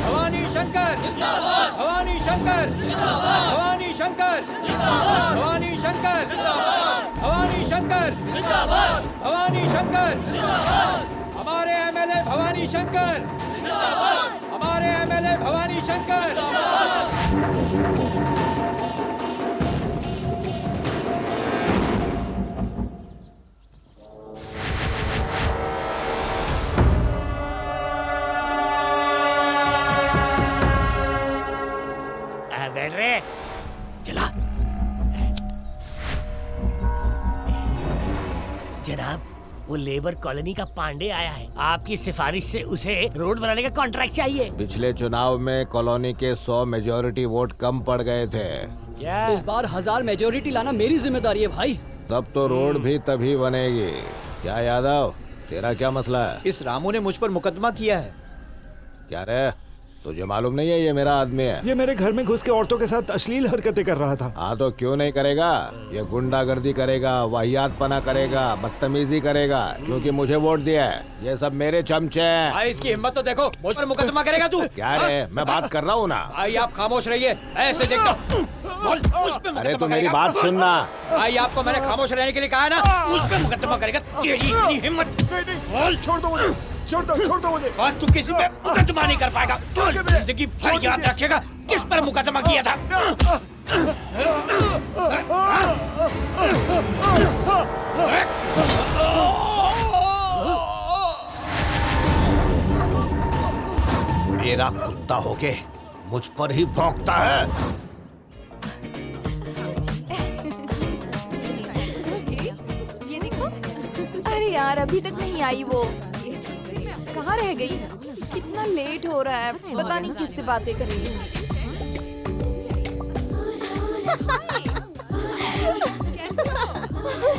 भवानी शंकर भवानी शंकर भवानी शंकर भवानी शंकर भवानी शंकर भवानी शंकर हमारे एमएलए भवानी शंकर हमारे एमएलए भवानी शंकर चला जनाब, वो लेबर कॉलोनी का पांडे आया है। आपकी सिफारिश से उसे रोड बनाने का कॉन्ट्रैक्ट चाहिए। पिछले चुनाव में कॉलोनी के 100 मेजॉरिटी वोट कम पड़ गए थे। क्या इस बार 1000 मेजॉरिटी लाना मेरी जिम्मेदारी है भाई। तब तो रोड भी तभी बनेगी। क्या यादव, तेरा क्या मसला है? इस रामू ने मुझ पर मुकदमा किया है। क्या रे, तुझे मालूम नहीं है ये मेरा आदमी है? ये मेरे घर में घुस के औरतों के साथ अश्लील हरकतें कर रहा था। हाँ तो क्यों नहीं करेगा? ये गुंडागर्दी करेगा, वाहियातपना करेगा, बदतमीजी करेगा, क्योंकि मुझे वोट दिया है। ये सब मेरे चमचे हैं। भाई इसकी हिम्मत तो देखो, मुझ पर मुकदमा करेगा तू? क्या रे, मैं बात कर रहा हूँ ना। भाई आप खामोश रहिए, ऐसे देखता बोल, मुझ पे मुकदमा अरे तो मेरी करेगा? बात सुनना। भाई आपको मैंने खामोश रहने के लिए कहा है ना, मुझ पे मुकदमा करेगा? तेरी इतनी हिम्मत? बोल, छोड़ दो मुझे, छोड़ दो मुझे। बात तू किसी पे मुकदमा नहीं कर पाएगा। जिंदगी भर याद रखेगा किस पर मुकदमा किया था। मेरा कुत्ता होके मुझ पर ही भौंकता है। ये देखो। अरे यार अभी तक नहीं आई वो, कहाँ रह गई? कितना लेट हो रहा है, पता नहीं किससे बातें करेगी।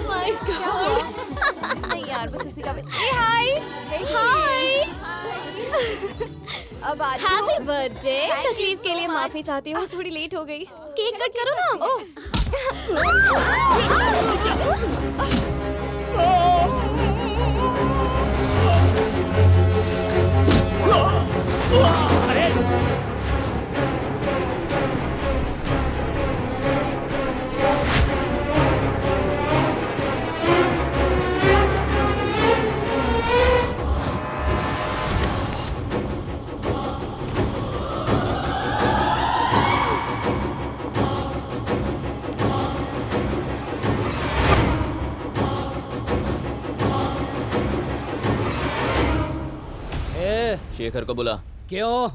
My God. नहीं यार बस इसी का हाय हाय। अब आ रही हो? Happy birthday. तकलीफ के लिए माफी चाहती हूँ, थोड़ी लेट हो गई। केक कट करो ना। शेखर को बुला। क्यों?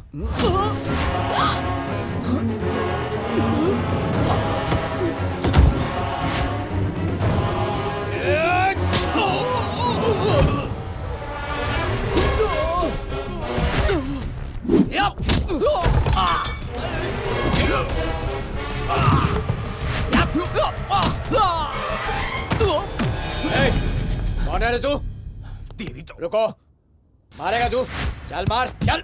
कौन है रे तू? तेरी तो रुको, मारेगा तू? चल मार, चल।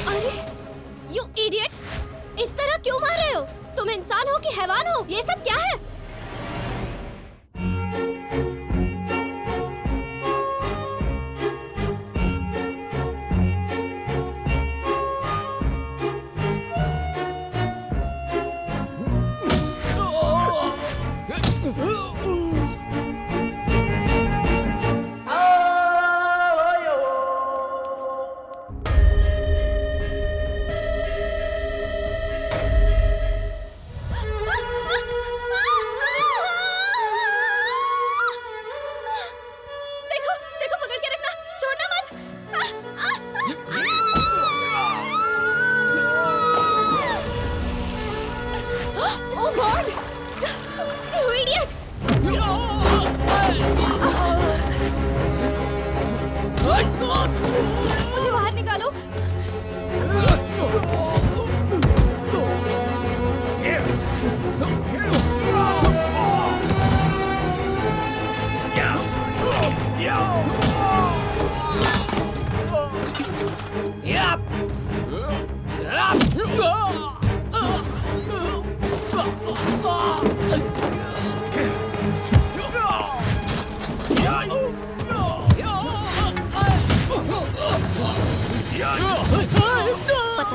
अरे यू इडियट, इस तरह क्यों मार रहे हो? तुम इंसान हो कि हैवान हो? ये सब क्या है? मुझे बाहर निकालो।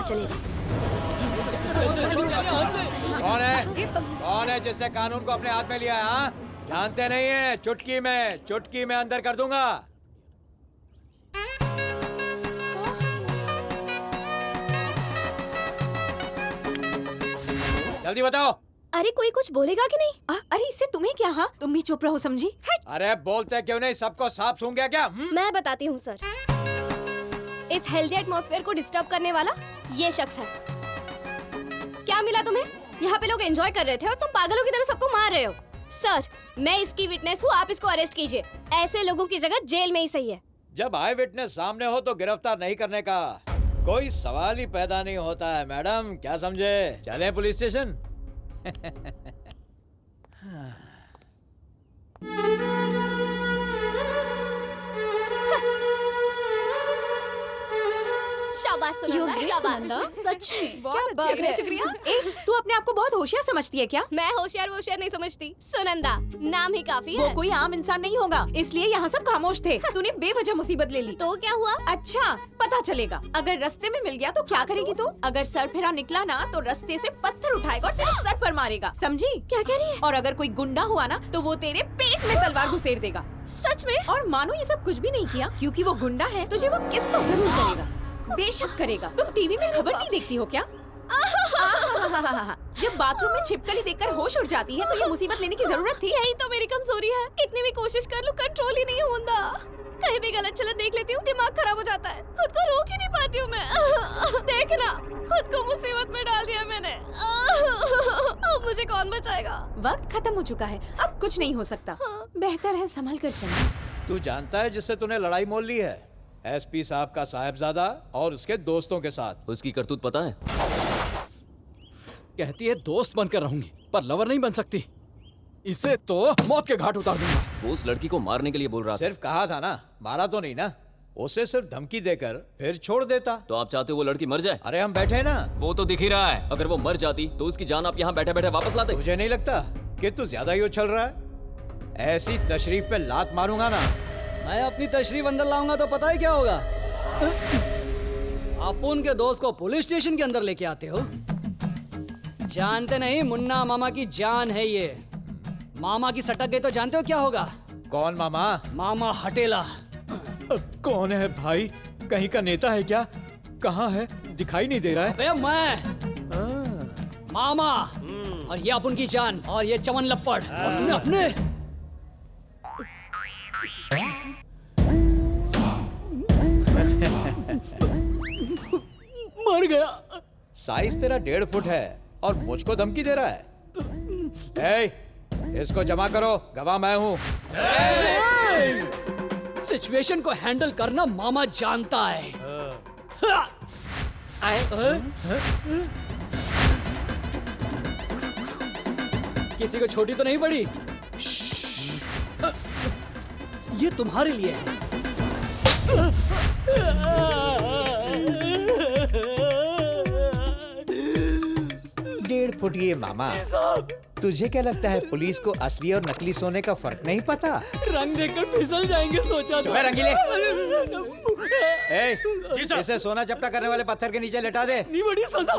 चलेगा। कौन है जिसने कानून को अपने हाथ में लिया है? हाँ? जानते नहीं है, चुटकी में अंदर कर दूंगा। जल्दी बताओ। अरे कोई कुछ बोलेगा कि नहीं? अरे इससे तुम्हें क्या? हाँ तुम भी चुप रहो, समझी? हट। अरे बोलते क्यों नहीं? सबको साफ सूंघ गया क्या? मैं बताती हूँ सर। इस हेल्दी एटमॉस्फेयर को डिस्टर्ब करने वाला ये शख्स है। क्या मिला तुम्हें? यहाँ पे लोग एंजॉय कर रहे थे और तुम पागलों की तरह सबको मार रहे हो। सर मैं इसकी विटनेस हूँ, आप इसको अरेस्ट कीजिए। ऐसे लोगों की जगह जेल में ही सही है। जब आई विटनेस सामने हो तो गिरफ्तार नहीं करने का कोई सवाल ही पैदा नहीं होता है मैडम, क्या समझे? चले पुलिस स्टेशन। शाबाश सुनंदा, शाबाश। सच में क्या बात है। शुक्रिया। तू अपने आप को बहुत होशियार समझती है क्या? मैं होशियार नहीं समझती। सुनंदा नाम ही काफी वो है। कोई आम इंसान नहीं होगा, इसलिए यहाँ सब खामोश थे। तूने बेवजह मुसीबत ले ली। तो क्या हुआ? अच्छा पता चलेगा। अगर रास्ते में मिल गया तो क्या करेगी तू? अगर सर फिरा निकला ना तो रास्ते से पत्थर उठाएगा और तेरे सर पर मारेगा, समझी? क्या कह रही है? और अगर कोई गुंडा हुआ ना तो वो तेरे पेट में तलवार घुसेड़ देगा। सच में? और मानो ये सब कुछ भी नहीं किया, क्योंकि वो गुंडा है, तुझे वो किस तो जरूर करेगा, बेशक करेगा। तुम टीवी में खबर नहीं देखती हो क्या? जब बाथरूम में छिपकली देखकर होश उड़ जाती है तो ये मुसीबत लेने की जरूरत थी? यही तो मेरी कमजोरी है। कितनी भी कोशिश कर लूं कंट्रोल ही नहीं होता। कहीं भी गलत चलत देख लेती हूँ, दिमाग खराब हो जाता है। खुद को रोक ही नहीं पाती हूँ मैं। देखना, खुद को मुसीबत में डाल दिया मैंने। अब मुझे कौन बचाएगा? वक्त खत्म हो चुका है, अब कुछ नहीं हो सकता। बेहतर है संभल कर चलना। तू जानता है जिससे तूने लड़ाई मोल ली है? एसपी साहब का साहबजादा और उसके दोस्तों के साथ। उसकी करतूत पता है? कहती है दोस्त बनकर रहूंगी पर लवर नहीं बन सकती। इसे तो मौत के घाट उतार दूंगा। वो उस लड़की को मारने के लिए बोल रहा था। सिर्फ कहा था ना, मारा तो नहीं ना। उसे सिर्फ धमकी देकर फिर छोड़ देता। तो आप चाहते हो वो लड़की मर जाए? अरे हम बैठे हैं ना। वो तो दिख ही रहा है। अगर वो मर जाती तो उसकी जान आप यहाँ बैठे बैठे वापस लाते? तुझे नहीं लगता कि तू ज्यादा ही उछल रहा है? ऐसी तशरीफ पे लात मारूंगा ना। मैं अपनी तशरीफ अंदर लाऊंगा तो पता है क्या होगा? आप उनके दोस्त को पुलिस स्टेशन के अंदर लेके आते हो। जानते नहीं, मुन्ना मामा की जान है ये। मामा की सटक गई तो जानते हो क्या होगा? कौन मामा? मामा हटेला। कौन है भाई? कहीं का नेता है क्या? कहाँ है? दिखाई नहीं दे रहा है। अबे मैं मामा और ये अपन की जान और ये चमन लपड़ और तूने अपने मर गया। साइज तेरा 1.5 फुट है और मुझको धमकी दे रहा है। इसको जमा करो, गवाह मैं हूँ। सिचुएशन को हैंडल करना मामा जानता है। किसी को छोटी तो नहीं पड़ी? ये तुम्हारे लिए है। 1.5 फुट ये मामा। तुझे क्या लगता है पुलिस को असली और नकली सोने का फर्क नहीं पता? रंग देखकर फिसल जाएंगे सोचा तो। रंगीले, इसे सोना चपटा करने वाले पत्थर के नीचे लेटा दे। नहीं बड़ी सजा।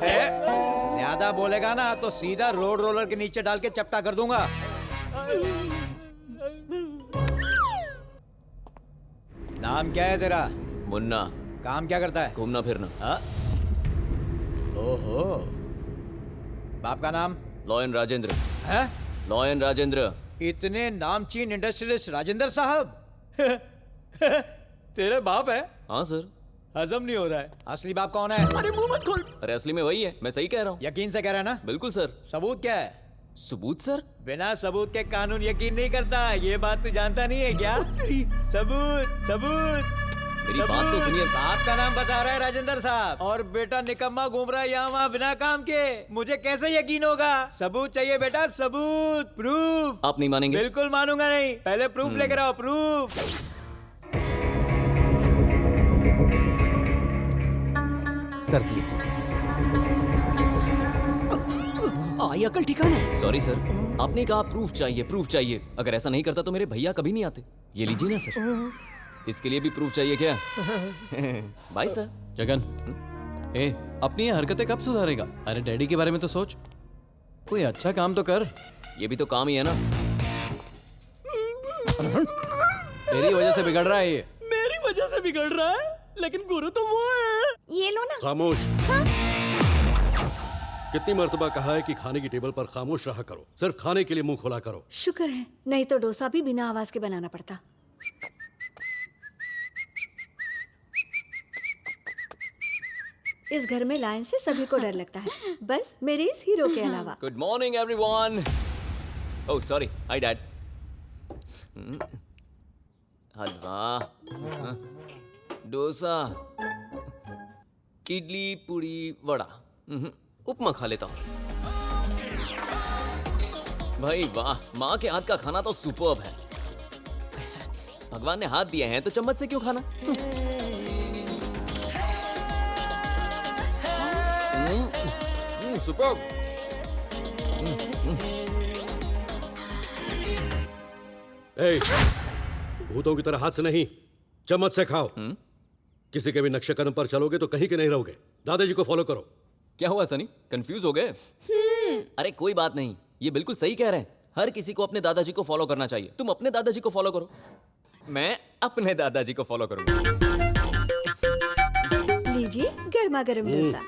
ज्यादा बोलेगा ना तो सीधा रोड रोलर के नीचे डाल के चपटा कर दूंगा। नाम क्या है तेरा? मुन्ना। काम क्या करता है? घूमना फिरना। ओहो, बाप का नाम? लॉयन राजेंद्र। है? लॉयन राजेंद्र। इतने नामचीन इंडस्ट्रियलिस्ट राजेंद्र साहब? तेरे बाप है? हाँ सर। हजम नहीं हो रहा है। असली बाप कौन है? अरे मुंह मत खोल। अरे असली में वही है, मैं सही कह रहा हूँ। यकीन से कह रहा है ना? बिल्कुल सर। सबूत क्या है? सबूत सर? बिना सबूत के कानून यकीन नहीं करता, ये बात तू जानता नहीं है क्या? सबूत सबूत। मेरी बात तो सुनिए। बाप का नाम बता रहा है राजेंद्र साहब और बेटा निकम्मा घूम रहा है यहाँ वहाँ बिना काम के। मुझे कैसे यकीन होगा? सबूत चाहिए बेटा, सबूत, प्रूफ। आप नहीं मानेंगे? बिल्कुल मानूंगा नहीं। पहले प्रूफ लेकर आओ, प्रूफ। Sir please. आई अकल ठिकाना है। सॉरी सर, आपने कहा प्रूफ चाहिए, प्रूफ चाहिए। अगर ऐसा नहीं करता तो मेरे भैया कभी नहीं आते। ये लीजिए ना सर। इसके लिए भी प्रूफ चाहिए क्या? Bye sir. जगन, ए, अपनी ये हरकतें कब सुधारेगा? अरे डैडी के बारे में तो सोच, कोई अच्छा काम तो कर। ये भी तो काम ही है ना। तेरी वजह से बिगड़ रहा है ये। मेरी वजह से बिगड़ रहा है, लेकिन गुरु तो वो है। ये लो ना। खामोश। कितनी मर्तबा कहा है कि खाने की टेबल पर खामोश रहा करो, सिर्फ खाने के लिए मुंह खोला करो। शुक्र है, नहीं तो डोसा भी बिना आवाज के बनाना पड़ता। इस घर में लायन से सभी को डर लगता है, बस मेरे इस हीरो के अलावा। Good morning everyone. Oh sorry, hi dad. Halwa, dosa, idli, puri, vada, उपमा खा लेता हूँ। भाई वाह, माँ के हाथ का खाना तो सुपर्ब है। भगवान ने हाथ दिए हैं तो चम्मच से क्यों खाना? सुपर्ब। ए, भूतों की तरह हाथ से नहीं, चम्मच से खाओ। किसी के भी नक्शे कदम पर चलोगे तो कहीं के नहीं रहोगे। दादाजी को फॉलो करो। क्या हुआ सनी, कंफ्यूज हो गए? अरे कोई बात नहीं, ये बिल्कुल सही कह रहे हैं। हर किसी को अपने दादाजी को फॉलो करना चाहिए। तुम अपने दादाजी को फॉलो करो, मैं अपने दादाजी को फॉलो करूंगा। लीजिए गर्मा गर्म डोसा।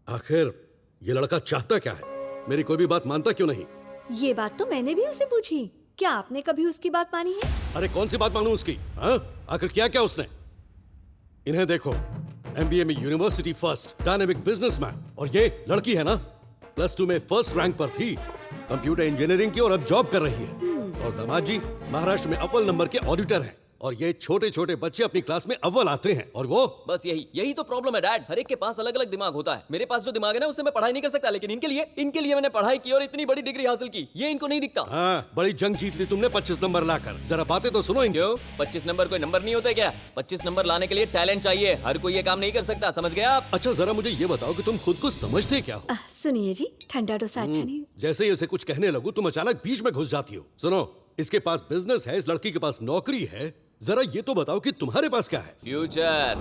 आखिर ये लड़का चाहता क्या है? मेरी कोई भी बात मानता क्यों नहीं? ये बात तो मैंने भी उसे पूछी। क्या आपने कभी उसकी बात मानी है? अरे कौन सी बात मानूं उसकी? हाँ? आखिर किया क्या उसने? इन्हें देखो, एमबीए में यूनिवर्सिटी फर्स्ट, डायनेमिक बिजनेसमैन, और ये लड़की है ना, +2 में फर्स्ट रैंक पर थी, कंप्यूटर इंजीनियरिंग की और अब जॉब कर रही है। और दामाद जी महाराष्ट्र में अव्वल नंबर के ऑडिटर हैं। और ये छोटे छोटे बच्चे अपनी क्लास में अव्वल आते हैं, और वो बस यही तो प्रॉब्लम है डैड। हर एक के पास अलग अलग दिमाग होता है। मेरे पास जो दिमाग है ना, उससे मैं पढ़ाई नहीं कर सकता, लेकिन इनके लिए मैंने पढ़ाई की और इतनी बड़ी डिग्री हासिल की। ये इनको नहीं दिखता। हाँ, बड़ी जंग जीत ली तुमने 25 नंबर लाकर। जरा बातें तो सुनो इनकी। क्यों? 25 नंबर कोई नंबर नहीं होता क्या? 25 नंबर लाने के लिए टैलेंट चाहिए। हर कोई ये काम नहीं कर सकता, समझ गया आप? अच्छा जरा मुझे ये बताओ कि तुम खुद को समझते क्या हो? सुनिए जी, ठंडा डोसा अच्छा नहीं। जैसे ही उसे कुछ कहने लगूं तुम अचानक बीच में घुस जाती हो। सुनो, इसके पास बिजनेस है, इस लड़की के पास नौकरी है। जरा ये तो बताओ कि तुम्हारे पास क्या है? फ्यूचर।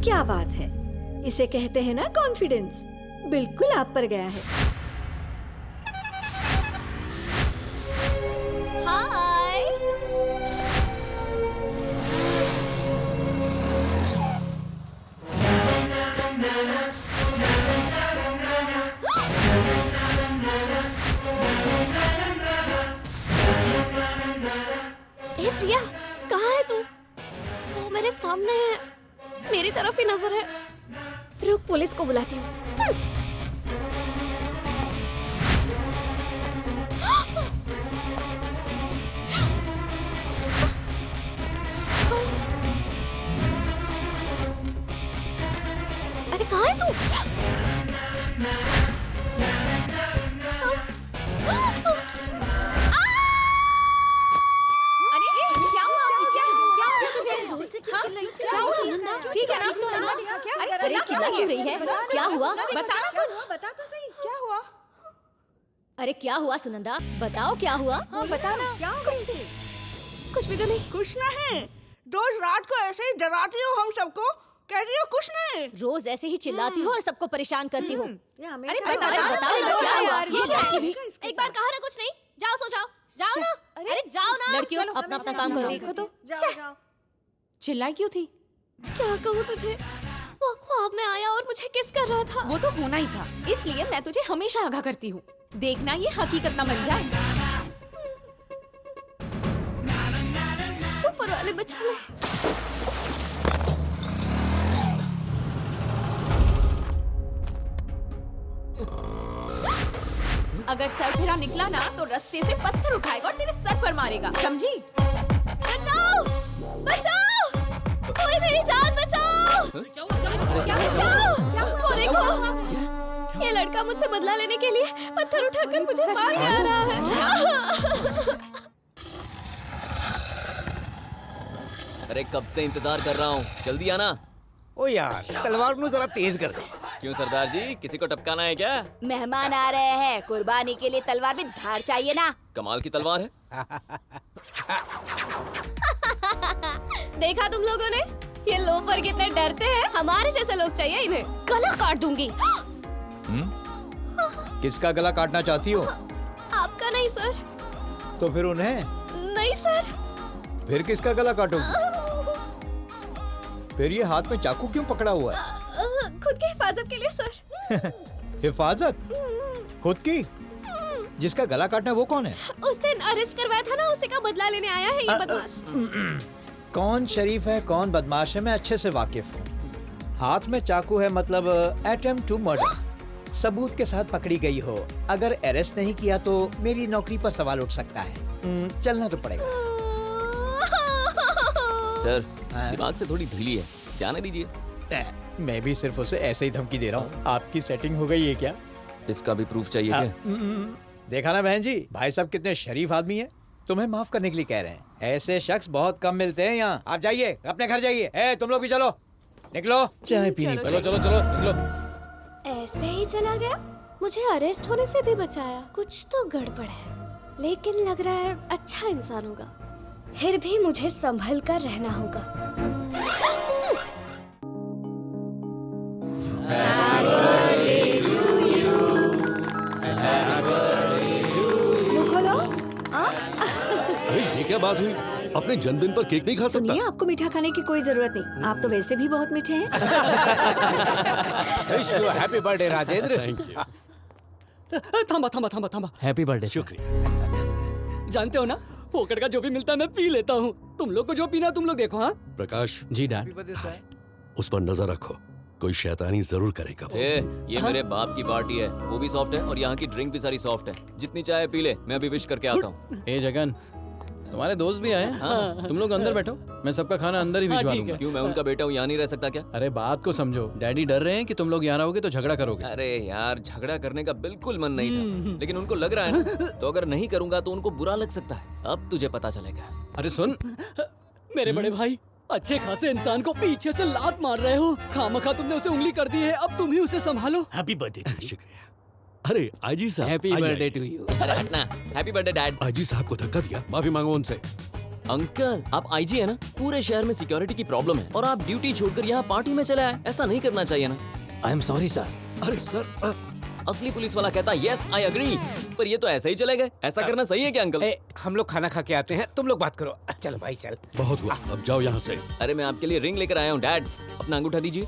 क्या बात है, इसे कहते हैं ना कॉन्फिडेंस। बिल्कुल आप पर गया है। हाय। ए प्रिया, कहाँ है तू? वो मेरे सामने है, मेरी तरफ ही नजर है। रुक, पुलिस को बुलाती हूँ। अरे कहाँ है तू? ठीक है ना? अरे चिल्ला क्यों रही है? क्या हुआ? बताना कुछ। बता तो सही, क्या हुआ? अरे क्या हुआ सुनंदा? बताओ क्या हुआ? हाँ बताना, क्या कुछ भी तो नहीं। कुछ नहीं। रोज रात को ऐसे ही डराती हो हम सबको, कहती हो कुछ नहीं। रोज ऐसे ही चिल्लाती हो और सबको परेशान करती हो। ये हमेशा अरे बताओ ना, क्या हुआ? ये लड़की भी एक बार कहा ना कुछ नहीं। जाओ सो जाओ, जाओ ना। अरे जाओ ना। लड़कियों अपना अपना काम करो। देखो तो, जाओ जाओ। चिल्लाई क्यों थी? क्या कहूँ तुझे, वो ख्वाब में आया और मुझे किस कर रहा था। वो तो होना ही था, इसलिए मैं तुझे हमेशा आगाह करती हूँ। देखना ये हकीकत ना बन जाए। ऊपर वाले बचा ले। अगर सर फिरा निकला ना तो रास्ते से पत्थर उठाएगा और तेरे सर पर मारेगा, समझी? बचाओ, बचाओ, कोई मेरी जान बचाओ। बचाओ, वो देखो, ये लड़का मुझसे बदला लेने के लिए पत्थर उठाकर मुझे मारने आ रहा है। अरे कब से इंतजार कर रहा हूँ, जल्दी आना। ओ यार, तलवार को जरा तेज कर दे। क्यों सरदार जी, किसी को टपकाना है क्या? मेहमान आ रहे हैं, कुर्बानी के लिए तलवार में धार चाहिए ना। कमाल की तलवार है। देखा तुम लोगों ने, ये लोफर कितने डरते हैं। हमारे जैसे लोग चाहिए इन्हें। गला काट दूंगी। किसका गला काटना चाहती हो? आपका नहीं सर। तो फिर उन्हें? नहीं सर। फिर किसका गला काटोगी? फिर ये हाथ में चाकू क्यों पकड़ा हुआ है? खुद की हिफाजत के लिए सर। हिफाजत? खुद की? जिसका गला काटना है वो कौन है? उस दिन अरेस्ट करवाया था ना, उसी का बदला लेने आया है ये बदमाश। कौन शरीफ है कौन बदमाश है मैं अच्छे से वाकिफ हूँ। हाथ में चाकू है मतलब अटेम्प्ट टू मर्डर। सबूत के साथ पकड़ी गई हो। अगर अरेस्ट नहीं किया तो मेरी नौकरी पर सवाल उठ सकता है। चलना तो पड़ेगा। सर दिमाग से थोड़ी ढीली है, जाने दीजिए। मैं भी सिर्फ उसे ऐसे ही धमकी दे रहा हूँ। आपकी सेटिंग हो गई है क्या? इसका भी प्रूफ चाहिए क्या? देखा ना बहन जी, भाई साहब कितने शरीफ आदमी है। तुम्हें माफ करने के लिए कह रहे हैं। ऐसे शख्स बहुत कम मिलते हैं यहाँ। आप जाइए अपने घर जाइए। ए, तुम लोग भी चलो, निकलो चाय पीने। चलो चलो चलो निकलो। ऐसे ही चला गया, मुझे अरेस्ट होने से भी बचाया। कुछ तो गड़बड़ है, लेकिन लग रहा है अच्छा इंसान होगा। फिर भी मुझे संभल कर रहना होगा। मुंह खोलो। अरे ये क्या बात हुई? अपने जन्मदिन पर केक नहीं खा सकता? सुनिए, आपको मीठा खाने की कोई जरूरत नहीं। आप तो वैसे भी बहुत मीठे हैं। Happy birthday Rajendra. Thank you. थांबा थांबा थांबा थांबा। Happy birthday. शुक्रिया। जानते हो ना, फोकट का जो भी मिलता है मैं पी लेता हूँ। तुम लोग को जो पीना तुम लोग देखो। हाँ प्रकाश जी डैड। उस पर नजर रखो, कोई शैतानी जरूर करेगा वो। ये मेरे बाप की पार्टी है, वो भी सॉफ्ट है और यहाँ की ड्रिंक भी सारी सॉफ्ट है। जितनी चाहे पी ले, मैं अभी विश करके आता हूँ। ए जगन, तुम्हारे दोस्त भी आए हैं? हाँ। तुम लोग अंदर बैठो, मैं सबका खाना अंदर ही भिजवा दूंगा। क्यों, मैं उनका बेटा हूँ, यहाँ नहीं रह सकता क्या? अरे बात को समझो, डैडी डर रहे हैं कि तुम लोग यहाँ रहोगे तो झगड़ा करोगे। अरे यार, झगड़ा करने का बिल्कुल मन नहीं था, लेकिन उनको लग रहा है ना, तो अगर नहीं करूंगा तो उनको बुरा लग सकता है। अब तुझे पता चलेगा। अरे सुन, मेरे बड़े भाई, अच्छे खासे इंसान को पीछे से लात मार रहे हो। खामखा तुमने उसे उंगली कर दी है, अब तुम ही उसे संभालो। Happy birthday. शुक्रिया। अरे आजी साहब, हैप्पी आइए, बर्थडे आइए। To you. अरे हटना। Happy birthday dad. आजी साहब को धक्का दिया, माफी मांगो उनसे। अंकल, आप आईजी है ना? पूरे शहर में सिक्योरिटी की प्रॉब्लम है और आप ड्यूटी छोड़कर यहाँ पार्टी में चले आए। ऐसा नहीं करना चाहिए ना। I am sorry sir. अरे सर, असली पुलिस वाला कहता यस आई अग्री, पर ये तो ऐसे ही चले गए। ऐसा करना सही है क्या अंकल? हम लोग खाना खा के आते हैं, तुम लोग बात करो। चलो भाई चल। बहुत हुआ, अब जाओ यहाँ से। अरे मैं आपके लिए रिंग लेकर आया हूँ डैड, अपना अंगूठा दीजिए।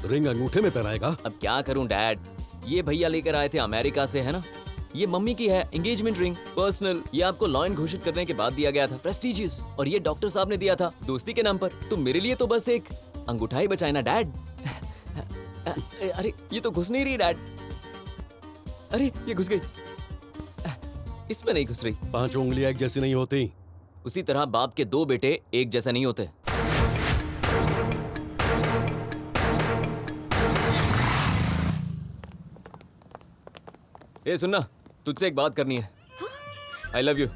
रिंग अंगूठे में पहनाएगा? अब क्या करूँ डैड, ये भैया लेकर आए थे अमेरिका से, है ना। ये मम्मी की है एंगेजमेंट रिंग, पर्सनल। ये आपको लॉयन घोषित करने के बाद दिया गया था, प्रेस्टिजियस। और ये डॉक्टर साहब ने दिया था दोस्ती के नाम पर। तो मेरे लिए तो बस एक अंगूठा ही बचाए ना डैड। अरे ये तो घुस नहीं रही डैड। अरे ये घुस गई, इसमें नहीं घुस रही। 5 उंगलियां एक जैसी नहीं होती। उसी तरह बाप के 2 बेटे एक जैसे नहीं होते। ए सुनना, तुझसे एक बात करनी है। I love you.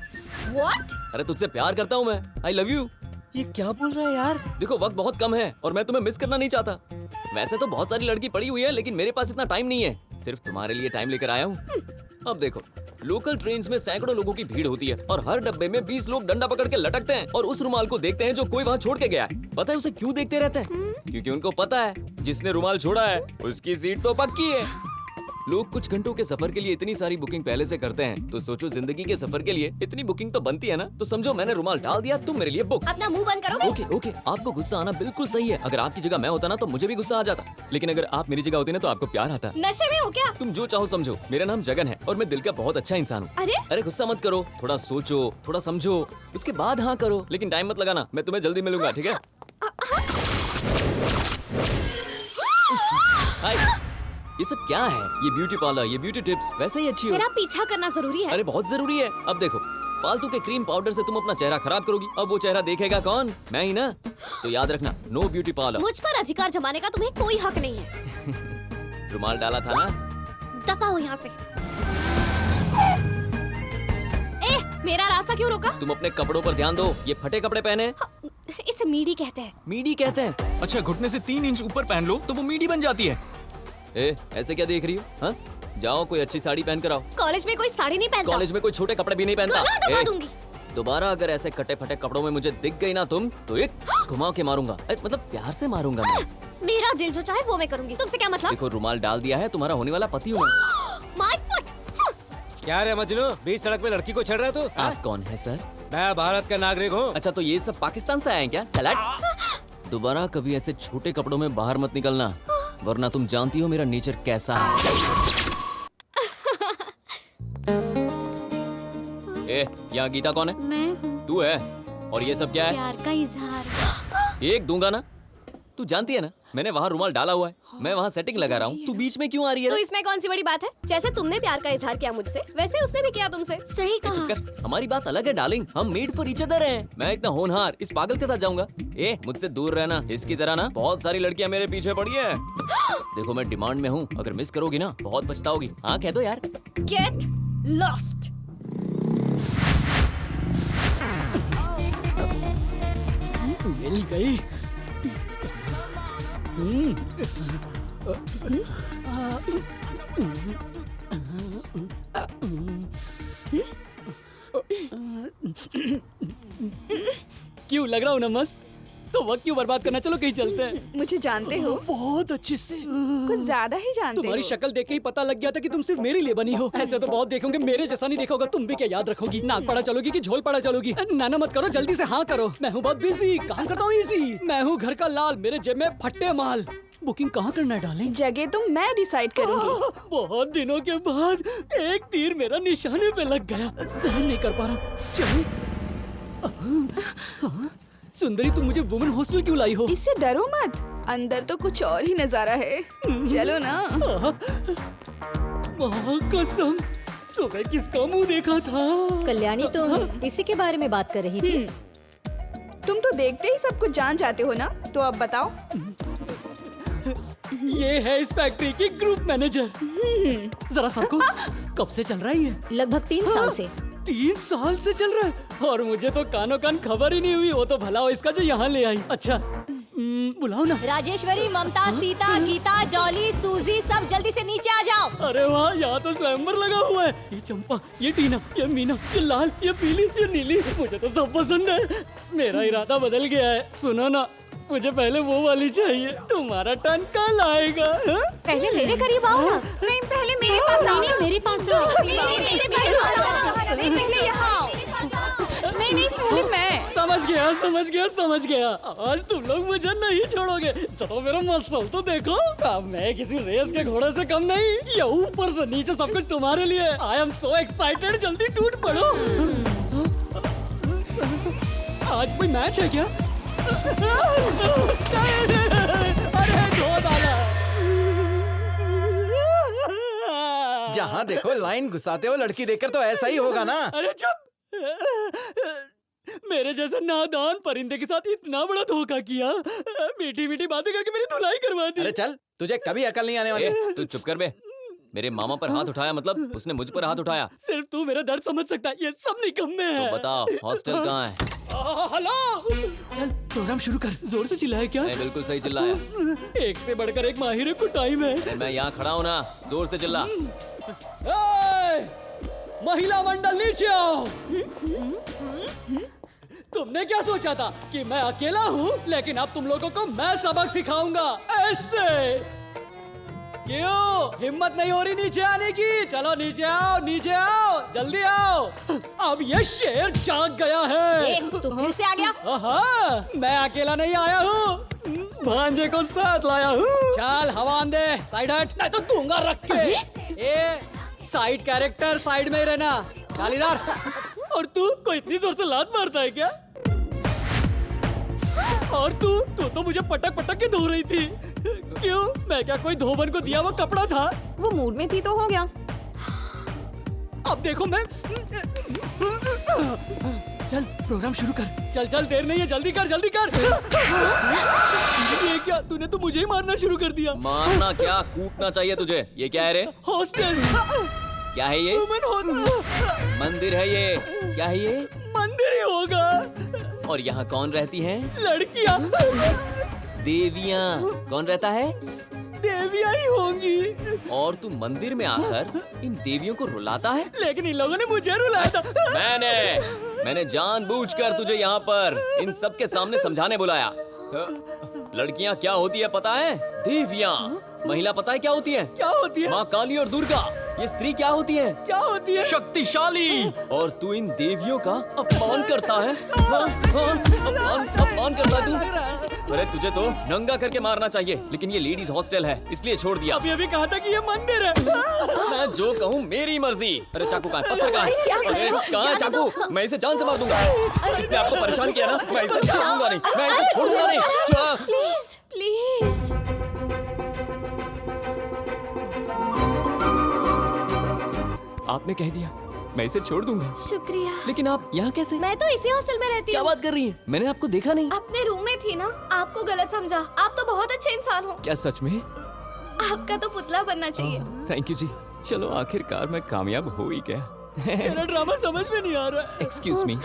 What? अरे तुझसे प्यार करता हूँ मैं। I love you. ये क्या बोल रहा है यार? देखो वक्त बहुत कम है और मैं तुम्हें मिस करना नहीं चाहता। वैसे तो बहुत सारी लड़की पड़ी हुई है, लेकिन मेरे पास इतना टाइम नहीं है। सिर्फ तुम्हारे लिए टाइम लेकर आया हूँ। अब देखो, लोकल ट्रेन्स में सैकड़ों लोगों की भीड़ होती है और हर डब्बे में 20 लोग डंडा पकड़ के लटकते हैं और उस रुमाल को देखते हैं जो कोई वहाँ छोड़ के गया है। पता है उसे क्यों देखते रहते हैं? क्योंकि उनको पता है जिसने रुमाल छोड़ा है उसकी सीट तो पक्की है। लोग कुछ घंटों के सफर के लिए इतनी सारी बुकिंग पहले से करते हैं, तो सोचो जिंदगी के सफर के लिए इतनी बुकिंग तो बनती है ना। तो समझो मैंने रुमाल डाल दिया, तुम मेरे लिए बुक। अपना मुंह बंद करोगे? ओके ओके, आपको गुस्सा आना बिल्कुल सही है। अगर आपकी जगह मैं होता ना तो मुझे भी गुस्सा आ जाता, लेकिन अगर आप मेरी जगह होती ना तो आपको प्यार आता। नशे में हो क्या? तुम जो चाहो समझो, मेरा नाम जगन है और मैं दिल का बहुत अच्छा इंसान हूँ। अरे गुस्सा मत करो, थोड़ा सोचो, थोड़ा समझो, उसके बाद हाँ करो, लेकिन टाइम मत लगाना। मैं तुम्हें जल्दी मिलूंगा, ठीक है? हाय, ये सब क्या है? ये ब्यूटी पार्लर, ये ब्यूटी टिप्स, वैसे ही अच्छी हो। मेरा पीछा करना जरूरी है। अरे बहुत जरूरी है। अब देखो, फालतू के क्रीम पाउडर से तुम अपना चेहरा खराब करोगी। अब वो चेहरा देखेगा कौन? मैं ही ना। तो याद रखना, नो ब्यूटी पार्लर। मुझ पर अधिकार जमाने का तुम्हें कोई हक नहीं है। रुमाल डाला था ना? दफा हो यहाँ से। ए, मेरा रास्ता क्यों रोका? तुम अपने कपड़ों पर ध्यान दो, ये फटे कपड़े पहने। इसे मीडी कहते हैं। मीडी कहते हैं? अच्छा, घुटने से 3 इंच ऊपर पहन लो तो वो मीडी बन जाती है। ए, ऐसे क्या देख रही हो? हाँ? जाओ कोई अच्छी साड़ी पहन कर आओ। कॉलेज में कोई साड़ी नहीं पहनता। कॉलेज में कोई छोटे कपड़े भी नहीं पहनता। गला दबा दूंगी। दोबारा अगर ऐसे कटे फटे कपड़ों में मुझे दिख गई ना तुम, तो एक घुमा के मारूंगा। अरे मतलब प्यार से मारूंगा मैं। मेरा दिल जो चाहे वो मैं करूंगी, तुमसे क्या मतलब? देखो रुमाल डाल दिया है, तुम्हारा होने वाला पति हूँ मैं। My foot. क्या रे मजनू, बीच सड़क पे लड़की को छेड़ रहा है तू? आप कौन है सर? मैं भारत का नागरिक हूँ। अच्छा तो ये सब पाकिस्तान से आए हैं क्या? चलट। दोबारा कभी ऐसे छोटे कपड़ों में बाहर मत निकलना, वरना तुम जानती हो मेरा नेचर कैसा है। ए, यहाँ गीता कौन है? मैं हूँ। तू है? और ये सब क्या है? प्यार का इजहार। एक दूंगा ना। तू जानती है ना मैंने वहाँ रुमाल डाला हुआ है, मैं वहाँ सेटिंग लगा रहा हूँ, तू बीच में क्यों आ रही है? तो इसमें कौन सी बड़ी बात है? जैसे तुमने प्यार का इजहार किया मुझसे, वैसे उसने भी किया तुमसे। सही चुप कहा। कर, हमारी बात अलग है डार्लिंग, हम मेड फॉर ईच अदर हैं। मैं इतना होनहार इस पागल के साथ जाऊंगा? ए, मुझसे दूर रहना। इसकी तरह ना बहुत सारी लड़कियां मेरे पीछे पड़ी है। देखो मैं डिमांड में हूँ, अगर मिस करोगी ना बहुत पछताओगी। हाँ कह दो यार। Get lost. मिल गई। क्यों लग रहा हूँ ना मस्त? तो वक्त क्यों बर्बाद करना, चलो कहीं चलते हैं। मुझे जानते हो? बहुत अच्छे से। कुछ ज्यादा ही जानते तुम्हारी हो। शक्ल देख के ही पता लग गया था कि तुम सिर्फ मेरे लिए बनी हो। ऐसे तो बहुत देखोगे, मेरे जैसा नहीं देखा होगा। तुम भी क्या याद रखोगी? नाक पड़ा चलोगी कि झोल पड़ा चलोगी? नाना मत करो, जल्दी से हाँ करो। मैं हूँ बहुत बिजी, काम करता हूँ इजी। मैं हूँ घर का लाल, मेरे जेब में फट्टे माल। बुकिंग कहाँ करना है डार्लिंग? जगह तो मैं डिसाइड करूंगी। बहुत दिनों के बाद एक तीर मेरा निशाने पे लग गया, सहन नहीं कर पा रहा। चलो। सुंदरी तुम मुझे वुमेन हॉस्टल क्यों लाई हो? इससे डरो मत, अंदर तो कुछ और ही नजारा है। चलो ना। कसम, सुबह किसका मुंह देखा था? कल्याणी तुम इसी के बारे में बात कर रही थी। तुम तो देखते ही सब कुछ जान जाते हो ना, तो अब बताओ। ये है इस फैक्ट्री की ग्रुप मैनेजर। जरा सबको कब से चल रहा है ये? लगभग 3 साल से। 3 साल से चल रहा है और मुझे तो कानों कान खबर ही नहीं हुई। वो तो भला हो इसका जो यहाँ ले आई। अच्छा बुलाओ ना। राजेश्वरी, ममता, सीता, गीता, डॉली, सूजी, सब जल्दी से नीचे आ जाओ। अरे वाह, यहाँ तो स्वयंवर लगा हुआ है। ये चंपा, ये टीना, ये मीना, ये लाल, ये पीली, ये नीली, मुझे तो सब पसंद है। मेरा इरादा बदल गया है। सुनो ना, मुझे पहले वो वाली चाहिए। तुम्हारा टर्न कल आएगा। पहले मेरे करीब आओ ना। नहीं, पहले मेरे पास आओ। नहीं, मेरे पास आओ। नहीं, मेरे पास आओ। नहीं, पहले यहाँ आओ। नहीं, पहले मैं। समझ गया। आज तुम लोग मुझे नहीं छोड़ोगे। चलो मेरा मसल तो देखो। अब मैं किसी रेस के घोड़े से कम नहीं। ये ऊपर से नीचे सब कुछ तुम्हारे लिए। आई एम सो एक्साइटेड, जल्दी टूट पड़ो। आज कोई मैच है क्या? अरे धो डाला। जहाँ देखो लाइन घुसाते हो, लड़की देखकर तो ऐसा ही होगा ना। अरे चुप। मेरे जैसे नादान परिंदे के साथ इतना बड़ा धोखा किया। मीठी मीठी बातें करके मेरी धुलाई करवा दी। अरे चल, तुझे कभी अकल नहीं आने वाली। तू चुप कर बे। मेरे मामा पर हाथ उठाया मतलब उसने मुझ पर हाथ उठाया। सिर्फ तू मेरा दर्द समझ सकता है, ये सब निकम्मे हैं। तो बताओ हॉस्टल कहाँ है? हेलो, चल प्रोग्राम शुरू कर। जोर से चिल्लाया क्या? नहीं, बिल्कुल सही चिल्लाया। एक से बढ़कर एक माहिर को टाइम है। अरे मैं यहाँ खड़ा हूँ ना, जोर से चिल्ला। महिला मंडल नीचे आओ। तुमने क्या सोचा था कि मैं अकेला हूँ, लेकिन अब तुम लोगों को मैं सबक सिखाऊंगा। ऐसे क्यों हिम्मत नहीं हो रही नीचे आने की? चलो नीचे आओ, जल्दी आओ। अब ये शेर जाग गया है। तू फिर से आ गया? मैं अकेला नहीं आया हूँ, भांजे को साथ लाया हूँ। चल हवान दे, साइड हट, नहीं तो दूंगा रख के। ए साइड कैरेक्टर, साइड में ही रहना। चल इधर। और तू कोई इतनी जोर से लात मारता है क्या? और तू तो मुझे पटक पटक के धो रही थी। क्यों? मैं क्या कोई धोबन को दिया हुआ कपड़ा था? वो मूड में थी तो हो गया। अब देखो मैं। चल प्रोग्राम शुरू कर। चल देर नहीं है, जल्दी कर। ये क्या, तूने तो मुझे ही मारना शुरू कर दिया। मारना क्या, कूटना चाहिए तुझे। ये क्या है रे? हॉस्टल। क्या है ये? मंदिर है ये। क्या है ये? मंदिर ही होगा। और यहाँ कौन रहती हैं? लड़कियाँ। देवियाँ। कौन रहता है? देवियाँ ही होंगी। और तू मंदिर में आकर इन देवियों को रुलाता है? लेकिन इन लोगों ने मुझे रुलाया था। मैंने जानबूझकर तुझे यहाँ पर इन सब के सामने समझाने बुलाया। लड़कियाँ क्या होती है पता है? देवियाँ। महिला पता है क्या होती है? क्या होती है? माँ काली और दुर्गा। ये स्त्री क्या होती है? क्या होती है? शक्तिशाली। और तू इन देवियों का अपमान करता है? हाँ, अपमान करता है तू? अरे तुझे तो नंगा करके मारना चाहिए, लेकिन ये लेडीज हॉस्टल है इसलिए छोड़ दिया। अभी कहा था कि ये मंदिर है। मैं जो कहूँ मेरी मर्जी। अरे चाकू कहाँ है? पत्थर कहाँ है? अरे कहाँ है चाकू? मैं इसे जान से मार दूंगा। इसने आपको परेशान किया ना, मैं इसे छोड़ूंगा नहीं, मैं इसे छोड़ूंगा नहीं। Please please. आपने कह दिया, मैं इसे छोड़ दूंगा। शुक्रिया। लेकिन आप यहाँ कैसे? मैं तो इसी हॉस्टल में रहती क्या हूँ। बात कर रही हैं? मैंने आपको देखा नहीं। अपने रूम में थी ना, आपको गलत समझा। आप तो बहुत अच्छे इंसान हो। क्या सच में? आपका तो पुतला बनना चाहिए। थैंक यू जी। चलो आखिरकार मैं कामयाब हो ही गया। तेरा ड्रामा समझ में नहीं आ रहा। Excuse me.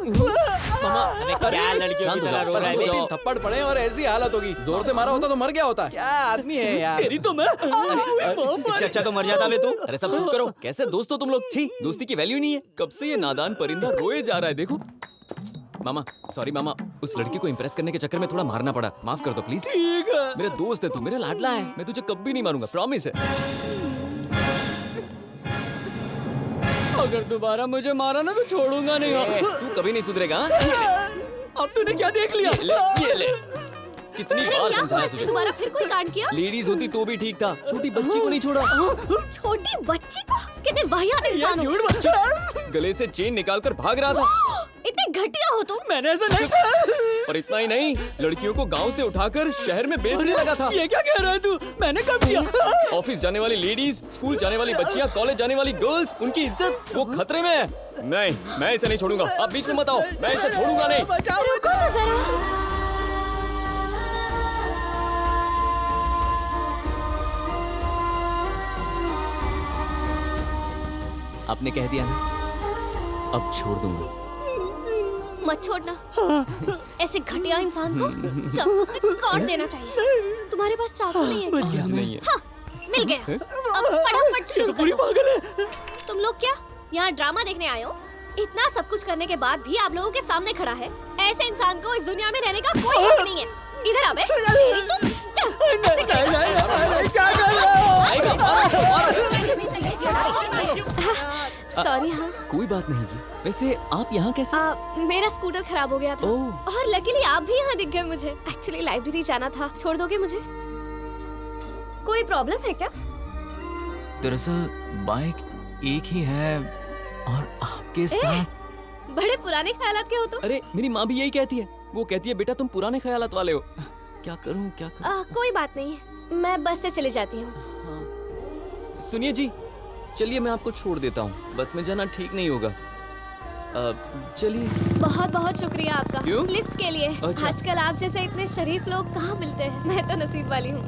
अरे क्या लड़कियों की तरह रो रहा है? 2-3 थप्पड़ पड़े और ऐसी हालत होगी। जोर से मारा होता तो मर गया होता। क्या आदमी है यार। तेरी तो मैं। इससे अच्छा तो मर जाता मैं तू। अरे सब चुप करो। कैसे दोस्त हो तुम लोग? छी, दोस्ती की वैल्यू नहीं है। कब से ये नादान परिंदा रोए जा रहा है देखो। मामा सॉरी मामा, उस लड़की को इम्प्रेस करने के चक्कर में थोड़ा मारना पड़ा, माफ कर दो प्लीज। ठीक है। मेरा दोस्त है तू, मेरा लाडला है, मैं तुझे कभी नहीं मारूंगा, प्रॉमिस है। अगर दोबारा मुझे मारा ना तो छोड़ूंगा नहीं। तू कभी नहीं सुधरेगा। अब तूने क्या देख लिया? ये ले। कितनी बार समझाया तुझे? दोबारा फिर कोई कांड किया? लेडीज होती तो भी ठीक था, छोटी बच्ची को नहीं छोड़ा। छोटी बच्ची को? कितने वाहियात इंसान हो। झूठ बच्चा। गले से चेन निकालकर भाग रहा था। इतने घटिया हो तुम। मैंने ऐसा नहीं किया। और इतना ही नहीं, लड़कियों को गांव से उठाकर शहर में बेचने लगा था। ये क्या कह रहा है तू? मैंने कब किया? ऑफिस जाने वाली लेडीज, स्कूल जाने वाली बच्चियां, कॉलेज जाने वाली गर्ल्स, उनकी इज्जत वो खतरे में है। नहीं, मैं इसे नहीं छोड़ूंगा। आप बीच में मत आओ, मैं इसे छोड़ूंगा नहीं। रुको तो जरा। आपने कह दिया ना, अब छोड़ दूंगा। मत छोड़ना। ऐसे घटिया इंसान को चाकू से काट देना चाहिए। तुम्हारे पास चाकू नहीं है? बच गया मैं। नहीं है। हाँ, मिल गया। अब फटाफट शुरू करो। पागल है। तुम लोग क्या यहाँ ड्रामा देखने आए हो? इतना सब कुछ करने के बाद भी आप लोगों के सामने खड़ा है। ऐसे इंसान को इस दुनिया में रहने का कोई हक नहीं है। इधर आ बे। तेरी तो सॉरी। हाँ कोई बात नहीं जी। वैसे आप यहाँ कैसे? मेरा स्कूटर खराब हो गया था और लकीली आप भी यहाँ दिख गए मुझे। एक्चुअली लाइब्रेरी जाना था। छोड़ दोगे मुझे? कोई प्रॉब्लम है क्या? दरअसल बाइक एक ही है और आपके साथ। बड़े पुराने ख्यालात के हो तुम। अरे मेरी माँ भी यही कहती है। वो कहती है बेटा तुम पुराने ख्यालात वाले हो। क्या करूँ क्या करूँ? कोई बात नहीं, मैं बस से चले जाती हूँ। सुनिए जी, चलिए मैं आपको छोड़ देता हूँ। बस में जाना ठीक नहीं होगा। चलिए। बहुत बहुत शुक्रिया आपका। क्यों? लिफ्ट के लिए। अच्छा। आजकल आप जैसे इतने शरीफ लोग कहाँ मिलते हैं। मैं तो नसीब वाली हूँ।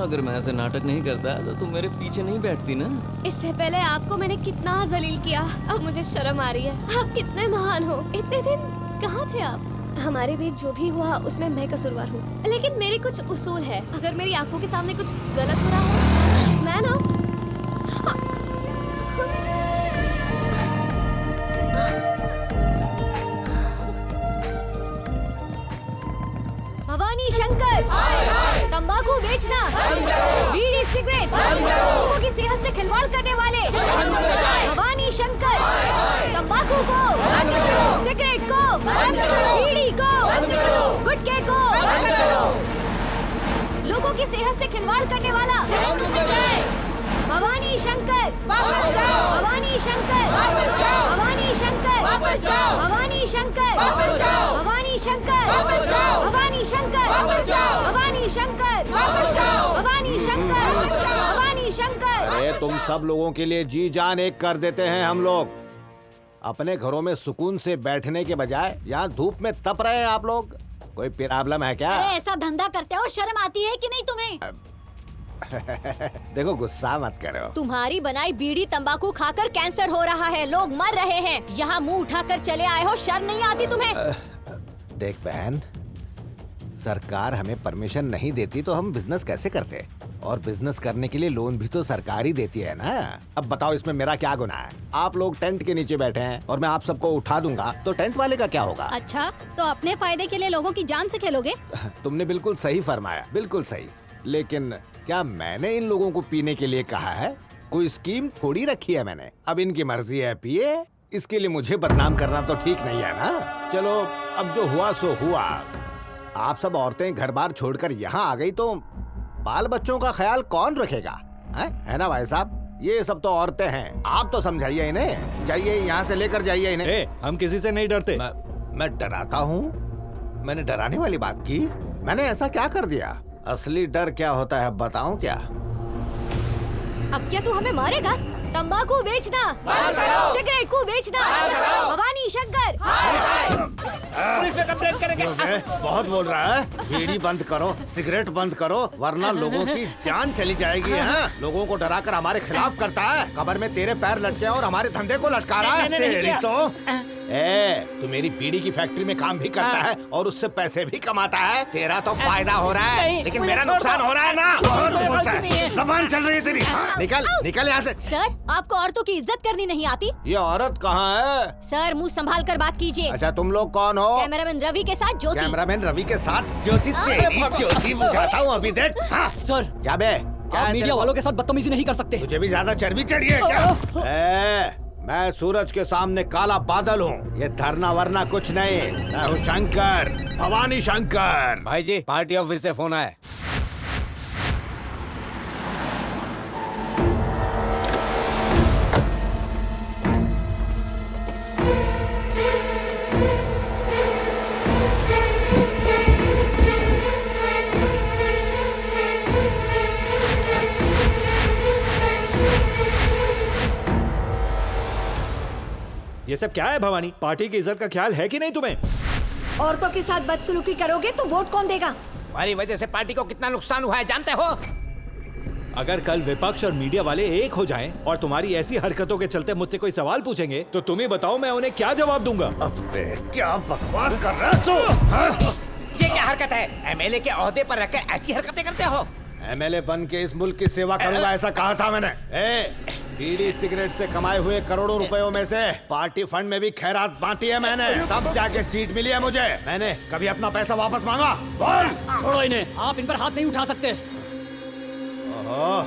अगर मैं ऐसे नाटक नहीं करता तो तुम मेरे पीछे नहीं बैठती ना। इससे पहले आपको मैंने कितना जलील किया। अब मुझे शर्म आ रही है। आप कितने महान हो। इतने दिन कहाँ थे आप? हमारे बीच जो भी हुआ उसमें मैं कसूरवार हूँ, लेकिन मेरे कुछ उसूल है। अगर मेरी आंखों के सामने कुछ गलत हो रहा हो, मैं ना भवानी शंकर तंबाकू बेचना, बीड़ी सिगरेट, लोगों की सेहत से खिलवाड़ करने वाले भवानी शंकर तंबाकू को, सिगरेट को, बीड़ी को, गुटखे को, लोगों की सेहत से खिलवाड़ करने वाला भवानी शंकर, भवानी शंकर, भवानी शंकर, भवानी शंकर, भवानी शंकर, भवानी शंकर, भवानी शंकर, भवानी शंकर, भवानी शंकर। अरे तुम सब लोगों के लिए जी जान एक कर देते हैं हम लोग। अपने घरों में सुकून से बैठने के बजाय यहाँ धूप में तप रहे हैं आप लोग। कोई प्रॉब्लम है क्या? अरे ऐसा धंधा करते हो, शर्म आती है कि नहीं तुम्हें? देखो गुस्सा मत करो। तुम्हारी बनाई बीड़ी तंबाकू खाकर कैंसर हो रहा है, लोग मर रहे हैं। यहाँ मुंह उठाकर चले आए हो, शर्म नहीं आती तुम्हें? देख बहन, सरकार हमें परमिशन नहीं देती तो हम बिजनेस कैसे करते? और बिजनेस करने के लिए लोन भी तो सरकार ही देती है ना। अब बताओ इसमें मेरा क्या गुनाह है? आप लोग टेंट के नीचे बैठे हैं और मैं आप सबको उठा दूंगा तो टेंट वाले का क्या होगा? अच्छा, तो अपने फायदे के लिए लोगों की जान से खेलोगे? तुमने बिल्कुल सही फरमाया, बिल्कुल सही। लेकिन क्या मैंने इन लोगों को पीने के लिए कहा है? कोई स्कीम थोड़ी रखी है मैंने। अब इनकी मर्जी है, पिए। इसके लिए मुझे बदनाम करना तो ठीक नहीं है ना। चलो अब जो हुआ सो हुआ। आप सब औरतें घर बार छोड़कर यहाँ आ गई तो बाल बच्चों का ख्याल कौन रखेगा? है ना भाई साहब? ये सब तो औरतें हैं, आप तो समझाइए इन्हें। जाइए यहाँ से लेकर जाइए इन्हें। हम किसी से नहीं डरते। मैं डराता हूँ? मैंने डराने वाली बात की? मैंने ऐसा क्या कर दिया? असली डर क्या होता है बताऊं क्या? अब क्या तू हमें मारेगा? तंबाकू बेचना, सिगरेट को बेचना, भवानी शंकर। पुलिस में कंप्लेंट करेंगे। बहुत बोल रहा है। बीड़ी बंद करो, सिगरेट बंद करो, वरना लोगों की जान चली जाएगी। लोगों को डराकर हमारे खिलाफ करता है। कब्र में तेरे पैर लटके और हमारे धंधे को लटका रहा है। तेरी तो तू मेरी बीड़ी की फैक्ट्री में काम भी करता है और उससे पैसे भी कमाता है। तेरा तो फायदा हो रहा है, लेकिन मेरा नुकसान हो रहा है ना। ज़बान चल रही है तेरी। निकल निकल यहाँ से। सर, आपको औरतों की इज्जत करनी नहीं आती? ये औरत कहाँ है? सर, मुंह संभाल कर बात कीजिए। अच्छा, तुम लोग कौन हो? कैमरामैन रवि के साथ ज्योति। कैमरामैन रवि के साथ ज्योति? तेरी ज्योति बुझाता हूँ अभी। देख सर, क्या बे? आप मीडिया वालों के साथ बदतमीजी नहीं कर सकते। तुझे भी ज्यादा चर्बी चढ़ी है क्या? मैं सूरज के सामने काला बादल हूँ। ये धरना वरना कुछ नहीं। मैं हूँ शंकर, भवानी शंकर। भाई जी, पार्टी ऑफिस से फोन आया। ये सब क्या है भवानी? पार्टी की इज्जत का ख्याल है कि नहीं तुम्हें? औरतों के साथ बदसलूकी करोगे तो वोट कौन देगा? हमारी वजह से पार्टी को कितना नुकसान हुआ है जानते हो? अगर कल विपक्ष और मीडिया वाले एक हो जाएं और तुम्हारी ऐसी हरकतों के चलते मुझसे कोई सवाल पूछेंगे तो तुम ही बताओ मैं उन्हें क्या जवाब दूंगा? अबे क्या बकवास कर रहा है तू? ये क्या हरकत है? एमएलए के ओहदे पर रखकर ऐसी हरकतें करते हो? एमएलए बन के इस मुल्क की सेवा करूंगा ऐसा कहा था मैंने। बीड़ी सिगरेट से कमाए हुए करोड़ों रुपयों में से पार्टी फंड में भी खैरात बांटी है मैंने, तब जाके सीट मिली है मुझे। मैंने कभी अपना पैसा वापस मांगा? बोल। छोड़ो इन्हें, आप इन पर हाथ नहीं उठा सकते। ओहो,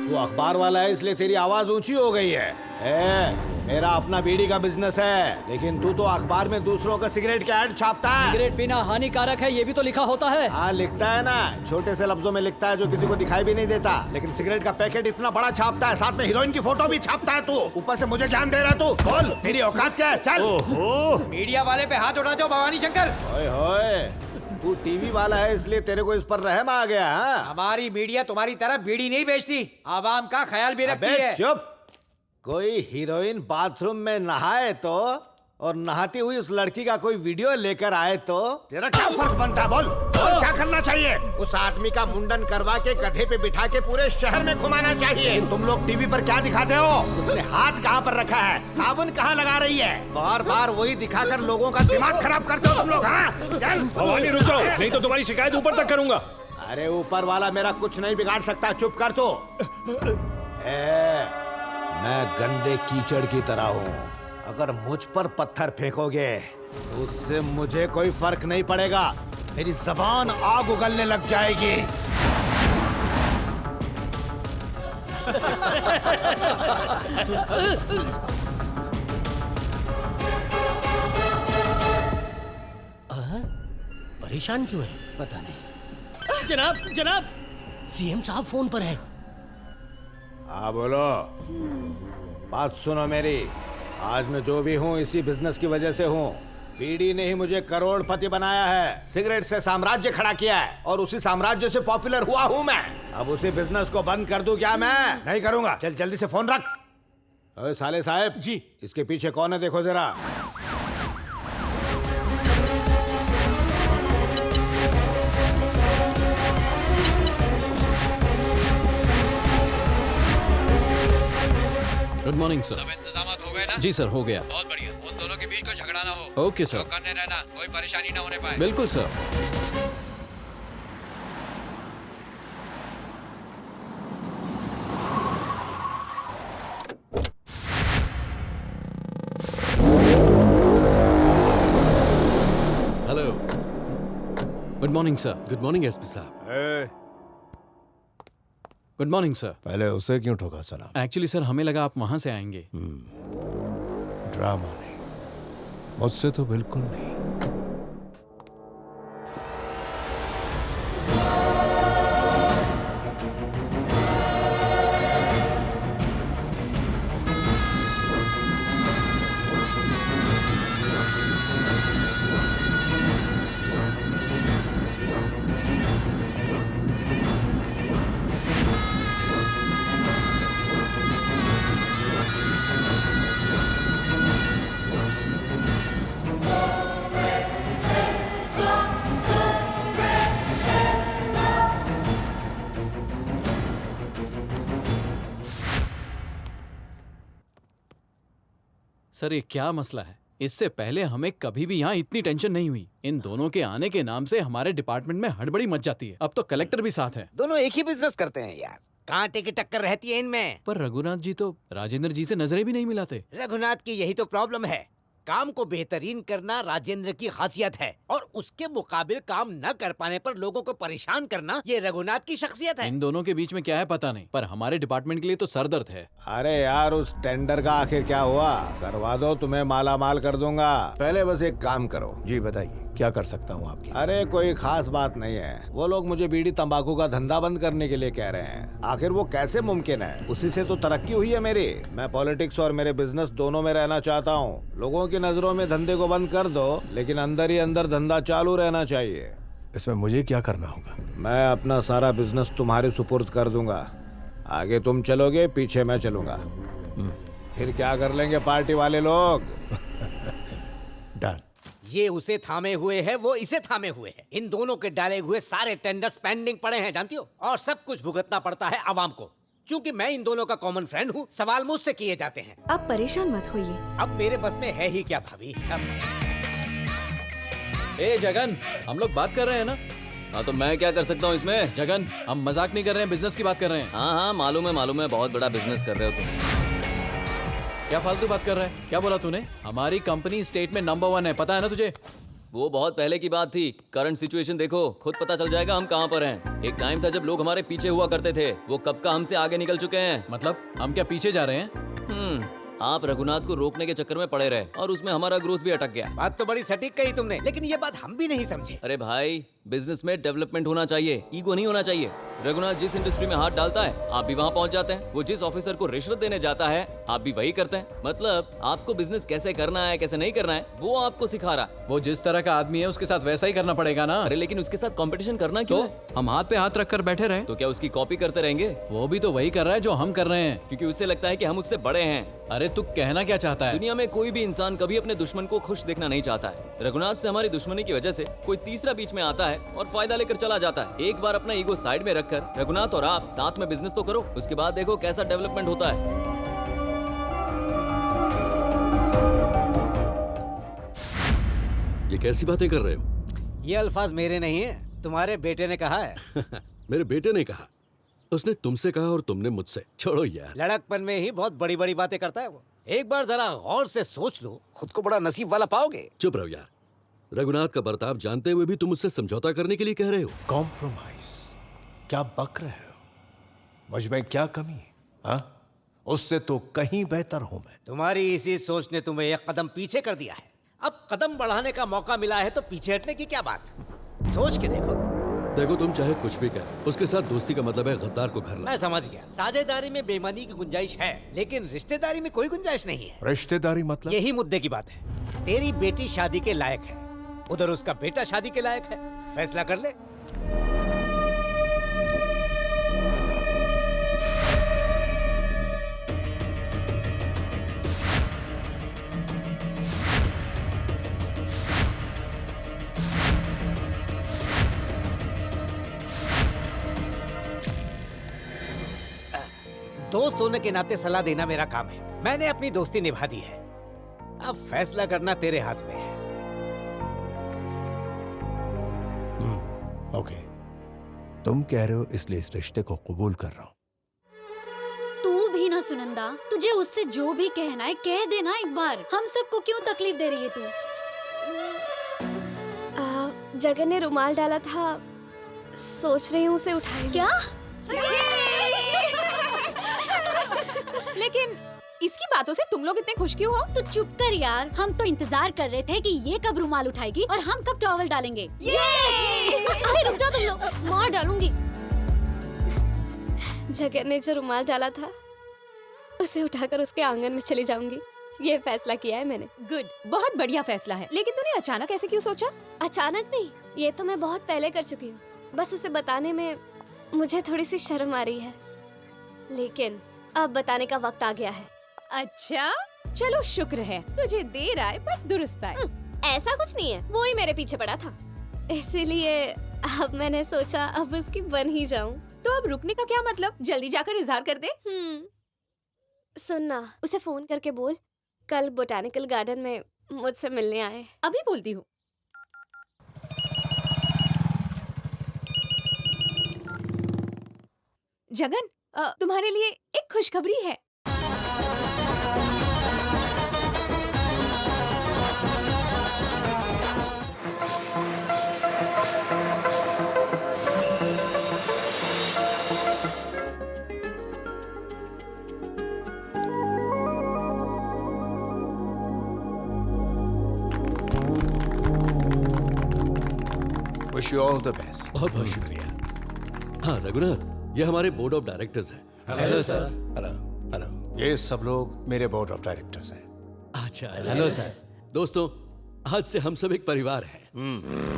तू अखबार वाला है इसलिए तेरी आवाज ऊंची हो गई है। मेरा अपना बीड़ी का बिजनेस है, लेकिन तू तो अखबार में दूसरों का सिगरेट के ऐड छापता है। सिगरेट पीना हानिकारक है, ये भी तो लिखा होता है। हाँ लिखता है ना, छोटे से लफ्जों में लिखता है जो किसी को दिखाई भी नहीं देता। लेकिन सिगरेट का पैकेट इतना बड़ा छापता है, साथ में हीरोइन की फोटो भी छापता है। तू ऊपर से मुझे ज्ञान दे रहा है। तू बोल, तेरी औकात क्या है? चल। मीडिया वाले पे हाथ उठा दो भवानी शंकर। ओए होए, तू टीवी वाला है इसलिए तेरे को इस पर रहम आ गया। हमारी मीडिया तुम्हारी तरह बीड़ी नहीं बेचती, आवाम का ख्याल भी रखती है। चुप। कोई हीरोइन बाथरूम में नहाए तो और नहाती हुई उस लड़की का कोई वीडियो लेकर आए तो तेरा क्या फर्क बनता है? बोल क्या करना चाहिए? उस आदमी का मुंडन करवा के गधे पे बिठा के पूरे शहर में घुमाना चाहिए। तुम लोग टीवी पर क्या दिखाते हो? उसने हाथ कहाँ पर रखा है, साबुन कहाँ लगा रही है, बार बार वही दिखाकर लोगों का दिमाग खराब करते हो तुम लोग। हाँ चल भवानी रुको, नहीं तो तुम्हारी शिकायत ऊपर तक करूंगा। अरे ऊपर वाला मेरा कुछ नहीं बिगाड़ सकता, चुप कर। तो मैं गंदे कीचड़ की तरह हूँ, अगर मुझ पर पत्थर फेंकोगे तो उससे मुझे कोई फर्क नहीं पड़ेगा। मेरी जबान आग उगलने लग जाएगी। परेशान क्यों है? पता नहीं। जनाब जनाब, सीएम साहब फोन पर है। हाँ बोलो। बात सुनो मेरी, आज मैं जो भी हूँ इसी बिजनेस की वजह से हूँ। बीड़ी ने ही मुझे करोड़पति बनाया है, सिगरेट से साम्राज्य खड़ा किया है और उसी साम्राज्य से पॉपुलर हुआ हूँ मैं। अब उसी बिजनेस को बंद कर दूं क्या? मैं नहीं करूंगा। चल जल्दी से फोन रख। ओए साले साहब जी, इसके पीछे कौन है देखो जरा। Good morning sir. सब इंतजामात हो गए ना? जी सर, हो गया। बहुत बढ़िया। उन दोनों के बीच कोई झगड़ा ना हो। Okay sir. करने रहना, कोई परेशानी ना होने पाए। बिल्कुल sir. Good morning sir. Good morning SP साहब। Good morning sir. पहले उसे क्यों ठोका सलाम? एक्चुअली सर हमें लगा आप वहां से आएंगे। ड्रामा नहीं, मुझसे तो बिल्कुल नहीं। सर ये क्या मसला है? इससे पहले हमें कभी भी यहाँ इतनी टेंशन नहीं हुई। इन दोनों के आने के नाम से हमारे डिपार्टमेंट में हड़बड़ी मच जाती है। अब तो कलेक्टर भी साथ है। दोनों एक ही बिजनेस करते हैं यार, कांटे की टक्कर रहती है इनमें। पर रघुनाथ जी तो राजेंद्र जी से नजरें भी नहीं मिलाते। रघुनाथ की यही तो प्रॉब्लम है। काम को बेहतरीन करना राजेंद्र की खासियत है और उसके मुकाबिल काम न कर पाने पर लोगों को परेशान करना ये रघुनाथ की शख्सियत है। इन दोनों के बीच में क्या है पता नहीं, पर हमारे डिपार्टमेंट के लिए तो सरदर्द है। अरे यार उस टेंडर का आखिर क्या हुआ? करवा दो, तुम्हें माला माल कर दूंगा। पहले बस एक काम करो। जी बताइए, क्या कर सकता हूँ आपकी? अरे कोई खास बात नहीं है। वो लोग मुझे बीड़ी तंबाकू का धंधा बंद करने के लिए कह रहे हैं। आखिर वो कैसे मुमकिन है? उसी से तो तरक्की हुई है मेरी। मैं पॉलिटिक्स और मेरे बिजनेस दोनों में रहना चाहता हूँ। लोगों की नजरों में धंधे को बंद कर दो, लेकिन अंदर ही अंदर धंधा चालू रहना चाहिए। इसमें मुझे क्या करना होगा? मैं अपना सारा बिजनेस तुम्हारे सुपुर्द कर दूंगा। आगे तुम चलोगे, पीछे मैं चलूंगा। फिर क्या कर लेंगे पार्टी वाले लोग? डन। ये उसे थामे हुए है, वो इसे थामे हुए है। इन दोनों के डाले हुए सारे टेंडर्स पेंडिंग पड़े हैं, जानती हो। और सब कुछ भुगतना पड़ता है आवाम को। क्योंकि मैं इन दोनों का कॉमन फ्रेंड हूँ, सवाल मुझसे किए जाते हैं। आप परेशान मत होइए। अब मेरे बस में है ही क्या भाभी। ए जगन, हम लोग बात कर रहे हैं ना? हाँ तो मैं क्या कर सकता हूँ इसमें? जगन, हम मजाक नहीं कर रहे हैं, बिजनेस की बात कर रहे हैं। हाँ हाँ मालूम है, बहुत बड़ा बिजनेस कर रहे हो तुम। क्या फालतू बात कर रहा है? क्या बोला तूने? हमारी कंपनी स्टेट में नंबर 1 है, पता है ना तुझे? वो बहुत पहले की बात थी। करंट सिचुएशन देखो, खुद पता चल जाएगा हम कहाँ पर हैं। एक टाइम था जब लोग हमारे पीछे हुआ करते थे, वो कब का हमसे आगे निकल चुके हैं। मतलब हम क्या पीछे जा रहे हैं? आप रघुनाथ को रोकने के चक्कर में पड़े रहे और उसमें हमारा ग्रोथ भी अटक गया। बात तो बड़ी सटीक कही तुमने, लेकिन ये बात हम भी नहीं समझे। अरे भाई, बिजनेस में डेवलपमेंट होना चाहिए, ईगो नहीं होना चाहिए। रघुनाथ जिस इंडस्ट्री में हाथ डालता है, आप भी वहाँ पहुँच जाते हैं। वो जिस ऑफिसर को रिश्वत देने जाता है, आप भी वही करते हैं। मतलब आपको बिजनेस कैसे करना है, कैसे नहीं करना है, वो आपको सिखा रहा। वो जिस तरह का आदमी है उसके साथ वैसा ही करना पड़ेगा ना। अरे लेकिन उसके साथ कंपटीशन करना क्यों है? हम हाथ पे हाथ रखकर बैठे रहे तो क्या उसकी कॉपी करते रहेंगे? वो भी तो वही कर रहा है जो हम कर रहे हैं, क्योंकि उसे लगता है कि हम उससे बड़े हैं। अरे तू कहना क्या चाहता है? दुनिया में कोई भी इंसान कभी अपने दुश्मन को खुश देखना नहीं चाहता है। रघुनाथ से हमारी दुश्मनी की वजह से कोई तीसरा बीच में आता है और फायदा लेकर चला जाता है। एक बार अपना ईगो साइड में रखकर रघुनाथ और आप साथ में बिजनेस तो करो, उसके बाद देखो कैसा डेवलपमेंट होता है। ये कैसी बातें कर रहे हो? ये अल्फाज मेरे नहीं है, तुम्हारे बेटे ने कहा है। मेरे बेटे ने कहा? उसने तुमसे कहा और तुमने मुझसे? छोड़ो यार। लड़कपन में ही बहुत बड़ी बड़ी बातें करता है वो। एक बार जरा गौर से सोच लो, खुद को बड़ा नसीब वाला पाओगे। चुप रहो यार। रघुनाथ का बर्ताव जानते हुए भी तुम उससे समझौता करने के लिए कह रहे हो? कॉम्प्रोमाइज? क्या बक रहे हो? मुझ में क्या कमी है? हाँ? उससे तो कहीं बेहतर हूं मैं। तुम्हारी इसी सोच ने तुम्हें एक कदम पीछे कर दिया है। अब कदम बढ़ाने का मौका मिला है तो पीछे हटने की क्या बात? सोच के देखो। देखो तुम चाहे कुछ भी कह, उसके साथ दोस्ती का मतलब है गद्दार को घर लाना। मैं समझ गया, साझेदारी में बेईमानी की गुंजाइश है, लेकिन रिश्तेदारी में कोई गुंजाइश नहीं है। रिश्तेदारी मतलब? यही मुद्दे की बात है। तेरी बेटी शादी के लायक है, उधर उसका बेटा शादी के लायक है। फैसला कर ले। दोस्त होने के नाते सलाह देना मेरा काम है। मैंने अपनी दोस्ती निभा दी है, अब फैसला करना तेरे हाथ में है। ओके, तुम कह रहे हो इसलिए इस रिश्ते को कबूल कर रहा हूँ। तू भी ना सुनंदा, तुझे उससे जो भी कहना है कह देना एक बार। हम सबको क्यों तकलीफ दे रही है तू? जगन ने रुमाल डाला था, सोच रही हूँ उसे उठाए। क्या? लेकिन इसकी बातों से तुम लोग इतने खुश क्यों हो? तो चुप कर यार, हम तो इंतजार कर रहे थे कि ये कब रुमाल उठाएगी और हम कब टॉवल डालेंगे। अरे रुक जाओ तुम लोग, मार डालूंगी। जगन ने जो रुमाल डाला था उसे उठाकर उसके आंगन में चली जाऊंगी। ये फैसला किया है मैंने। गुड, बहुत बढ़िया फैसला है। लेकिन तूने अचानक ऐसे क्यों सोचा? अचानक नहीं, ये तो मैं बहुत पहले कर चुकी हूँ। बस उसे बताने में मुझे थोड़ी सी शर्म आ रही है, लेकिन अब बताने का वक्त आ गया है। अच्छा, चलो शुक्र है, तुझे देर आए पर दुरुस्त आए। ऐसा कुछ नहीं है, वो ही मेरे पीछे पड़ा था, इसीलिए अब मैंने सोचा अब उसकी बन ही जाऊं। तो अब रुकने का क्या मतलब? जल्दी जाकर इजहार कर दे। सुनना, उसे फोन करके बोल कल बोटानिकल गार्डन में मुझसे मिलने आए। अभी बोलती हूँ। जगन, तुम्हारे लिए एक खुशखबरी है। Wish you all the best. बहुत बहुत शुक्रिया। हाँ रघुनाथ, ये हमारे बोर्ड ऑफ डायरेक्टर्स हैं। Hello sir. हेलो हेलो, ये सब लोग मेरे बोर्ड ऑफ डायरेक्टर्स हैं। अच्छा, हेलो सर। दोस्तों, आज से हम सब एक परिवार हैं।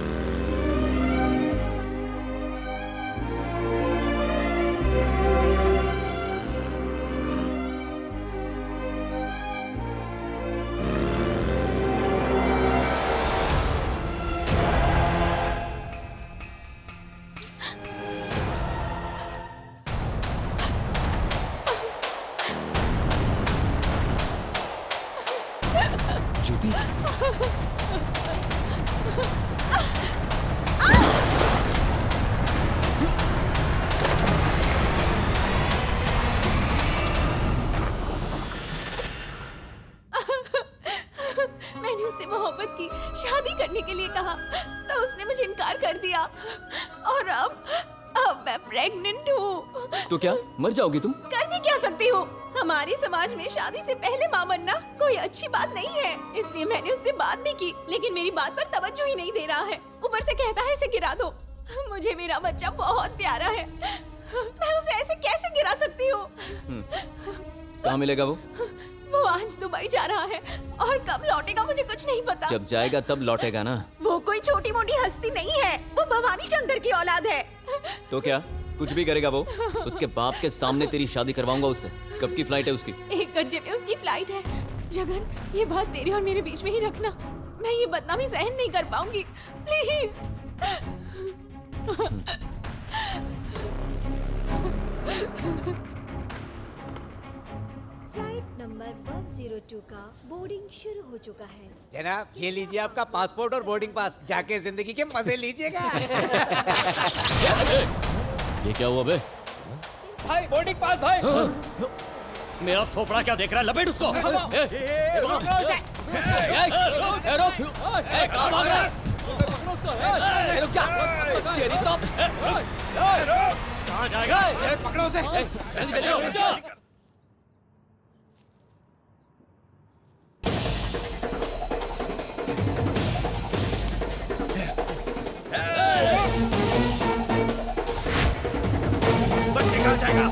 मैंने उससे मोहब्बत की, शादी करने के लिए कहा, तो उसने मुझे इनकार कर दिया और अब मैं प्रेग्नेंट हूँ। तो क्या मर जाओगी तुम? कर भी क्या सकती हूँ? हमारे समाज में शादी से पहले माँ बनना कोई अच्छी बात नहीं है, इसलिए मैंने उससे बात भी की, लेकिन मेरी बात पर तवज्जो ही नहीं दे रहा है। ऊपर से कहता है इसे गिरा दो। मुझे मेरा बच्चा बहुत प्यारा है, मैं उसे ऐसे कैसे गिरा सकती हूँ? कहाँ मिलेगा वो? वो आज दुबई जा रहा है और कब लौटेगा मुझे कुछ नहीं पता। जब जाएगा तब लौटेगा ना। वो कोई छोटी मोटी हस्ती नहीं है, वो भवानी शंकर की औलाद है। तो क्या कुछ भी करेगा वो? उसके बाप के सामने तेरी शादी करवाऊंगा उससे। कब की फ्लाइट है उसकी? 1 घंटे में उसकी फ्लाइट है। जगन, ये बात तेरे और मेरे बीच में ही रखना, मैं ये बदनामी सहन नहीं कर पाऊंगी, प्लीज। फ्लाइट नंबर 102 का बोर्डिंग शुरू हो चुका है। जनाब, ये लीजिए आपका पासपोर्ट और बोर्डिंग पास, जाके जिंदगी के मजे लीजिएगा। ये क्या हुआ बे? भाई बोर्डिंग पास भाई। मेरा थोपड़ा क्या देख रहा है? लपेट उसको। कहाँ जाएगा? पकड़ो उसे। जल्दी चलो। बच के कहाँ जाएगा?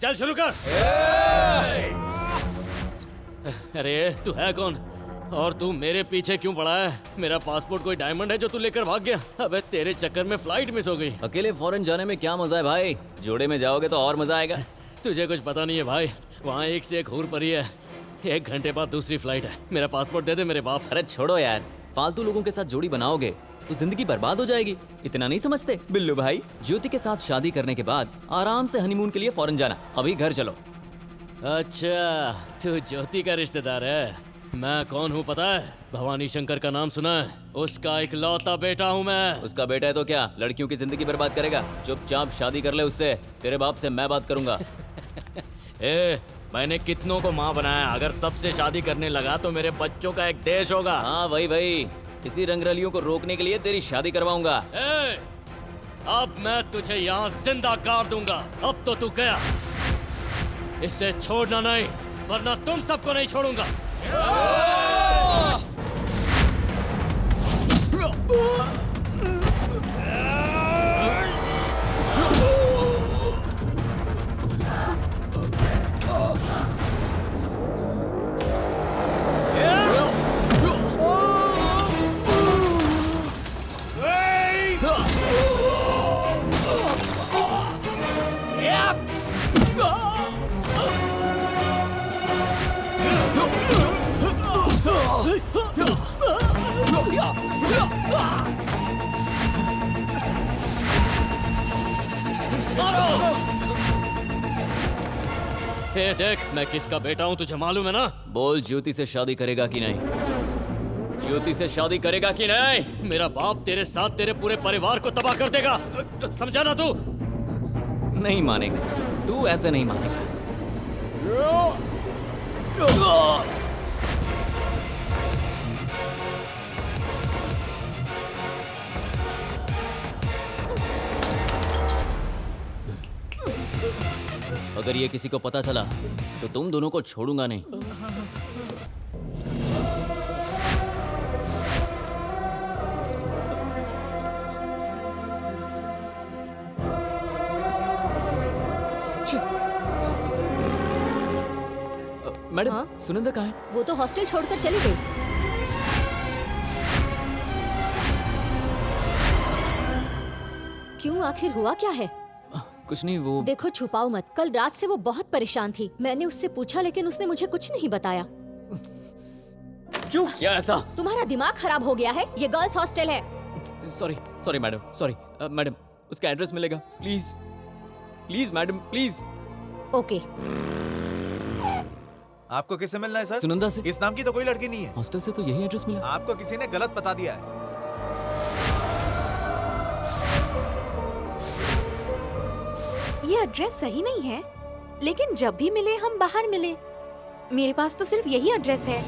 चल शुरू कर। अरे तू है कौन और तू मेरे पीछे क्यों पड़ा है? मेरा पासपोर्ट कोई डायमंड है जो तू लेकर भाग गया? अबे तेरे चक्कर में फ्लाइट मिस हो गई। अकेले फॉरेन जाने में क्या मजा है भाई? जोड़े में जाओगे तो और मजा आएगा। तुझे कुछ पता नहीं है भाई, वहाँ एक से एक हूर परी है। 1 घंटे बाद दूसरी फ्लाइट है। मेरा पासपोर्ट दे दे मेरे बाप। अरे छोड़ो यार, फालतू लोगों के साथ जोड़ी बनाओगे तो जिंदगी बर्बाद हो जाएगी। इतना नहीं समझते बिल्लू भाई? ज्योति के साथ शादी करने के बाद आराम से हनीमून के लिए फॉरेन जाना। अभी घर चलो। अच्छा, तू ज्योति का रिश्तेदार है। मैं कौन हूँ पता है? भवानी शंकर का नाम सुना है? उसका इकलौता बेटा हूँ मैं। उसका बेटा है तो क्या लड़कियों की जिंदगी बर्बाद करेगा? चुपचाप शादी कर ले उससे। तेरे बाप से मैं बात करूंगा। मैंने कितनों को माँ बनाया। अगर सबसे शादी करने लगा तो मेरे बच्चों का एक देश होगा। हाँ वही इसी रंगरलियों को रोकने के लिए तेरी शादी करवाऊंगा। अब मैं तुझे यहाँ जिंदा गाड़ दूंगा। अब तो तू गया, इसे छोड़ना नहीं वरना तुम सबको नहीं छोड़ूंगा। देख, मैं किसका बेटा हूँ तुझे मालूम है ना? बोल, ज्योति से शादी करेगा कि नहीं? ज्योति से शादी करेगा कि नहीं? मेरा बाप तेरे साथ तेरे पूरे परिवार को तबाह कर देगा, समझा ना तू? नहीं मानेगा, तू ऐसे नहीं मानेगा। अगर ये किसी को पता चला तो तुम दोनों को छोड़ूंगा नहीं। मैडम, हाँ? सुनंदा कहाँ है? वो तो हॉस्टल छोड़कर चली गई। क्यों, आखिर हुआ क्या है? कुछ नहीं, वो देखो छुपाओ मत, कल रात से वो बहुत परेशान थी। मैंने उससे पूछा लेकिन उसने मुझे कुछ नहीं बताया। क्यों? क्या ऐसा? तुम्हारा दिमाग खराब हो गया है? ये गर्ल्स हॉस्टल है। Sorry madam, sorry. मैडम, उसका एड्रेस मिलेगा? Please please madam, please. Okay. आपको किससे मिलना है सर? सुनंदा से। इस नाम की तो कोई लड़की नहीं है। हॉस्टल से तो यही एड्रेस मिला। आपको किसी ने गलत बता दिया है। ये एड्रेस सही नहीं है, लेकिन जब भी मिले हम बाहर मिले। मेरे पास तो सिर्फ यही एड्रेस है।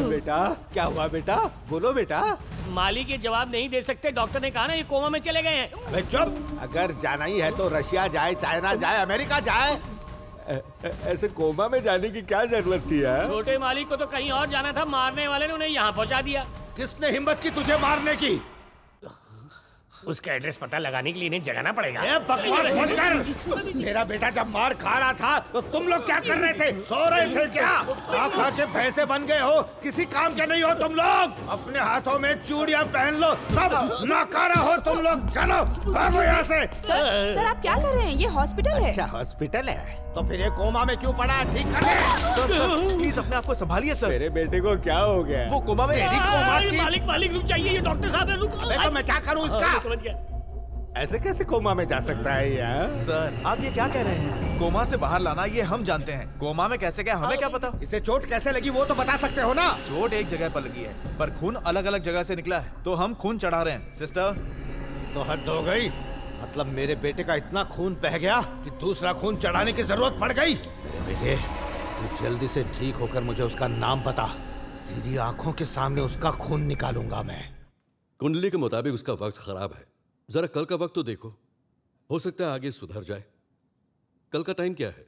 बेटा, क्या हुआ बेटा? बोलो बेटा। मालिक ये जवाब नहीं दे सकते, डॉक्टर ने कहा ना ये कोमा में चले गए हैं। अबे चुप! अगर जाना ही है तो रशिया जाए, चाइना जाए, अमेरिका जाए। ऐसे कोमा में जाने की क्या जरूरत थी यार? छोटे मालिक को तो कहीं और जाना था, मारने वाले ने उन्हें यहाँ पहुँचा दिया। किसने हिम्मत की तुझे मारने की? उसका एड्रेस पता लगाने के लिए इन्हें जगाना पड़ेगा। बकवास बंद कर। मेरा बेटा जब मार खा रहा था तो तुम लोग क्या कर रहे थे? सो रहे थे क्या? खा के भैंसे बन गए हो, किसी काम के नहीं हो तुम लोग। अपने हाथों में चूड़ियां पहन लो, सब नाकारा हो तुम लोग। चलो भागो यहाँ से। सर आप क्या कर रहे हैं? ये हॉस्पिटल है। अच्छा हॉस्पिटल है तो फिर ये कोमा में क्यों पड़ा है? ठीक कर ले। सर प्लीज अपने आप को संभालिए सर। मेरे बेटे को क्या हो गया? वो कोमा में। मालिक रुक जाइए, ये डॉक्टर साहब है, रुक। देखो मैं क्या करूँ इसका? समझ गया। ऐसे कैसे कोमा में जा सकता है यार? सर आप ये क्या कह रहे हैं? कोमा से बाहर लाना ये हम जानते हैं, कोमा में कैसे गया हमें क्या पता। इसे चोट कैसे लगी वो तो बता सकते हो ना? चोट एक जगह पर लगी है पर खून अलग अलग जगह से निकला है, तो हम खून चढ़ा रहे हैं। सिस्टर तो हद हो गई। मतलब मेरे बेटे का इतना खून बह गया कि दूसरा खून चढ़ाने की जरूरत पड़ गई। मेरे बेटे, तू जल्दी से ठीक होकर मुझे उसका नाम बता। तेरी आंखों के सामने उसका खून निकालूंगा मैं। कुंडली के मुताबिक उसका वक्त खराब है। जरा कल का वक्त तो देखो, हो सकता है आगे सुधर जाए। कल का टाइम क्या है?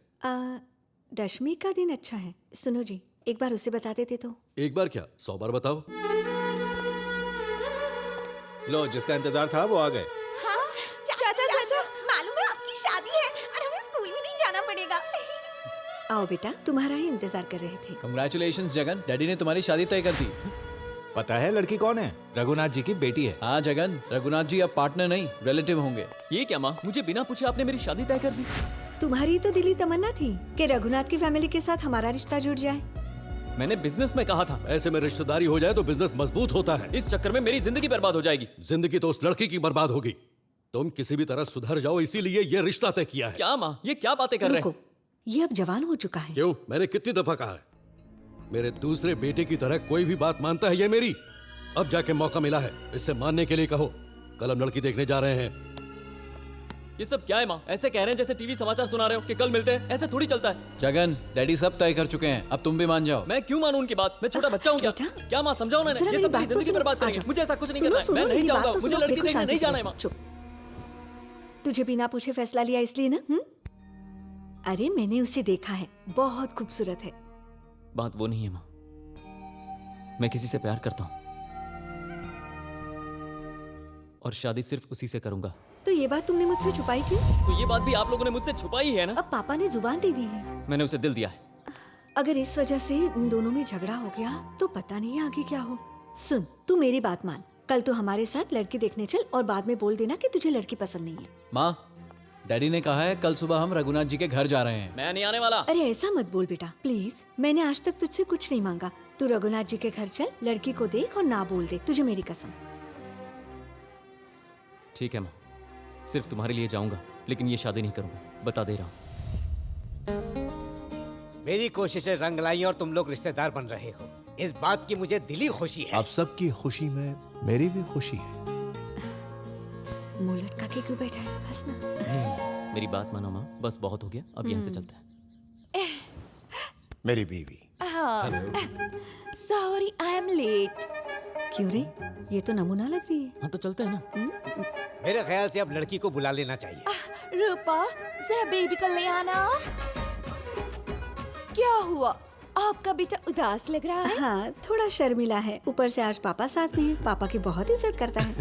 10वीं का दिन अच्छा है। सुनो जी, एक बार उसे बता देते तो। एक बार क्या 100 बार बताओ। लो, जिसका इंतजार था वो आ गए। चाचा, मालूम है आपकी शादी है और हमें स्कूल भी नहीं जाना पड़ेगा। आओ बेटा, तुम्हारा ही इंतजार कर रहे थे। कंग्रेचुलेशंस जगन, डैडी ने तुम्हारी शादी तय कर दी। पता है लड़की कौन है? रघुनाथ जी की बेटी है। हाँ जगन, रघुनाथ जी अब पार्टनर नहीं रिलेटिव होंगे। ये क्या माँ, मुझे बिना पूछे आपने मेरी शादी तय कर दी? तुम्हारी तो दिली तमन्ना थी कि रघुनाथ की फैमिली के साथ हमारा रिश्ता जुड़ जाए। मैंने बिजनेस में कहा था। ऐसे में रिश्तेदारी हो जाए तो बिजनेस मजबूत होता है। इस चक्कर में मेरी जिंदगी बर्बाद हो जाएगी। जिंदगी तो उस लड़की की बर्बाद होगी। तुम किसी भी तरह सुधर जाओ, इसीलिए ये रिश्ता तय किया है। क्या माँ, ये क्या बातें कर रहे हैं? ये अब जवान हो चुका है। क्यों? मैंने कितनी दफा कहा है, मेरे दूसरे बेटे की तरह कोई भी बात मानता है ये मेरी। अब जाके मौका मिला है, इससे मानने के लिए कहो। कल हम लड़की देखने जा रहे हैं। ये सब क्या है माँ? ऐसे कह रहे हैं जैसे टीवी समाचार सुना रहे हो कि कल मिलते हैं। ऐसे थोड़ी चलता है। जगन, डैडी सब तय कर चुके हैं, अब तुम भी मान जाओ। मैं क्यों मानूं उनकी बात? मैं छोटा बच्चा हूँ क्या? क्या माँ समझाओ ना, ये सब मेरी जिंदगी बर्बाद करेंगे। मुझे ऐसा कुछ नहीं करना है। मैं नहीं जाऊंगा, मुझे लड़की देखने नहीं जाना है माँ। तुझे बिना पूछे फैसला लिया इसलिए ना? अरे मैंने उसे देखा है, बहुत खूबसूरत है। बात वो नहीं है माँ, मैं किसी से प्यार करता हूँ और शादी सिर्फ उसी से करूंगा। तो ये बात तुमने मुझसे छुपाई क्यों? तो ये बात भी आप लोगों ने मुझसे छुपाई है ना? अब पापा ने जुबान दे दी है। मैंने उसे दिल दिया है। अगर इस वजह से उन दोनों में झगड़ा हो गया तो पता नहीं आगे क्या हो। सुन, तू मेरी बात मान, कल तो हमारे साथ लड़की देखने चल और बाद में बोल देना कि तुझे लड़की पसंद नहीं है। माँ, डैडी ने कहा है कल सुबह हम रघुनाथ जी के घर जा रहे हैं। मैं नहीं आने वाला। अरे ऐसा मत बोल बेटा, प्लीज। मैंने आज तक तुझसे कुछ नहीं मांगा। तू रघुनाथ जी के घर चल, लड़की को देख और ना बोल दे, तुझे मेरी कसम। ठीक है माँ, सिर्फ तुम्हारे लिए जाऊंगा, लेकिन ये शादी नहीं करूंगा, बता दे रहा हूँ। मेरी कोशिशें रंग लाई और तुम लोग रिश्तेदार बन रहे हो, इस बात की मुझे दिली खुशी है। आप सबकी खुशी में मेरी भी खुशी है। मुंह लटका के क्यों बैठा है? हंसना। मेरी बात मानो माँ, बस बहुत हो गया, अब यहाँ से चलते हैं। मेरी बीवी। Sorry I am late. क्यों रे, ये तो नमूना लग रही है। हाँ तो चलते हैं ना। मेरे ख्याल से अब लड़की को बुला लेना चाहिए। रूपा, जरा बेबी को ले आना। क्या हुआ, आपका बेटा उदास लग रहा है? हाँ, थोड़ा शर्मिला है, ऊपर से आज पापा साथ में है। पापा की बहुत इज्जत करता है।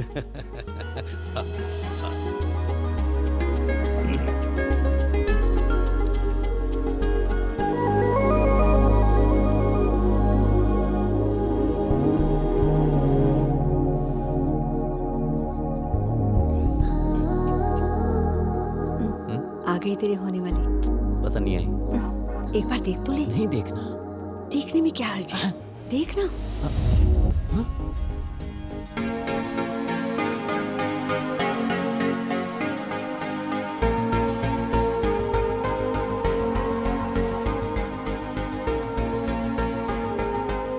आ गई तेरे होने वाली। पसंद नहीं आई? एक बार देख तो ले। नहीं देखना। देखने में क्या हर्ज है? देखना।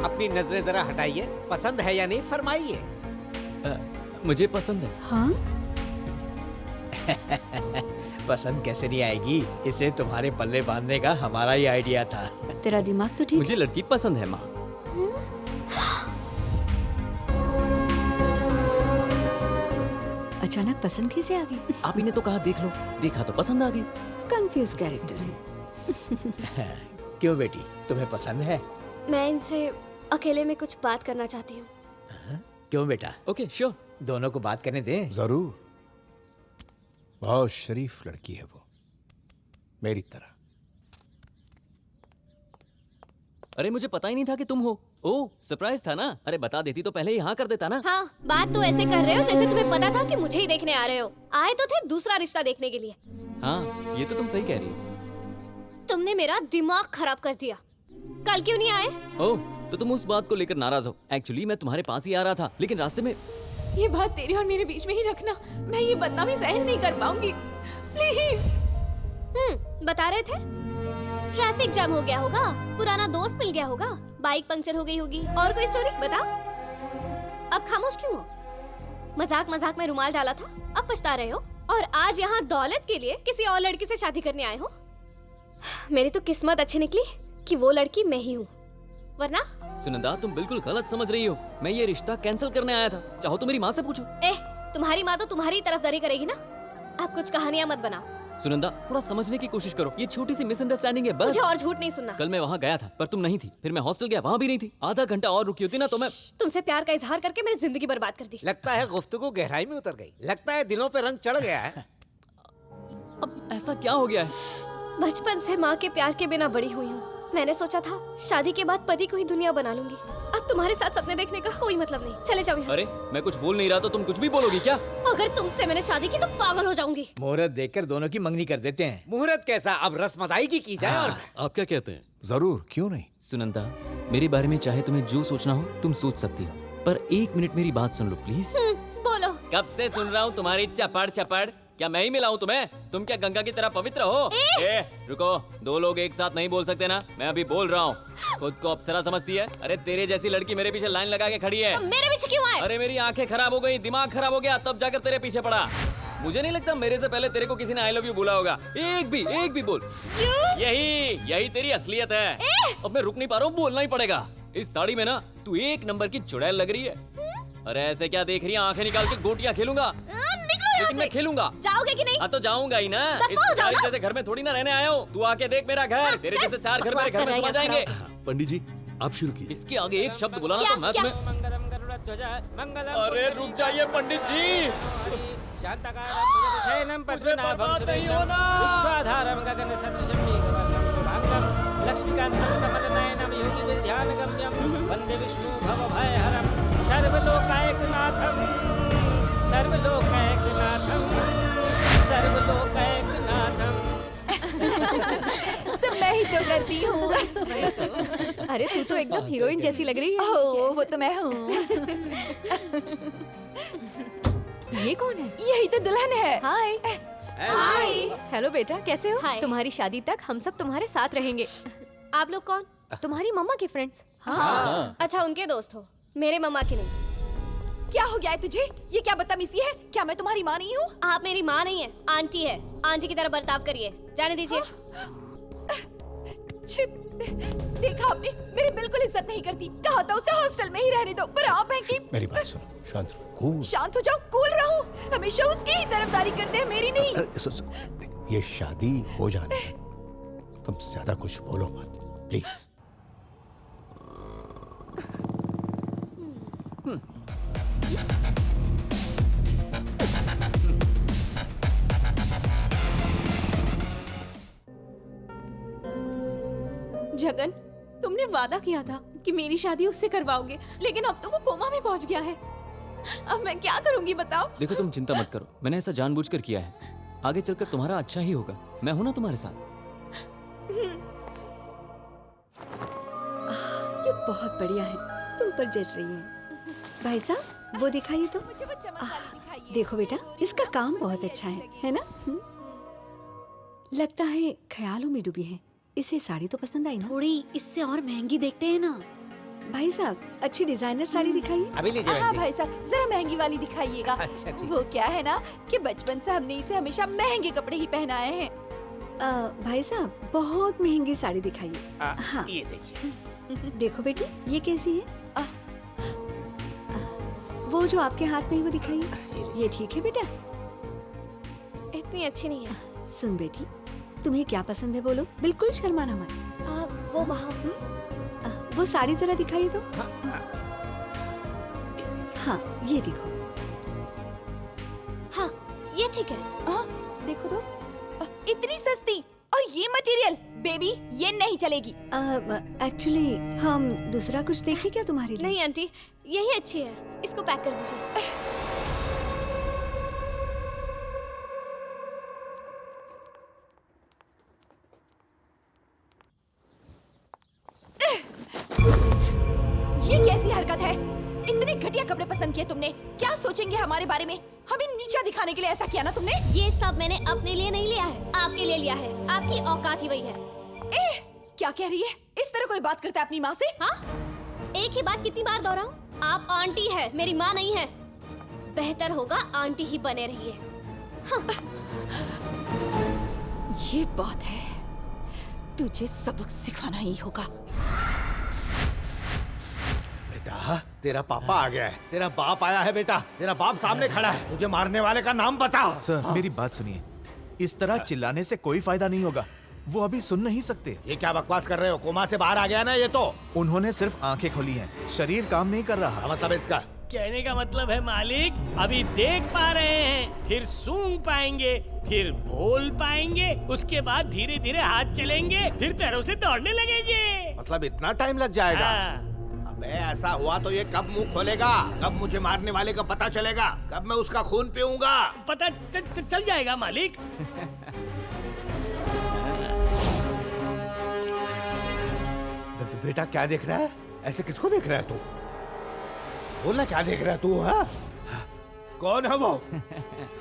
अपनी नजरें जरा हटाइए, पसंद है या नहीं फरमाइए। मुझे पसंद है। हाँ? पसंद कैसे नहीं आएगी, इसे तुम्हारे पल्ले बांधने का हमारा ही आइडिया था। तेरा दिमाग तो ठीक। मुझे लड़की पसंद है माँ। अचानक पसंद कैसे आ गई? आप ही ने तो कहा देख लो, देखा तो पसंद आ गई। कंफ्यूज कैरेक्टर है। क्यों बेटी, तुम्हें पसंद है? मैं इनसे अकेले में कुछ बात करना चाहती हूँ। क्यों बेटा? Okay sure. दोनों को बात करने दें। जरूर। बहुत शरीफ लड़की है वो, मेरी तरह। अरे मुझे पता ही नहीं था कि तुम हो। ओह सरप्राइज था ना? अरे बता देती तो पहले ही हाँ कर देता ना। हाँ, बात तो ऐसे कर रहे हो जैसे तुम्हें पता था कि मुझे ही देखने आ रहे हो। आए तो थे दूसरा रिश्ता देखने के लिए। हाँ ये तो तुम सही कह रही हो। तुमने मेरा दिमाग खराब कर दिया। कल क्यों नहीं आए? ओह तो तुम उस बात को लेकर नाराज हो। एक्चुअली मैं तुम्हारे पास ही आ रहा था, लेकिन रास्ते में। ये बात तेरे और मेरे बीच में ही रखना। मैं ये बदनामी सहन नहीं कर पाऊंगी, प्लीज। बता रहे थे ट्रैफिक जाम हो गया होगा, पुराना दोस्त मिल गया होगा, बाइक पंक्चर हो गई होगी, और कोई स्टोरी बताओ। अब खामोश क्यों हो? मजाक मजाक में रुमाल डाला था, अब पछता रहे हो, और आज यहाँ दौलत के लिए किसी और लड़की से शादी करने आए हो। मेरी तो किस्मत अच्छी निकली कि वो लड़की मैं ही हूँ, वरना। सुनंदा तुम बिल्कुल गलत समझ रही हो। मैं ये रिश्ता कैंसिल करने आया था। चाहो तो मेरी माँ से पूछो। तुम्हारी माँ तो तुम्हारी तरफदारी करेगी ना। आप कुछ कहानियाँ मत बनाओ। सुनंदा थोड़ा समझने की कोशिश करो, ये छोटी सी मिसअंडरस्टैंडिंग है बस। मुझे और झूठ नहीं सुनना। कल मैं वहाँ गया था पर तुम नहीं थी, फिर मैं हॉस्टल गया, वहाँ भी नहीं थी। आधा घंटा और रुकी होती ना तो मैं। तुमसे प्यार का इजहार करके मेरी जिंदगी बर्बाद कर दी। लगता है गुफ्तगू गहराई में उतर गई, लगता है दिलों पे रंग चढ़ गया है। अब ऐसा क्या हो गया है? बचपन से माँ के प्यार के बिना बड़ी हुई हूँ। मैंने सोचा था शादी के बाद पति को ही दुनिया बना लूंगी। अब अब तुम्हारे साथ सपने देखने का कोई मतलब नहीं, चले जाओ यहाँ अरे मैं कुछ बोल नहीं रहा तो तुम कुछ भी बोलोगी क्या? से। अगर तुमसे मैंने शादी की तो पागल हो जाऊंगी। मुहूर्त देखकर दोनों की मंगनी कर देते हैं। मुहूर्त कैसा, अब रस्म अदायगी की जाए। और आप क्या कहते हैं? जरूर, क्यों नहीं। सुनंदा, मेरे बारे में चाहे तुम्हें जो सोचना हो तुम सोच सकती हो, पर 1 मिनट मेरी बात सुन लो प्लीज। बोलो। कब से सुन रहा हूँ तुम्हारी चपड़ चपड़। क्या मैं ही मिलाऊं तुम्हें? तुम क्या गंगा की तरह पवित्र हो? रुको, 2 लोग एक साथ नहीं बोल सकते ना। मैं अभी बोल रहा हूँ। खुद को अप्सरा समझती है? अरे तेरे जैसी लड़की मेरे पीछे लाइन लगा के खड़ी है। तो मेरे पीछे क्यों आए? अरे मेरी आंखें खराब हो गई, दिमाग खराब हो गया, तब जाकर तेरे पीछे पड़ा। मुझे नहीं लगता मेरे से पहले तेरे को किसी ने आई लव यू बोला होगा। एक भी बोल। यही तेरी असलियत है। अब मैं रुक नहीं पा रहा हूँ, बोलना ही पड़ेगा। इस साड़ी में ना तू 1 नंबर की चुड़ैल लग रही है। अरे ऐसे क्या देख रही है? आंखें निकाल के गोटियां खेलूंगा। लेकिन मैं खेलूंगा। जाओगे कि नहीं? हाँ तो जाऊंगा ही ना। इस सारी जैसे घर में थोड़ी ना रहने आया हूँ। तू आके देख मेरा घर। तेरे जैसे 4 घर मेरे घर में समा जाएंगे। पंडित जी आप शुरू कीजिए। इसके आगे एक शब्द बोला ना तो मैं तुम्हें। अरे रुक जाइए पंडित जी, मुझे बर्बाद नहीं होना। लक्ष्मीकांतं कमलनयनं योगिविद्यानगम्यं वन्दे विष्णुभवभयहरं सर्वलोकैकनाथं सब मैं ही तो करती हूँ। अरे तू तो एकदम हीरोइन जैसी लग रही है। ओह, वो तो मैं हूँ। ये कौन है? यही तो दुल्हन है। हाय। हाय। हेलो बेटा, कैसे हो? तुम्हारी शादी तक हम सब तुम्हारे साथ रहेंगे। आप लोग कौन? तुम्हारी मम्मा के फ्रेंड्स? हाँ। अच्छा, उनके दोस्त हो, मेरे मम्मा के नहीं। क्या हो गया है तुझे? ये क्या बदतमीजी है? क्या मैं तुम्हारी माँ नहीं हूँ? आप मेरी माँ नहीं है, आंटी है। आंटी की तरह बर्ताव करिए। जाने दीजिए। देखा आपने, मेरी बिल्कुल इज्जत नहीं करती। कहा था उसे हॉस्टल में ही रहने दो, पर आप हैं कि मेरी बात सुनो, शांत रहो, कूल। शांत हो जाओ, कूल रहो। हमेशा उसकी ही तरफदारी करते हैं, मेरी नहीं। ये शादी हो जाने दो। तुम ज्यादा कुछ बोलो मत, प्लीज। जगन, तुमने वादा किया था कि मेरी शादी उससे करवाओगे, लेकिन अब तो वो कोमा में पहुंच गया है। अब मैं क्या करूंगी बताओ? देखो तुम चिंता मत करो, मैंने ऐसा जानबूझकर किया है। आगे चलकर तुम्हारा अच्छा ही होगा। मैं हूं ना तुम्हारे साथ। ये बहुत बढ़िया है, तुम पर जज रही है। भाई साहब, वो दिखाइए तो। मुझे वो चमत्कारी दिखाइए। देखो बेटा, इसका काम बहुत अच्छा है ना? लगता है ख्यालों में डूबी है। इसे साड़ी तो पसंद आई ना? थोड़ी इससे और महंगी देखते हैं ना। भाई साहब, अच्छी डिजाइनर साड़ी दिखाइए। अभी लीजिए। हाँ भाई साहब, जरा महंगी वाली दिखाइएगा। अच्छा, ठीक। वो क्या है ना कि बचपन से हमने इसे हमेशा महंगे कपड़े ही पहनाए हैं। भाई साहब, बहुत महंगी साड़ी दिखाइए। हाँ, ये देखिए। देखो बेटी, ये कैसी है? वो जो आपके हाथ में है वो दिखाइए। ये ठीक है बेटा? इतनी अच्छी नहीं है। सुन बेटी, तुम्हें क्या पसंद है बोलो, बिल्कुल शर्माना मत। वो वहाँ। वो साड़ी जरा दिखाइए तो। हाँ, ये देखो। हाँ, ये ठीक है। देखो तो, इतनी सस्ती और ये मटेरियल। बेबी, ये नहीं चलेगी। एक्चुअली हम दूसरा कुछ देखें क्या तुम्हारे लिए? नहीं आंटी, यही अच्छी है। इसको पैक कर दीजिए। ये कैसी हरकत है? इतने घटिया कपड़े पसंद किए तुमने। क्या सोचेंगे हमारे बारे में? हमें नीचा दिखाने के लिए ऐसा किया ना तुमने? ये सब मैंने अपने लिए नहीं लिया है, आपके लिए लिया है। आपकी औकात ही वही है। क्या कह रही है? इस तरह कोई बात करता है अपनी माँ से? हाँ? एक ही बात कितनी बार दोहराऊं? आप आंटी है, मेरी माँ नहीं है। बेहतर होगा आंटी ही बने रहिए। हाँ। ये बात है, तुझे सबक सिखाना ही होगा। बेटा, तेरा पापा आ गया है। तेरा बाप आया है बेटा। तेरा बाप सामने खड़ा है। तुझे मारने वाले का नाम बता। सर, मेरी बात सुनिए। इस तरह चिल्लाने से कोई फायदा नहीं होगा। वो अभी सुन नहीं सकते। ये क्या बकवास कर रहे हो? कोमा से बाहर आ गया ना ये तो। उन्होंने सिर्फ आंखें खोली हैं, शरीर काम नहीं कर रहा। मतलब इसका कहने का मतलब है मालिक, अभी देख पा रहे हैं, फिर सूंघ पाएंगे, फिर बोल पाएंगे, उसके बाद धीरे धीरे हाथ चलेंगे, फिर पैरों से दौड़ने लगेंगे। मतलब इतना टाइम लग जाएगा? अबे ऐसा हुआ तो ये कब मुंह खोलेगा? कब मुझे मारने वाले का पता चलेगा? कब मैं उसका खून पीऊंगा? पता चल जाएगा मालिक। बेटा क्या देख रहा है? ऐसे किसको देख रहा है तू? बोलना क्या देख रहा है तू? हाँ? कौन है वो?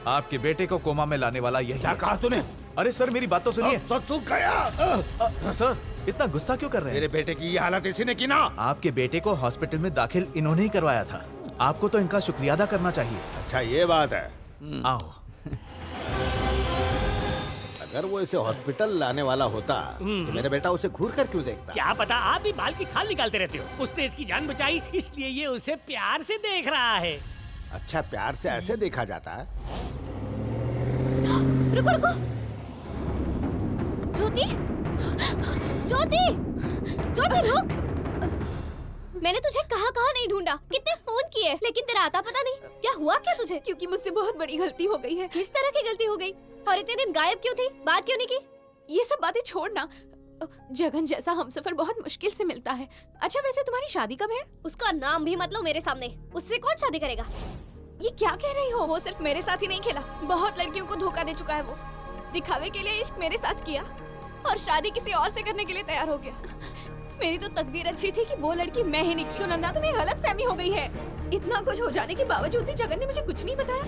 आपके बेटे को कोमा में लाने वाला यही। क्या कहा तूने? अरे सर मेरी बात तो सुनिए। तो तू गया? सर इतना गुस्सा क्यों कर रहे हैं? मेरे बेटे की ये हालत इसी ने की ना। आपके बेटे को हॉस्पिटल में दाखिल इन्होंने ही करवाया था। आपको तो इनका शुक्रिया अदा करना चाहिए। अच्छा ये बात है। आओ। अगर वो इसे हॉस्पिटल लाने वाला होता तो मेरा बेटा उसे घूर कर क्यों देखता? क्या पता, आप भी बाल की खाल निकालते रहते हो। उसने इसकी जान बचाई इसलिए ये उसे प्यार से देख रहा है। अच्छा प्यार से ऐसे देखा जाता है? रुको रुको, ज्योति, ज्योति, ज्योति रुक। मैंने तुझे कहाँ नहीं ढूंढा, कितने फोन किए, लेकिन तेरा आता पता नहीं। क्या हुआ क्या तुझे? क्योंकि मुझसे बहुत बड़ी गलती हो गई है। किस तरह की गलती हो गई? और इतने दिन गायब क्यों थी? बात क्यों नहीं की? ये सब बातें छोड़ना। जगन जैसा हमसफर बहुत मुश्किल से मिलता है। अच्छा वैसे तुम्हारी शादी कब है? उसका नाम भी मत लो मेरे सामने। उससे कौन शादी करेगा? ये क्या कह रही हो? वो सिर्फ मेरे साथ ही नहीं खेला, बहुत लड़कियों को धोखा दे चुका है। वो दिखावे के लिए इश्क मेरे साथ किया और शादी किसी और से करने के लिए तैयार हो गया। मेरी तो तकदीर अच्छी थी कि वो लड़की मैं ही निकली। सुनंदा तुम्हें गलतफहमी हो गई है। इतना कुछ हो जाने के बावजूद भी जगन ने मुझे कुछ नहीं बताया।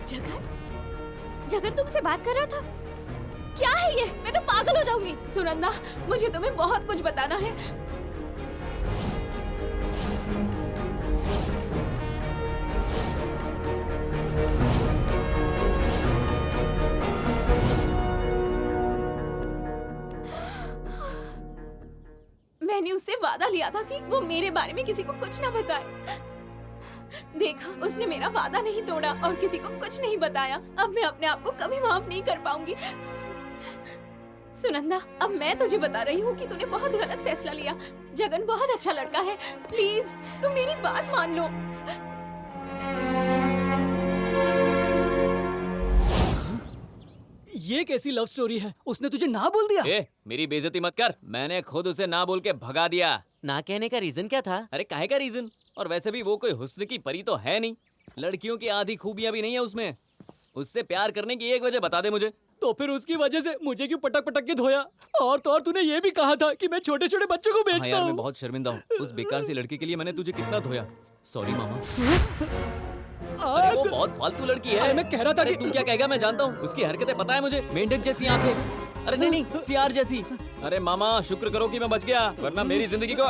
जगन, जगन तुमसे बात कर रहा था? क्या है ये? मैं तो पागल हो जाऊंगी। सुनंदा मुझे तुम्हें बहुत कुछ बताना है। मैंने उससे वादा लिया था कि वो मेरे बारे में किसी को कुछ ना बताए। देखा, उसने मेरा वादा नहीं तोड़ा और किसी को कुछ नहीं बताया। अब मैं अपने आप को कभी माफ नहीं कर पाऊंगी। सुनंदा, अब मैं तुझे बता रही हूँ कि तूने बहुत गलत फैसला लिया। जगन बहुत अच्छा लड़का है, प्लीज तुम मेरी बात मान लो। ये कैसी लव स्टोरी है? उसने तुझे ना बोल दिया? मेरी बेइज्जती मत कर। मैंने खुद उसे ना बोल के भगा दिया। ना कहने का रीजन क्या था? अरे काहे का रीजन? और वैसे भी वो कोई हुस्न की परी तो है नहीं। लड़कियों की आधी खूबियां भी नहीं है उसमें। उससे प्यार करने की एक वजह बता दे मुझे। तो फिर उसकी वजह से मुझे क्यों पटक पटक के धोया? और तो और तूने ये भी कहा था कि मैं छोटे छोटे बच्चों को बेचता हूँ। यार मैं बहुत शर्मिंदा हूँ। उस बेकार सी लड़की के लिए मैंने तुझे कितना धोया। सॉरी मामा। अरे वो बहुत फालतू लड़की है। अरे मैं कह रहा था कि तू क्या कहेगा मैं जानता हूँ। उसकी हरकतें पता है मुझे। मेंढक जैसी आंखें। अरे नहीं सियार जैसी। अरे मामा शुक्र करो कि मैं बच गया, वरना मेरी जिंदगी को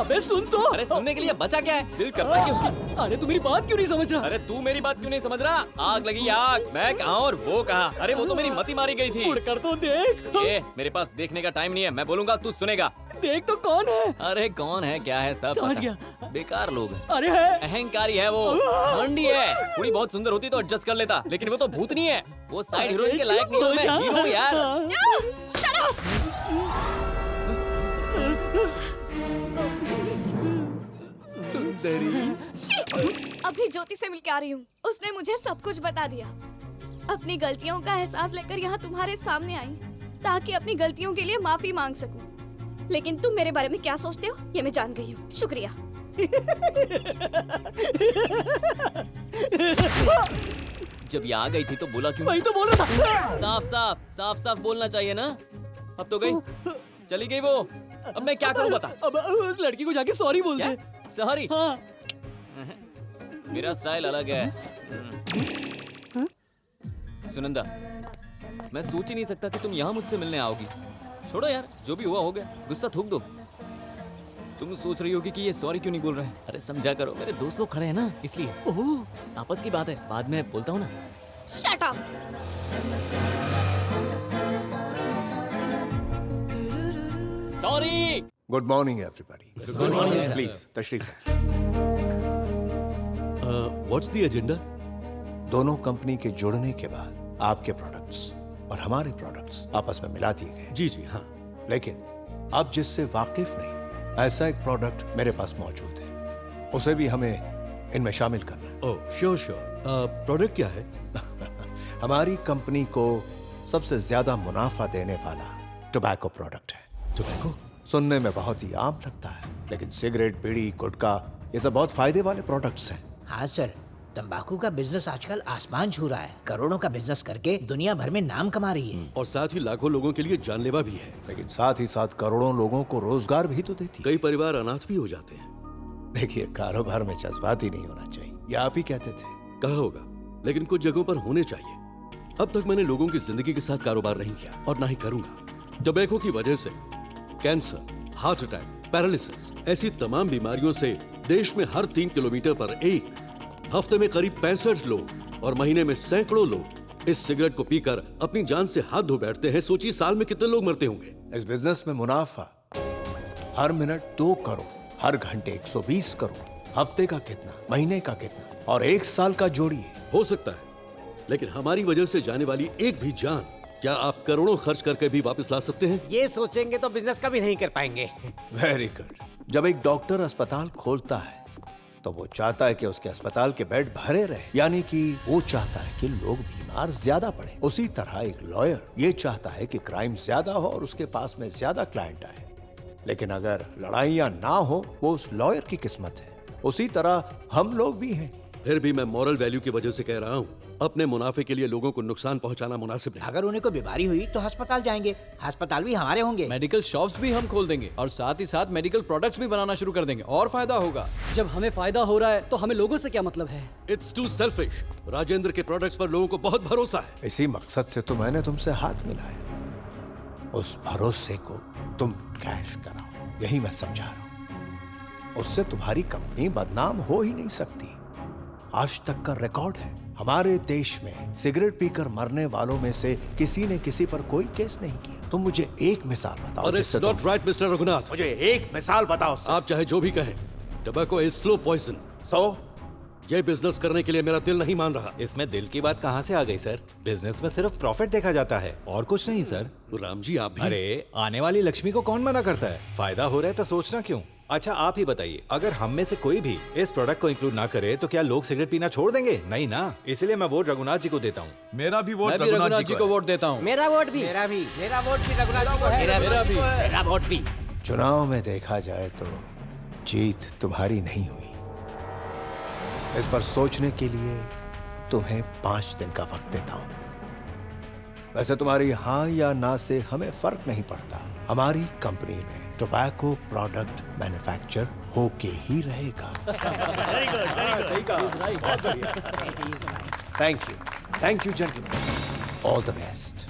अबे सुन तो। अरे सुनने के लिए बचा क्या है? दिल करता है कि उसकी। अरे तू मेरी बात क्यों नहीं समझ रहा? अरे तू मेरी बात क्यों नहीं समझ रहा? आग लगी आग। मैं कहाँ और वो कहाँ? अरे वो तो मेरी मती मारी गई थी। मुड़ कर तो देख। मेरे पास देखने का टाइम नहीं है। मैं बोलूंगा तू सुनेगा। देख तो कौन है? अरे कौन है क्या है सब समझ पता। गया। बेकार लोग हैं। अरे है। अहंकारी है वो। हंडी है। थोड़ी बहुत सुंदर होती तो एडजस्ट कर लेता, लेकिन वो तो भूतनी है। वो साइड हीरोइन के लायक नहीं हूँ मैं। हीरो हूँ यार। सुंदरी। अभी ज्योति से मिलके आ रही हूँ। उसने मुझे सब कुछ बता दिया। अपनी गलतियों का एहसास लेकर यहाँ तुम्हारे सामने आई ताकि अपनी गलतियों के लिए माफी मांग सकूं। लेकिन तुम मेरे बारे में क्या सोचते हो ये मैं जान गई हूँ। शुक्रिया। जब ये आ गई थी तो बोला क्यों? वही तो बोल रहा था। साफ साफ बोलना चाहिए ना। अब तो गई, चली गई वो। अब मैं क्या करूं बता? अब उस लड़की को जाके सॉरी बोल दे। सॉरी? हाँ। मेरा स्टाइल अलग है। सुनंदा, मैं सोच ही नहीं सकता कि तुम यहाँ मुझसे मिलने आओगी। छोड़ो यार, जो भी हुआ हो गया, गुस्सा थूक दो। तुम सोच रही होगी कि ये सॉरी क्यों नहीं बोल रहे? अरे समझा करो, मेरे दोस्त लोग खड़े हैं ना, इसलिए। ओह, आपस की बात है, बाद में बोलता हूँ ना। Shut up. Sorry. Good morning everybody. Good morning please तशरीफ। What's the agenda? दोनों कंपनी के जुड़ने के बाद आपके प्रोडक्ट्स और हमारे प्रोडक्ट्स आपस में मिला दिए गए। जी जी हाँ। लेकिन आप जिससे वाकिफ नहीं, ऐसा एक प्रोडक्ट मेरे पास मौजूद है, उसे भी हमें इनमें शामिल करना है। Oh sure sure. प्रोडक्ट क्या है? हमारी कंपनी को सबसे ज्यादा मुनाफा देने वाला टोबैको प्रोडक्ट है। टोबैको? सुनने में बहुत ही आम लगता है, लेकिन सिगरेट, बीड़ी, गुटखा ये सब बहुत फायदे वाले प्रोडक्ट्स हैं। हाँ सर, तंबाकू का बिजनेस आजकल आसमान छू रहा है। करोड़ों का बिजनेस करके दुनिया भर में नाम कमा रही है। और साथ ही लाखों लोगों के लिए जानलेवा भी है। लेकिन साथ ही साथ करोड़ों लोगों को रोजगार भी तो देती है। कई परिवार अनाथ भी हो जाते हैं। देखिए, कारोबार में जज्बात ही नहीं होना चाहिए, ये आप ही कहते थे। कहा होगा, लेकिन कुछ जगहों पर होने चाहिए। अब तक मैंने लोगों की जिंदगी के साथ कारोबार नहीं किया और ना ही करूंगा। टबैको की वजह से कैंसर, हार्ट अटैक, पैरालिसिस ऐसी तमाम बीमारियों से देश में हर 3 किलोमीटर पर एक, हफ्ते में करीब 65 लोग और महीने में सैकड़ों लोग इस सिगरेट को पीकर अपनी जान से हाथ धो बैठते हैं। सोचिए साल में कितने लोग मरते होंगे। इस बिजनेस में मुनाफा हर मिनट 2 करोड़, हर घंटे 120 करोड़, हफ्ते का कितना, महीने का कितना और 1 साल का जोड़िए। हो सकता है, लेकिन हमारी वजह से जाने वाली एक भी जान क्या आप करोड़ों खर्च करके भी वापस ला सकते हैं? ये सोचेंगे तो बिजनेस कभी नहीं कर पाएंगे। Very good. जब एक डॉक्टर अस्पताल खोलता है तो वो चाहता है कि उसके अस्पताल के बेड भरे रहे, यानी कि वो चाहता है कि लोग बीमार ज्यादा पड़े। उसी तरह एक लॉयर ये चाहता है कि क्राइम ज्यादा हो और उसके पास में ज्यादा क्लाइंट आए। लेकिन अगर लड़ाइयां ना हो, वो उस लॉयर की किस्मत है। उसी तरह हम लोग भी हैं। फिर भी मैं मॉरल वैल्यू की वजह से कह रहा हूँ, अपने मुनाफे के लिए लोगों को नुकसान पहुंचाना मुनासिब नहीं। अगर उन्हें कोई बीमारी हुई तो अस्पताल जाएंगे, अस्पताल भी हमारे होंगे। मेडिकल शॉप्स भी हम खोल देंगे और साथ ही साथ मेडिकल प्रोडक्ट्स भी बनाना शुरू कर देंगे और फायदा होगा। जब हमें फायदा हो रहा है तो हमें लोगों से क्या मतलब है? It's to selfish. राजेंद्र के प्रोडक्ट्स पर लोगों को बहुत भरोसा है। इसी मकसद से तो मैंने तुमसे हाथ मिलाया। उस भरोसे को तुम कैश कराओ, यही मैं समझा रहा हूं। उससे तुम्हारी कंपनी बदनाम हो ही नहीं सकती। आज तक का रिकॉर्ड है, हमारे देश में सिगरेट पीकर मरने वालों में से किसी ने किसी पर कोई केस नहीं किया। तुम मुझे एक मिसाल बताओ जिससे नॉट राइट मिस्टर रघुनाथ। मुझे एक मिसाल बताओ। आप चाहे जो भी कहें, टबैको इज स्लो पॉइजन। ये बिजनेस करने के लिए मेरा दिल नहीं मान रहा। इसमें दिल की बात कहाँ से आ गई सर? बिजनेस में सिर्फ प्रॉफिट देखा जाता है और कुछ नहीं सर। राम जी आप भी। अरे आने वाली लक्ष्मी को कौन मना करता है? फायदा हो रहा है तो सोचना क्यों? अच्छा आप ही बताइए, अगर हम में से कोई भी इस प्रोडक्ट को इंक्लूड ना करे तो क्या लोग सिगरेट पीना छोड़ देंगे? नहीं ना। इसलिए मैं वोट रघुनाथ जी को देता हूँ। मेरा भी वोट रघुनाथ जी को वोट देता हूँ। मेरा वोट भी मेरा भी रघुनाथ जी को है। मेरा वोट भी। चुनाव में देखा जाए तो जीत तुम्हारी नहीं हुई। इस पर सोचने के लिए तुम्हें 5 दिन का वक्त देता हूं। वैसे तुम्हारी हाँ या ना से हमें फर्क नहीं पड़ता। हमारी कंपनी में टोबैको प्रोडक्ट मैन्युफैक्चर होके ही रहेगा। Thank you gentleman, all the best.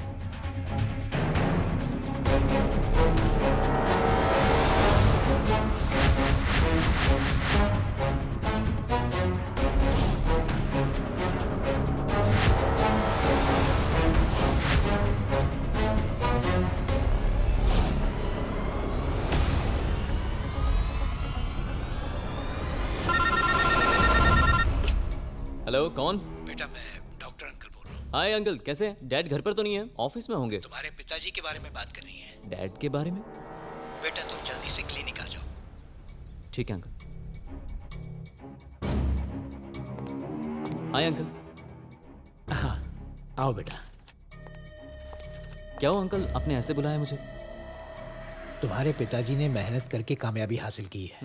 Hello, कौन? बेटा मैं डॉक्टर अंकल बोल रहा हूँ। हाय अंकल, कैसे हैं? डैड घर पर तो नहीं है, ऑफिस में होंगे। तुम्हारे पिताजी के बारे में बात करनी है। डैड के बारे में? बेटा तुम जल्दी से क्लिनिक आ जाओ। ठीक है अंकल। Hi uncle. हाँ आओ बेटा। क्या हो अंकल, आपने ऐसे बुलाया मुझे? तुम्हारे पिताजी ने मेहनत करके कामयाबी हासिल की है।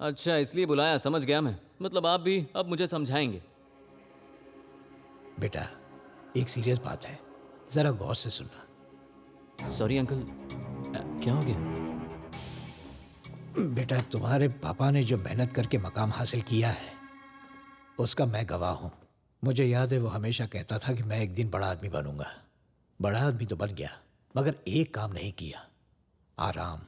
अच्छा इसलिए बुलाया, समझ गया मैं। मतलब आप भी अब मुझे समझाएंगे। बेटा एक सीरियस बात है, जरा गौर से सुनना। सॉरी अंकल, क्या हो गया? बेटा तुम्हारे पापा ने जो मेहनत करके मकाम हासिल किया है उसका मैं गवाह हूं। मुझे याद है वो हमेशा कहता था कि मैं एक दिन बड़ा आदमी बनूंगा। बड़ा आदमी तो बन गया, मगर एक काम नहीं किया, आराम।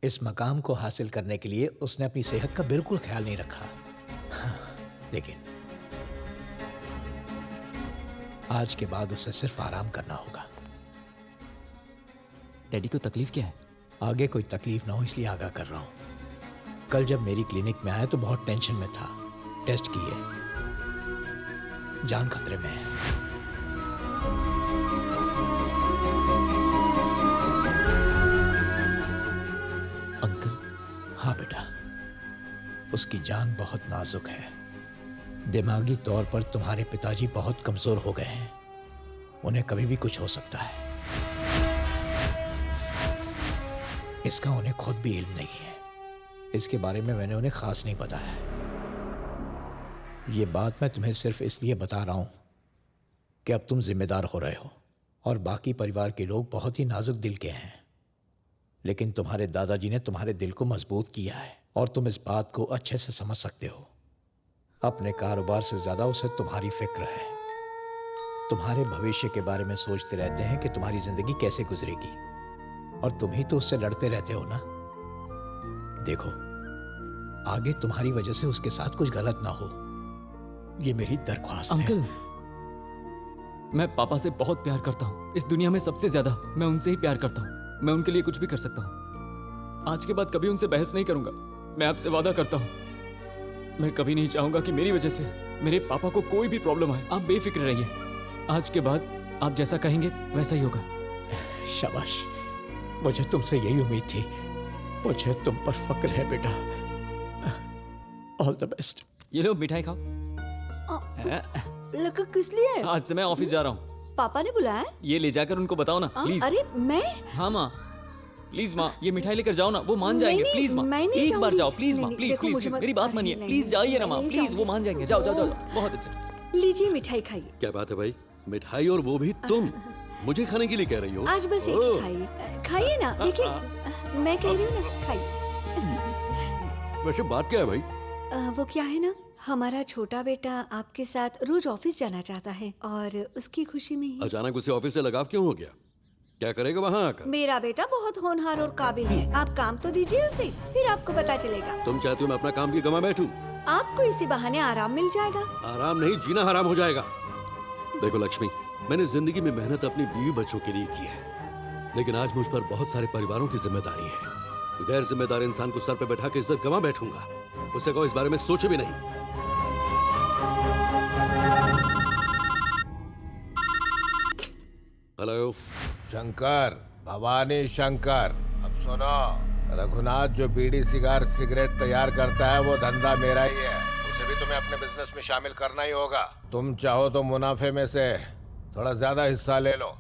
इस मकाम को हासिल करने के लिए उसने अपनी सेहत का बिल्कुल ख्याल नहीं रखा। लेकिन आज के बाद उसे सिर्फ आराम करना होगा। डैडी को तकलीफ क्या है? आगे कोई तकलीफ ना हो इसलिए आगाह कर रहा हूं। कल जब मेरी क्लिनिक में आया तो बहुत टेंशन में था। टेस्ट किए, जान खतरे में है। अंकल? हाँ बेटा, उसकी जान बहुत नाजुक है। दिमागी तौर पर तुम्हारे पिताजी बहुत कमजोर हो गए हैं। उन्हें कभी भी कुछ हो सकता है। इसका उन्हें खुद भी इल्म नहीं है, इसके बारे में मैंने उन्हें खास नहीं बताया। ये बात मैं तुम्हें सिर्फ इसलिए बता रहा हूं कि अब तुम जिम्मेदार हो रहे हो और बाकी परिवार के लोग बहुत ही नाजुक दिल के हैं, लेकिन तुम्हारे दादाजी ने तुम्हारे दिल को मजबूत किया है और तुम इस बात को अच्छे से समझ सकते हो। अपने कारोबार से ज्यादा उसे तुम्हारी फिक्र है। तुम्हारे भविष्य के बारे में सोचते रहते हैं कि तुम्हारी जिंदगी कैसे गुजरेगी, और तुम ही तो उससे लड़ते रहते हो ना। देखो, आगे तुम्हारी वजह से उसके साथ कुछ गलत ना हो, ये मेरी दरख्वास्त है। अंकल, मैं पापा से बहुत प्यार करता हूँ। इस दुनिया में सबसे ज्यादा मैं उनसे ही प्यार करता हूँ। मैं उनके लिए कुछ भी कर सकता हूँ। आज के बाद कभी उनसे बहस नहीं करूंगा। मैं आपसे वादा करता हूँ। मैं कभी नहीं चाहूंगा कि मेरी वजह से मेरे पापा को कोई भी प्रॉब्लम आए। आप बेफिक्र रहिए। आज के बाद आप जैसा कहेंगे वैसा ही होगा। शाबाश, मुझे तुमसे यही उम्मीद थी। मुझे तुम पर फक्र है बेटा। All the best. ये लो मिठाई खाओ। लड़का किस लिए? आज से मैं ऑफिस जा रहा हूँ। पापा ने बुलाया? ये ले जाकर उनको बताओ ना, प्लीज। अरे मैं? हाँ माँ, प्लीज माँ, ये मिठाई लेकर जाओ ना, वो मान जाएंगे। प्लीज माँ, एक बार जाओ प्लीज माँ, प्लीज प्लीज, मेरी बात मानिए। प्लीज जाइए ना माँ, प्लीज, वो मान जाएंगे। जाओ जाओ जाओ, बहुत अच्छा। लीजिए मिठाई खाइए। क्या बात है भाई, मिठाई और वो भी तुम मुझे खाने के लिए कह रही हो? आज बस एक ही खाइए। खाइए ना, देखिए मैं कह रही हूँ ना, खाइए। वैसे बात क्या है भाई? वो क्या है ना, हमारा छोटा बेटा आपके साथ रोज ऑफिस जाना चाहता है और उसकी खुशी में ही अचानक उसे ऑफिस से लगाव क्यों हो गया? क्या करेगा वहाँ आकर? मेरा बेटा बहुत होनहार और काबिल है। आप काम तो दीजिए उसे, फिर आपको पता चलेगा। तुम चाहती हो मैं अपना काम की गवा बैठूं? आपको इसी बहाने आराम मिल जाएगा। आराम नहीं, जीना हराम हो जाएगा। देखो लक्ष्मी, मैंने जिंदगी में मेहनत अपनी बीवी बच्चों के लिए की है, लेकिन आज मुझ पर बहुत सारे परिवारों की जिम्मेदारी है। गैर जिम्मेदार इंसान को सर पे बैठा के इज्जत गवा बैठूंगा? उससे कहो इस बारे में सोचे भी नहीं। हेलो शंकर, भवानी शंकर, अब सुनो। रघुनाथ जो बीड़ी सिगरेट तैयार करता है वो धंधा मेरा ही है। उसे भी तुम्हें अपने बिजनेस में शामिल करना ही होगा। तुम चाहो तो मुनाफे में से थोड़ा ज्यादा हिस्सा ले लो।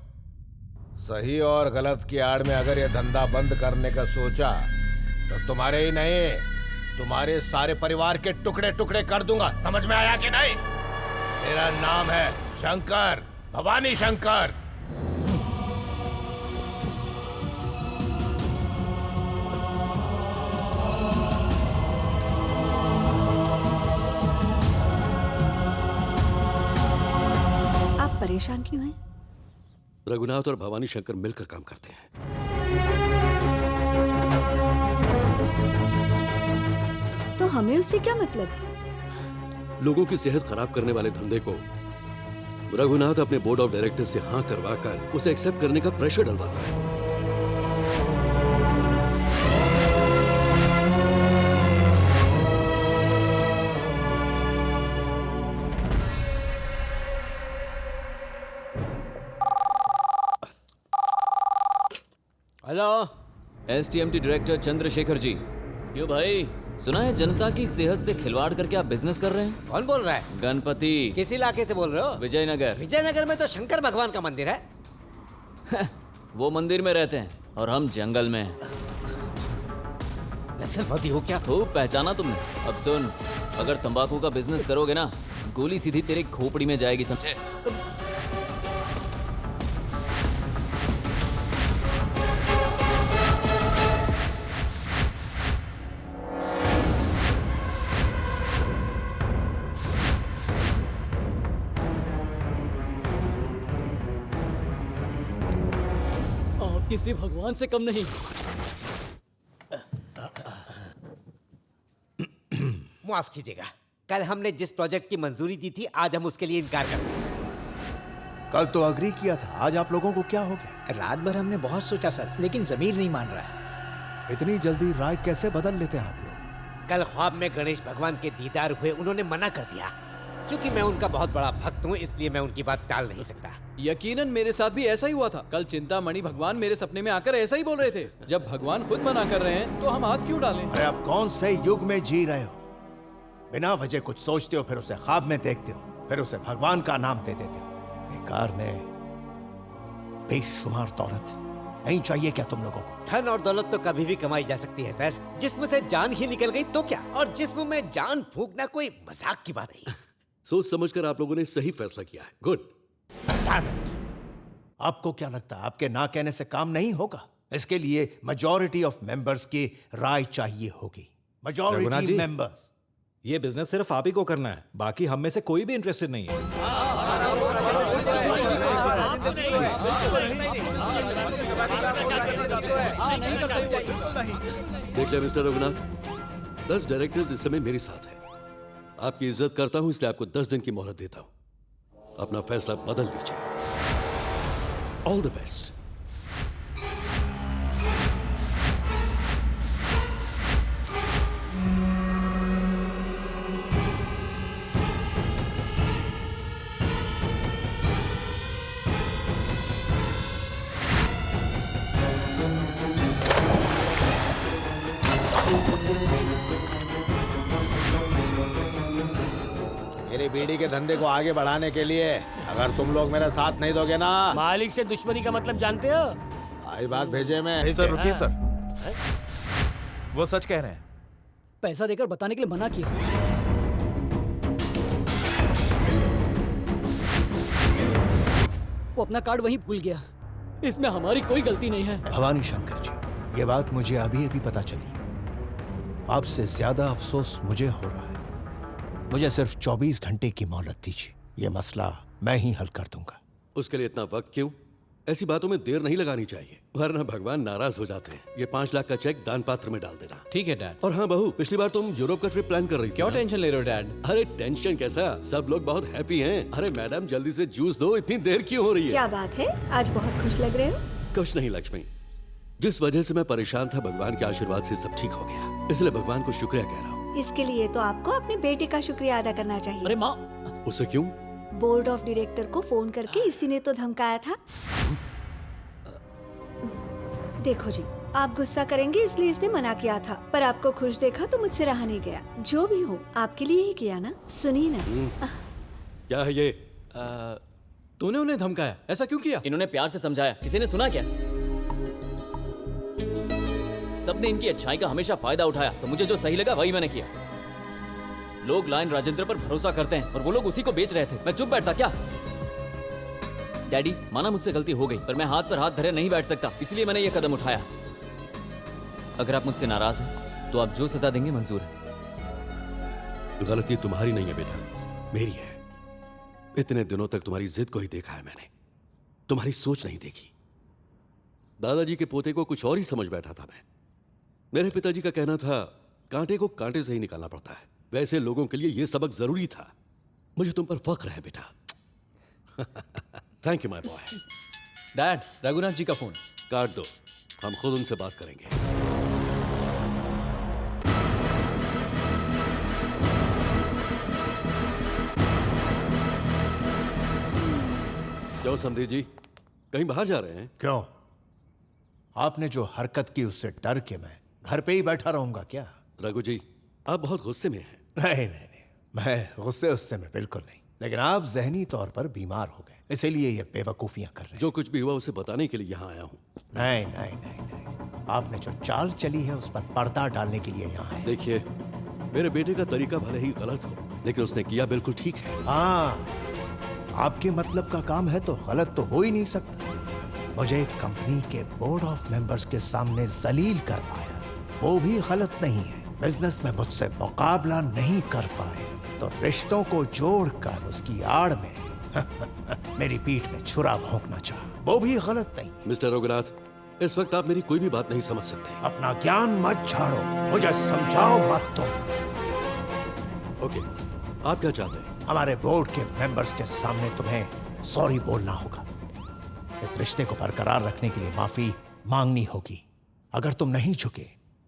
सही और गलत की आड़ में अगर ये धंधा बंद करने का सोचा तो तुम्हारे ही नहीं, तुम्हारे सारे परिवार के टुकड़े टुकड़े कर दूंगा। समझ में आया कि नहीं? मेरा नाम है शंकर, भवानी शंकर। आप परेशान क्यों हैं? रघुनाथ और भवानी शंकर मिलकर काम करते हैं। तो हमें उससे क्या मतलब? लोगों की सेहत खराब करने वाले धंधे को रघुनाथ अपने बोर्ड ऑफ डायरेक्टर से हाँ करवाकर उसे एक्सेप्ट करने का प्रेशर डलवाता है। Hello, STMT director Chandrashekhar ji. क्यों भाई, सुना है जनता की सेहत से खिलवाड़ करके आप बिजनेस कर रहे हैं? कौन बोल रहा है? गणपति। किस इलाके से बोल रहे हो? विजयनगर। विजयनगर में तो शंकर भगवान का मंदिर है। वो मंदिर में रहते हैं और हम जंगल में। नक्सलवादी हो क्या? खूब पहचाना तुमने। अब सुन, अगर तंबाकू का बिजनेस करोगे ना, गोली सीधी तेरे खोपड़ी में जाएगी, समझे? किसी भगवान से कम नहीं। माफ कीजिएगा, कल हमने जिस प्रोजेक्ट की मंजूरी दी थी आज हम उसके लिए इनकार करते हैं। कल तो अग्री किया था, आज आप लोगों को क्या हो गया? रात भर हमने बहुत सोचा सर, लेकिन जमीर नहीं मान रहा है। इतनी जल्दी राय कैसे बदल लेते हैं आप लोग? कल ख्वाब में गणेश भगवान के दीदार हुए, उन्होंने मना कर दिया। क्योंकि मैं उनका बहुत बड़ा भक्त हूँ, इसलिए मैं उनकी बात टाल नहीं सकता। यकीनन मेरे साथ भी ऐसा ही हुआ था। कल चिंतामणि भगवान मेरे सपने में आकर ऐसा ही बोल रहे थे। जब भगवान खुद मना कर रहे हैं तो हम हाथ क्यों डालें? अरे आप कौन से युग में जी रहे हो? बिना वजह कुछ सोचते हो, फिर उसे ख्वाब में देखते हो, फिर उसे भगवान का नाम दे देते हो। बेकार में बेशुमार दौलत नहीं चाहिए क्या तुम लोगों को? धन और दौलत तो कभी भी कमाई जा सकती है सर। जिस्म से जान ही निकल गई तो क्या, और जिस्म में जान फूंकना कोई मजाक की बात नहीं। सोच समझकर आप लोगों ने सही फैसला किया है। गुड। आपको क्या लगता है आपके ना कहने से काम नहीं होगा? इसके लिए मेजॉरिटी ऑफ मेंबर्स की राय चाहिए होगी। रघुनाथ मेजॉरिटी जी, मेंबर्स। ये बिजनेस सिर्फ आप ही को करना है, बाकी हम में से कोई भी इंटरेस्टेड नहीं है। देख लिया मिस्टर रघुनाथ, 10 डायरेक्टर्स इस समय मेरे साथ हैं। आपकी इज्जत करता हूं इसलिए आपको 10 दिन की मोहलत देता हूं। अपना फैसला बदल लीजिए। All the best. मेरी बीड़ी के धंधे को आगे बढ़ाने के लिए अगर तुम लोग मेरा साथ नहीं दोगे ना, मालिक से दुश्मनी का मतलब जानते हो? आई बात भेजे में। सर रुकिए सर, वो सच कह रहे हैं। पैसा देकर बताने के लिए मना किया। वो अपना कार्ड वहीं भूल गया। इसमें हमारी कोई गलती नहीं है। भवानी शंकर जी, ये बात मुझे अभी अभी पता चली। आपसे ज्यादा अफसोस मुझे हो रहा है। मुझे सिर्फ 24 घंटे की मोहलत दीजिए, ये मसला मैं ही हल कर दूंगा। उसके लिए इतना वक्त क्यों? ऐसी बातों में देर नहीं लगानी चाहिए, वरना भगवान नाराज हो जाते हैं। ये 5 लाख का चेक दान पात्र में डाल देना। ठीक है डैड। और हाँ बहू, पिछली बार तुम यूरोप का ट्रिप प्लान कर रही थी। क्यों टेंशन ले रहे हो डैड? अरे टेंशन कैसा, सब लोग बहुत हैप्पी हैं। अरे मैडम जल्दी से जूस दो, इतनी देर क्यों हो रही है? क्या बात है, आज बहुत खुश लग रहे हो। कुछ नहीं लक्ष्मी, जिस वजह से मैं परेशान था भगवान के आशीर्वाद से सब ठीक हो गया, इसलिए भगवान को शुक्रिया कह रहा हूँ। इसके लिए तो आपको अपने बेटे का शुक्रिया अदा करना चाहिए। अरे माँ, उसे क्यों? बोर्ड ऑफ डायरेक्टर को फोन करके इसी ने तो धमकाया था। देखो जी, आप गुस्सा करेंगे इसलिए इसने मना किया था, पर आपको खुश देखा तो मुझसे रहा नहीं गया। जो भी हो, आपके लिए ही किया ना। सुनिए ना। क्या है ये? तूने उन्हें धमकाया, ऐसा क्यों किया? इन्होंने प्यार से समझाया, किसी ने सुना क्या? सबने इनकी अच्छाई का हमेशा फायदा उठाया, तो मुझे जो सही लगा वही मैंने किया। लोग लायन राजेंद्र पर भरोसा करते हैं और वो लोग उसी को बेच रहे थे। मैं चुप बैठता क्या? डैडी, माना मुझसे गलती हो गई, पर मैं हाथ पर हाथ धरे नहीं बैठ सकता, इसलिए मैंने ये कदम उठाया। अगर आप मुझसे नाराज हैं, तो आप जो सजा देंगे मंजूर है। गलती तुम्हारी नहीं है बेटा, मेरी है। इतने दिनों तक तुम्हारी जिद को ही देखा है मैंने, तुम्हारी सोच नहीं देखी। दादाजी के पोते को कुछ और ही समझ बैठा था मैं। मेरे पिताजी का कहना था, कांटे को कांटे से ही निकालना पड़ता है। वैसे लोगों के लिए यह सबक जरूरी था। मुझे तुम पर फख्र है बेटा। Thank you my boy. Dad, Raghunath ji का फोन। काट दो, हम खुद उनसे बात करेंगे। क्यों समधी जी, कहीं बाहर जा रहे हैं? क्यों? आपने जो हरकत की उससे डर के मैं घर पे ही बैठा रहूंगा क्या? रघु जी, आप बहुत गुस्से में हैं। नहीं, मैं गुस्से उससे में बिल्कुल नहीं, लेकिन आप जहनी तौर पर बीमार हो गए, इसीलिए ये बेवकूफियां कर रहे हैं। जो कुछ भी हुआ उसे बताने के लिए यहाँ आया हूँ। नहीं, आपने जो चाल चली है उस पर पर्दा डालने के लिए यहाँ आए। देखिए, मेरे बेटे का तरीका भले ही गलत हो, लेकिन उसने किया बिल्कुल ठीक है। हाँ, आपके मतलब का काम है तो गलत तो हो ही नहीं सकता। मुझे कंपनी के बोर्ड ऑफ मेंबर्स के सामने जलील कर पाया, वो भी गलत नहीं है। बिजनेस में मुझसे मुकाबला नहीं कर पाए तो रिश्तों को जोड़कर उसकी आड़ में मेरी पीठ में छुरा भोंकना चाहा, वो भी गलत नहीं। मिस्टर रघुनाथ, इस वक्त आप मेरी कोई भी बात नहीं समझ सकते। अपना ज्ञान मत झाड़ो, मुझे समझाओ मत तुम। ओके, आप क्या चाहते हैं? हमारे बोर्ड के मेंबर्स के सामने तुम्हें सॉरी बोलना होगा। इस रिश्ते को बरकरार रखने के लिए माफी मांगनी होगी। अगर तुम नहीं झुके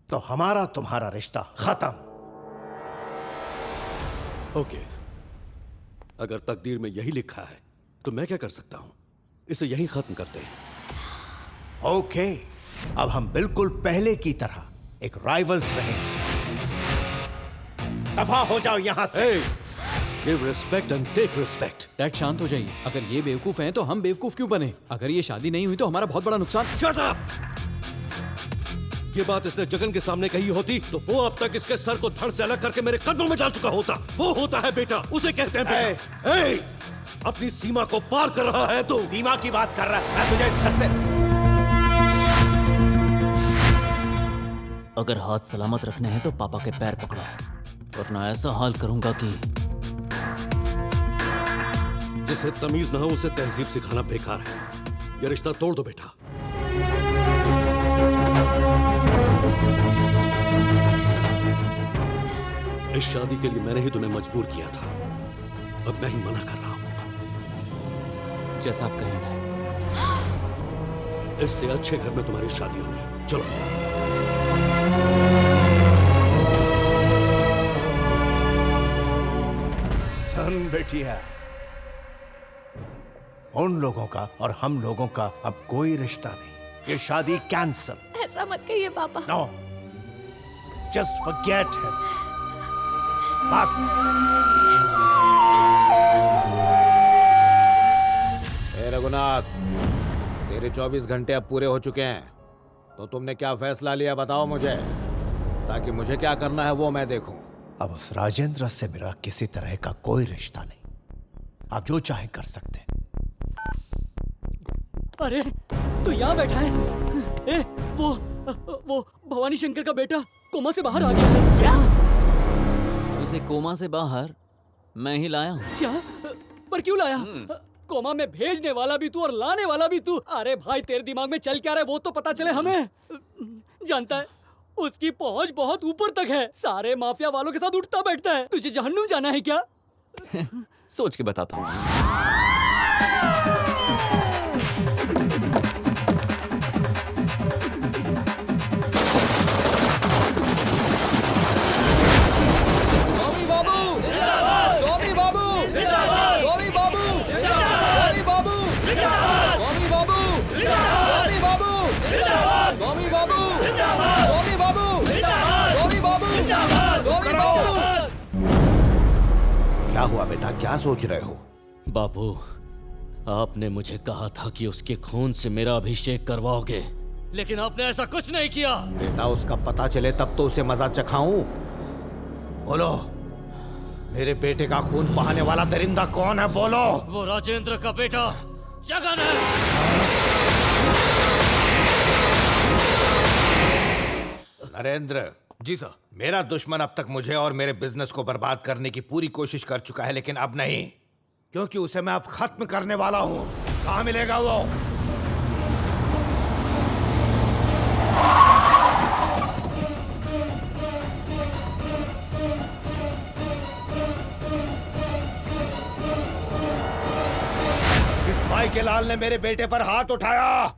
तो हमारा तुम्हारा रिश्ता खत्म। ओके, अगर तकदीर में यही लिखा है तो मैं क्या कर सकता हूं? इसे यही खत्म करते हैं। ओके, अब हम बिल्कुल पहले की तरह एक राइवल्स रहेंगे। दफा हो जाओ यहां से। Give respect and take respect. Dad शांत हो जाइए। अगर ये बेवकूफ हैं तो हम बेवकूफ क्यों बने? अगर ये शादी नहीं हुई तो हमारा बहुत बड़ा नुकसान। Shut up! ये बात इसने जगन के सामने कही होती तो वो अब तक इसके सर को धड़ से अलग करके मेरे कदमों में डाल चुका होता। वो होता है बेटा, उसे कहते हैं बेटा। ए, अपनी सीमा को पार कर रहा है तू। सीमा की बात कर रहा है? मैं तुझे इस घर से अगर हाथ सलामत रखने हैं तो पापा के पैर पकड़ो, वरना ऐसा हाल करूंगा कि जिसे तमीज ना हो उसे तहजीब सिखाना बेकार है। ये रिश्ता तोड़ दो बेटा। इस शादी के लिए मैंने ही तुम्हें मजबूर किया था, अब मैं ही मना कर रहा हूं। जैसा आप कहें। इससे अच्छे घर में तुम्हारी शादी होगी। चलो। सन बेटिया, उन लोगों का और हम लोगों का अब कोई रिश्ता नहीं। ये शादी कैंसल। ऐसा मत कहिए पापा। No, just forget him. बस। ए रघुनाथ, तेरे 24 घंटे अब पूरे हो चुके हैं, तो तुमने क्या फैसला लिया बताओ मुझे, ताकि मुझे क्या करना है वो मैं देखूं। अब उस राजेंद्र से मेरा किसी तरह का कोई रिश्ता नहीं। आप जो चाहे कर सकते हैं। अरे तो यहाँ बैठा है। ए, वो भवानी शंकर का बेटा कोमा से बाहर आ गया है। क्या? उसे कोमा से बाहर मैं ही लाया हूँ। क्या? पर क्यों लाया? कोमा में भेजने वाला भी तू और लाने वाला भी तू। अरे भाई, तेरे दिमाग में चल क्या रहा है वो तो पता चले हमें। जानता है, उसकी पहुंच बहुत ऊपर तक है। सारे माफिया वालों के साथ उठता बैठता है। तुझे जहन्नुम जाना है क्या? सोच के बताता हूँ। क्या हुआ बेटा, क्या सोच रहे हो? बाबू, आपने मुझे कहा था कि उसके खून से मेरा अभिषेक करवाओगे, लेकिन आपने ऐसा कुछ नहीं किया। बेटा, उसका पता चले तब तो उसे मजा चखाऊं। बोलो, मेरे बेटे का खून बहाने वाला दरिंदा कौन है? बोलो। वो राजेंद्र का बेटा जगन है। नरेंद्र जी सर। मेरा दुश्मन अब तक मुझे और मेरे बिजनेस को बर्बाद करने की पूरी कोशिश कर चुका है, लेकिन अब नहीं, क्योंकि उसे मैं अब खत्म करने वाला हूं। कहां मिलेगा वो? इस भाई के लाल ने मेरे बेटे पर हाथ उठाया।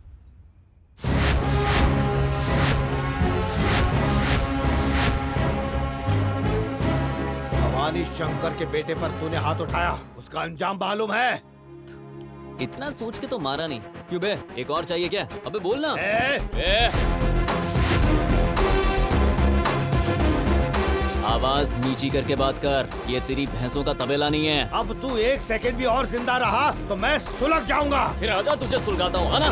भवानी शंकर के बेटे पर तूने हाथ उठाया, उसका अंजाम मालूम है? इतना सोच के तो मारा नहीं। क्यों बे, एक और चाहिए क्या? अबे बोलना। आवाज नीची करके बात कर, ये तेरी भैंसों का तबेला नहीं है। अब तू एक सेकंड भी और जिंदा रहा तो मैं सुलग जाऊंगा। फिर आजा, तुझे सुलगाता हूँ, आना।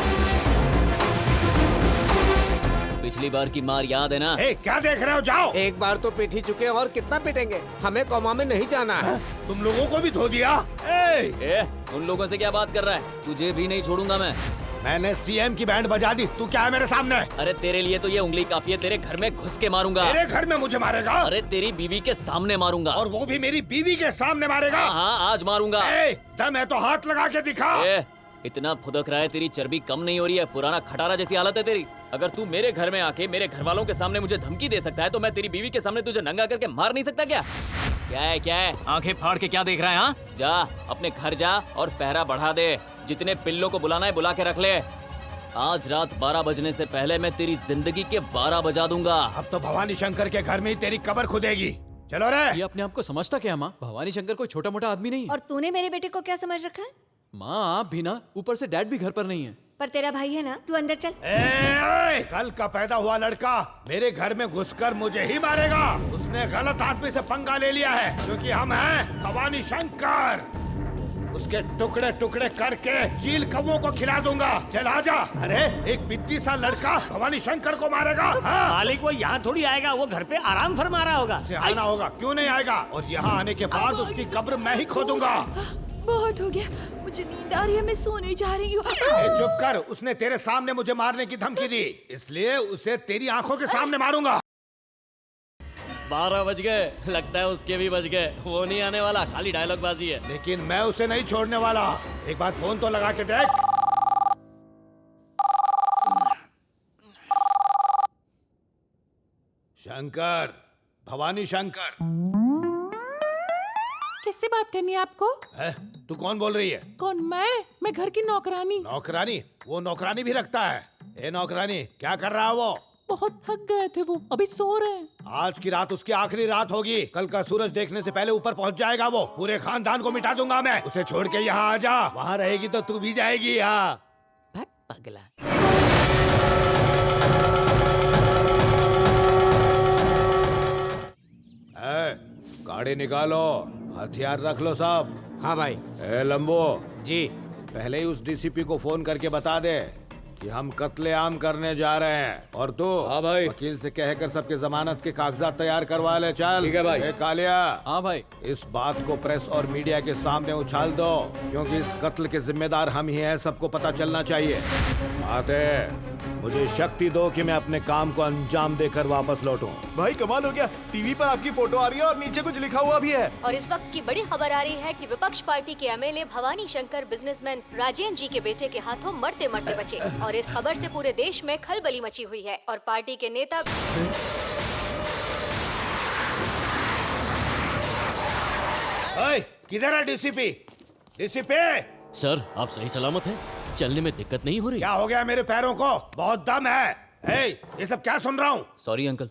पिछली बार की मार याद है ना? क्या देख रहे हो? जाओ। एक बार तो पीट ही चुके हैं और कितना पीटेंगे? हमें कोमा में नहीं जाना है। तुम लोगों को भी धो दिया। उन लोगों से क्या बात कर रहा है? तुझे भी नहीं छोड़ूंगा मैं। मैंने सीएम की बैंड बजा दी, तू क्या है मेरे सामने? अरे तेरे लिए तो ये उंगली काफी है, तेरे घर में घुस के मारूंगा। तेरे घर में मुझे मारेगा? अरे तेरी बीवी के सामने मारूंगा। और वो भी मेरी बीवी के सामने मारेगा? हाँ, आज मारूंगा। दम है तो हाथ लगा के दिखा। इतना फुदक रहा है, तेरी चर्बी कम नहीं हो रही है, पुराना खटारा जैसी हालत है तेरी। अगर तू मेरे घर में आके मेरे घर वालों के सामने मुझे धमकी दे सकता है तो मैं तेरी बीवी के सामने तुझे नंगा करके मार नहीं सकता क्या? क्या है? आंखें फाड़ के क्या देख रहा है? हाँ, जा अपने घर जा और पहरा बढ़ा दे। जितने पिल्लों को बुलाना है बुला के रख ले। आज रात 12 बजने से पहले मैं तेरी जिंदगी के 12 बजा दूंगा। अब तो भवानी शंकर के घर में ही तेरी कब्र खुदेगी। चलो रे। ये अपने आप को समझता क्या माँ? भवानी शंकर कोई छोटा मोटा आदमी नहीं है। और तूने मेरे बेटे को क्या समझ रखा है? माँ, आप भी ना, ऊपर से डैड भी घर पर नहीं है। पर तेरा भाई है ना, तू अंदर चल। कल का पैदा हुआ लड़का मेरे घर में घुसकर मुझे ही मारेगा। उसने गलत आदमी से पंगा ले लिया है, क्योंकि हम हैं भवानी शंकर। उसके टुकड़े टुकड़े करके चील कौवों को खिला दूंगा। चल आजा। अरे एक बित्ती सा लड़का भवानी शंकर को मारेगा। हाँ? मालिक वो यहाँ थोड़ी आएगा, वो घर पे आराम फरमा रहा होगा। आना होगा, क्यों नहीं आएगा? और यहाँ आने के बाद उसकी कब्र मैं ही खोदूंगा। बहुत हो गया, मुझे नींद आ रही है, मैं सोने जा रही हूँ। चुप कर। उसने तेरे सामने मुझे मारने की धमकी दी, इसलिए उसे तेरी आंखों के सामने मारूंगा। 12 बज गए, लगता है उसके भी बज गए। वो नहीं आने वाला, खाली डायलॉग बाजी है। लेकिन मैं उसे नहीं छोड़ने वाला। एक बार फोन तो लगा के देख। शंकर, भवानी शंकर। किससे बात करनी है आपको? है? तू कौन बोल रही है? कौन? मैं घर की नौकरानी। नौकरानी? वो नौकरानी भी रखता है? ए नौकरानी, क्या कर रहा है वो? बहुत थक गए थे, वो अभी सो रहे हैं। आज की रात उसकी आखिरी रात होगी। कल का सूरज देखने से पहले ऊपर पहुंच जाएगा वो। पूरे खानदान को मिटा दूंगा मैं। उसे छोड़ के यहाँ आ जा। वहाँ रहेगी तो तू भी जाएगी। यहाँ पगला। गाड़ी निकालो, हथियार रख लो सब। हाँ भाई। ए लंबो जी, पहले ही उस डीसीपी को फोन करके बता दे कि हम कत्लेआम करने जा रहे हैं। और तू? हाँ भाई। वकील से कहकर सबके जमानत के कागजात तैयार करवा ले। चल। ठीक है भाई। कालिया। हाँ भाई। इस बात को प्रेस और मीडिया के सामने उछाल दो, क्योंकि इस कत्ल के जिम्मेदार हम ही हैं। सबको पता चलना चाहिए। आते मुझे शक्ति दो कि मैं अपने काम को अंजाम देकर वापस लौटूं। भाई कमाल हो गया, टीवी पर आपकी फोटो आ रही है और नीचे कुछ लिखा हुआ भी है। और इस वक्त की बड़ी खबर आ रही है कि विपक्ष पार्टी के एमएलए भवानी शंकर बिजनेसमैन राजेंद्र जी के बेटे के हाथों मरते मरते बचे। और इस खबर से पूरे देश में खलबली मची हुई है और पार्टी के नेता किधर है डीसीपी? डीसीपी सर, आप सही सलामत हैं? चलने में दिक्कत नहीं हो रही? क्या हो गया मेरे पैरों को? बहुत दम है। ये सब क्या सुन रहा हूँ? Sorry uncle.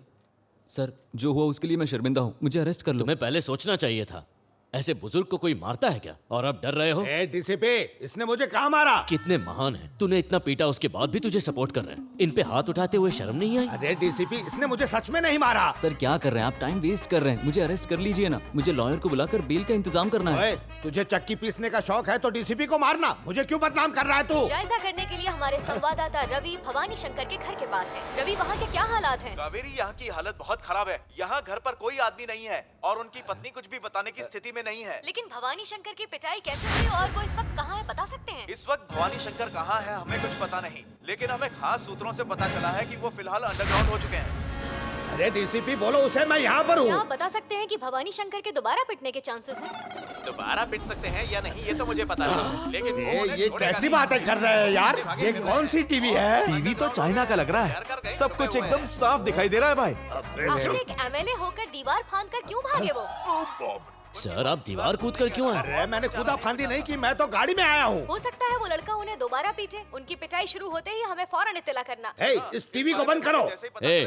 सर, जो हुआ उसके लिए मैं शर्मिंदा हूँ, मुझे अरेस्ट कर लो। तुम्हें पहले सोचना चाहिए था। ऐसे बुजुर्ग को कोई मारता है क्या? और अब डर रहे हो? डीसीपी, इसने मुझे कहाँ मारा? कितने महान है, तूने इतना पीटा, उसके बाद भी तुझे सपोर्ट कर रहे हैं। इन पे हाथ उठाते हुए शर्म नहीं आई? अरे डीसीपी, इसने मुझे सच में नहीं मारा। सर क्या कर रहे हैं आप? टाइम वेस्ट कर रहे हैं। मुझे अरेस्ट कर लीजिए ना। मुझे लॉयर को बुलाकर बेल का इंतजाम करना है। तुझे चक्की पीसने का शौक है तो डीसीपी को मारना। मुझे क्यों बदनाम कर रहा है तू? जायजा करने के लिए हमारे संवाददाता रवि भवानी शंकर के घर के पास है। रवि, वहाँ के क्या हालात हैं? कावेरी, यहाँ की हालत बहुत खराब है। यहाँ घर पर कोई आदमी नहीं है और उनकी पत्नी कुछ भी बताने की स्थिति में नहीं है। लेकिन भवानी शंकर की पिटाई कैसे हुई और वो इस वक्त कहाँ है, बता सकते हैं? इस वक्त भवानी शंकर कहाँ है हमें कुछ पता नहीं, लेकिन हमें खास सूत्रों से पता चला है कि वो फिलहाल अंडरग्राउंड हो चुके हैं। अरे डीसीपी बोलो उसे, मैं यहाँ पर हूँ। क्या आप बता सकते हैं कि भवानी शंकर के दोबारा पिटने के चांसेस हैं? दोबारा पिट सकते हैं या नहीं ये तो मुझे पता नहीं, लेकिन ये कैसी बातें कर रहे हैं यार? ये कौन सी टीवी है? टीवी तो चाइना का लग रहा है। सब कुछ एकदम साफ दिखाई दे रहा है भाई। आखिर एक एमएलए होकर दीवार फांद कर क्यों भागे वो? सर, आप दीवार कूद कर क्यों आए? अरे मैंने कूदा फांदी नहीं की, मैं तो गाड़ी में आया हूँ। हो सकता है वो लड़का उन्हें दोबारा पीटे। उनकी पिटाई शुरू होते ही हमें फौरन इत्तला करना। इस टीवी को बंद करो।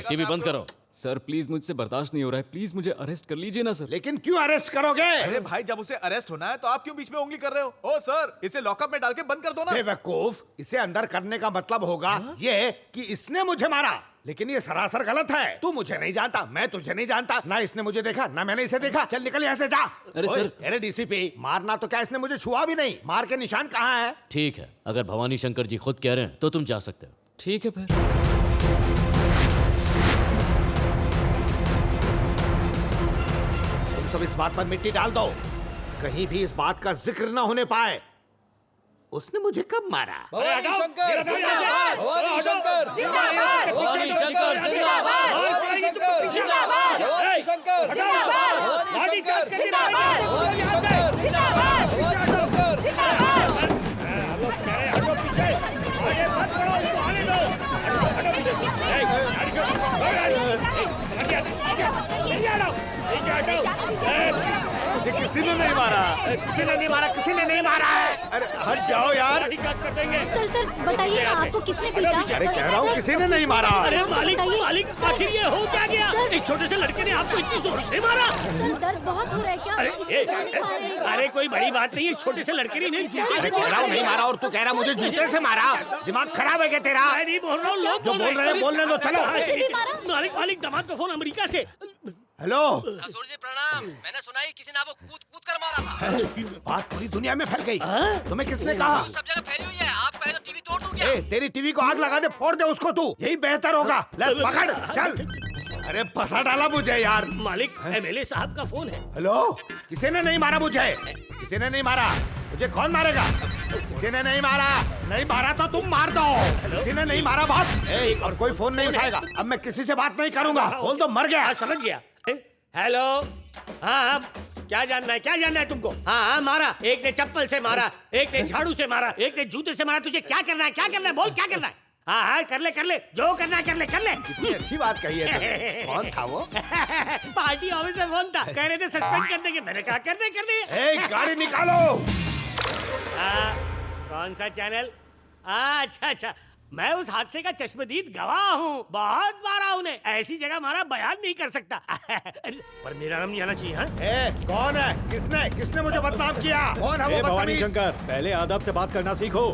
टीवी बंद करो। सर प्लीज, मुझसे बर्दाश्त नहीं हो रहा है। प्लीज मुझे अरेस्ट कर लीजिए ना सर। लेकिन क्यों अरेस्ट करोगे? अरे भाई, जब उसे अरेस्ट होना है तो आप क्यों बीच में उंगली कर रहे हो? ओ सर, इसे लॉकअप में डाल के बंद कर दो ना। बेवकूफ, इसे अंदर करने का मतलब होगा ये कि इसने मुझे मारा, लेकिन ये सरासर गलत है। तू मुझे नहीं जानता, मैं तुझे नहीं जानता, ना इसने मुझे देखा ना मैंने इसे देखा। चल निकल यहाँ से, जा। अरे सर, अरे डीसीपी, मारना तो क्या, इसने मुझे छुआ भी नहीं। मार के निशान कहाँ है? ठीक है, अगर भवानी शंकर जी खुद कह रहे हैं तो तुम जा सकते हो। ठीक है फिर। सब इस बात पर मिट्टी डाल दो, कहीं भी इस बात का जिक्र न होने पाए। उसने मुझे कब मारा? भवानी शंकर जिंदाबाद! भवानी शंकर जिंदाबाद! भवानी शंकर जिंदाबाद! भवानी शंकर जिंदाबाद! भवानी शंकर जिंदाबाद! भवानी शंकर जिंदाबाद! भवानी शंकर जिंदाबाद! भवानी शंकर जिंदाबाद! हम लोग कह रहे हैं, हटो पीछे, आगे मत बढ़ो, उसको आने दो। हटो पीछे। मुझे किसी ने नहीं मारा, किसी ने नहीं मारा, किसी ने नहीं मारा है। अरे हट जाओ यार। सर सर बताइए ना, आपको किसने पीटा? अरे कह रहा हूँ किसी ने नहीं मारा। अरे मालिक मालिक, आखिर ये हो क्या गया? एक छोटे से लड़के ने आपको इतनी जोर से मारा। सर दर्द बहुत हो रहा है क्या? अरे कोई बड़ी बात नहीं है, छोटे से लड़के ने अरे कह रहा हूँ नहीं मारा और तू कह रहा मुझे जूते से मारा। दिमाग खराब है क्या तेरा? मैं नहीं बोल रहा हूँ, लोग जो बोल रहे हैं बोलने दो, चलो। मालिक मालिक, दामाद का फोन अमेरिका से। हेलो ससुर जी प्रणाम। मैंने सुना है किसी ने आपको कूद कूद कर मारा था। बात पूरी दुनिया में फैल गई। तुम्हें किसने कहा? सब जगह फैली हुई है। आप कहे तो टीवी तोड़ दूं क्या? तेरी टीवी को आग लगा दे, फोड़ दे उसको तू, यही बेहतर होगा। ले पकड़, चल। अरे फंसा डाला मुझे यार। मालिक एमएलए साहब का फोन है। हेलो, किसी ने नहीं मारा मुझे, किसी ने नहीं मारा मुझे। कौन मारेगा? किसी ने नहीं मारा। नहीं मारा तो तुम मार दो। किसी ने नहीं मारा बात। और कोई फोन नहीं उठाएगा। अब मैं किसी से बात नहीं करूंगा। बोल दो मर गया। समझ गया। हेलो, हाँ क्या जानना है, क्या जानना है तुमको? हाँ मारा, एक ने चप्पल से मारा, एक ने झाड़ू से मारा, एक ने जूते से मारा। तुझे क्या करना है, क्या करना है, बोल क्या करना है? हाँ कर ले जो करना है कर ले। कितनी अच्छी बात कही है तुमने। कौन था वो? पार्टी ऑफिस में फोन था, कह रहे थे सस्पेंड कर देंगे। मैंने कहा कर दे। गाड़ी निकालो। कौन सा चैनल? अच्छा, मैं उस हादसे का चश्मदीद गवाह हूँ। बहुत मारा उन्हें, ऐसी जगह मारा बयान नहीं कर सकता। पर मेरा नाम नहीं आना चाहिए। हाँ? कौन है? किसने मुझे बदनाम किया? कौन है वो भवानी बदतमीज? शंकर, पहले आदब से बात करना सीखो।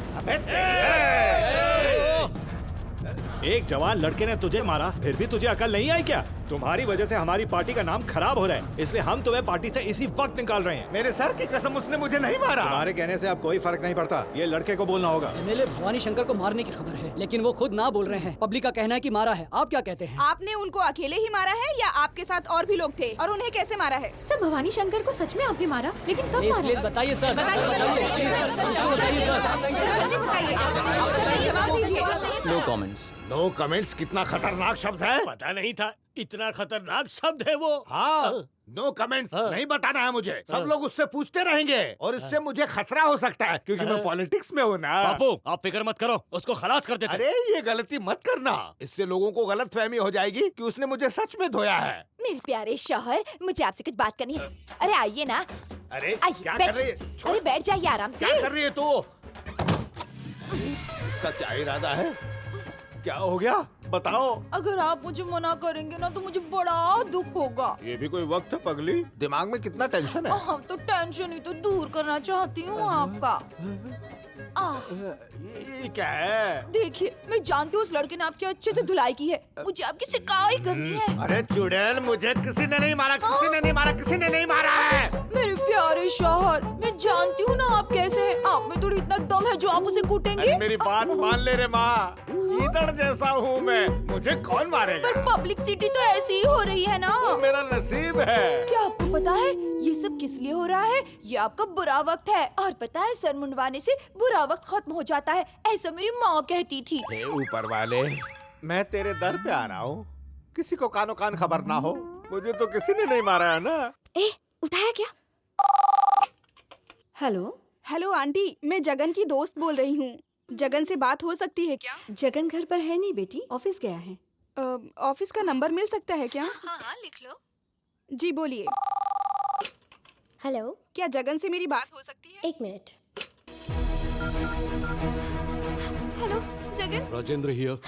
एक जवान लड़के ने तुझे मारा, फिर भी तुझे अकल नहीं आई क्या? तुम्हारी वजह से हमारी पार्टी का नाम खराब हो रहा है, इसलिए हम तुम्हें पार्टी से इसी वक्त निकाल रहे हैं। मेरे सर की कसम, उसने मुझे नहीं मारा। तुम्हारे कहने से अब कोई फर्क नहीं पड़ता, ये लड़के को बोलना होगा। एमएलए भवानी शंकर को मारने की खबर है, लेकिन वो खुद ना बोल रहे हैं। पब्लिक का कहना है कि मारा है। आप क्या कहते हैं? आपने उनको अकेले ही मारा है या आपके साथ और भी लोग थे, और उन्हें कैसे मारा है? सर भवानी शंकर को सच में आपने मारा, लेकिन कब मारा? प्लीज बताइए sir. No comments. No comments कितना खतरनाक शब्द है। पता नहीं था इतना खतरनाक शब्द है वो। हाँ, नो कमेंट्स नहीं बताना है मुझे। सब लोग उससे पूछते रहेंगे और इससे मुझे खतरा हो सकता है, क्योंकि मैं पॉलिटिक्स में हूँ ना। बापू आप फिक्र मत करो, उसको खलास कर देते। अरे ये गलती मत करना, इससे लोगों को गलतफहमी हो जाएगी कि उसने मुझे सच में धोया है। मेरे प्यारे शौहर, मुझे आपसे कुछ बात करनी है। अरे आइए ना। अरे क्या बैठ- कर रही है? अरे बैठ जाइए आराम से। क्या कर रही है तू? इसका क्या इरादा है? क्या हो गया बताओ। अगर आप मुझे मना करेंगे ना तो मुझे बड़ा दुख होगा। ये भी कोई वक्त है पगली? दिमाग में कितना टेंशन है। हाँ तो टेंशन ही तो दूर करना चाहती हूँ आपका। ये क्या है? देखिए, मैं जानती हूँ उस लड़के ने आपकी अच्छे से धुलाई की है, मुझे आपकी सिकाई करनी है। अरे चुड़ैल, मुझे किसी ने नहीं मारा, किसी ने नहीं मारा, किसी ने नहीं मारा है। मेरे प्यारे शौहर, मैं जानती हूँ ना आप कैसे हैं। आप में थोड़ी इतना दम है जो आप उसे कूटेंगे। मेरी बात मान ले रे माँ, गीदड़ जैसा हूँ मैं, मुझे कौन मारेगा? पर पब्लिसिटी तो ऐसी ही हो रही है ना। वो मेरा नसीब है। क्या आपको पता है ये सब किस लिए हो रहा है? ये आपका बुरा वक्त है, और पता है सर मुंडवाने से बुरा वक्त खत्म हो जाता है, ऐसा मेरी माँ कहती थी। हे ऊपर वाले, मैं तेरे दर पे आ रहा हूँ, किसी को कानो कान खबर ना हो। मुझे तो किसी ने नहीं मारा है ना। उठाया क्या? हेलो आंटी, मैं जगन की दोस्त बोल रही हूँ। जगन से बात हो सकती है क्या? जगन घर पर है नहीं बेटी, ऑफिस गया है। ऑफिस का नंबर मिल सकता है क्या? हाँ लिख लो। जी बोलिए। हेलो, क्या जगन से मेरी बात हो सकती है? 1 minute. Hello Jagan. Rajendra here.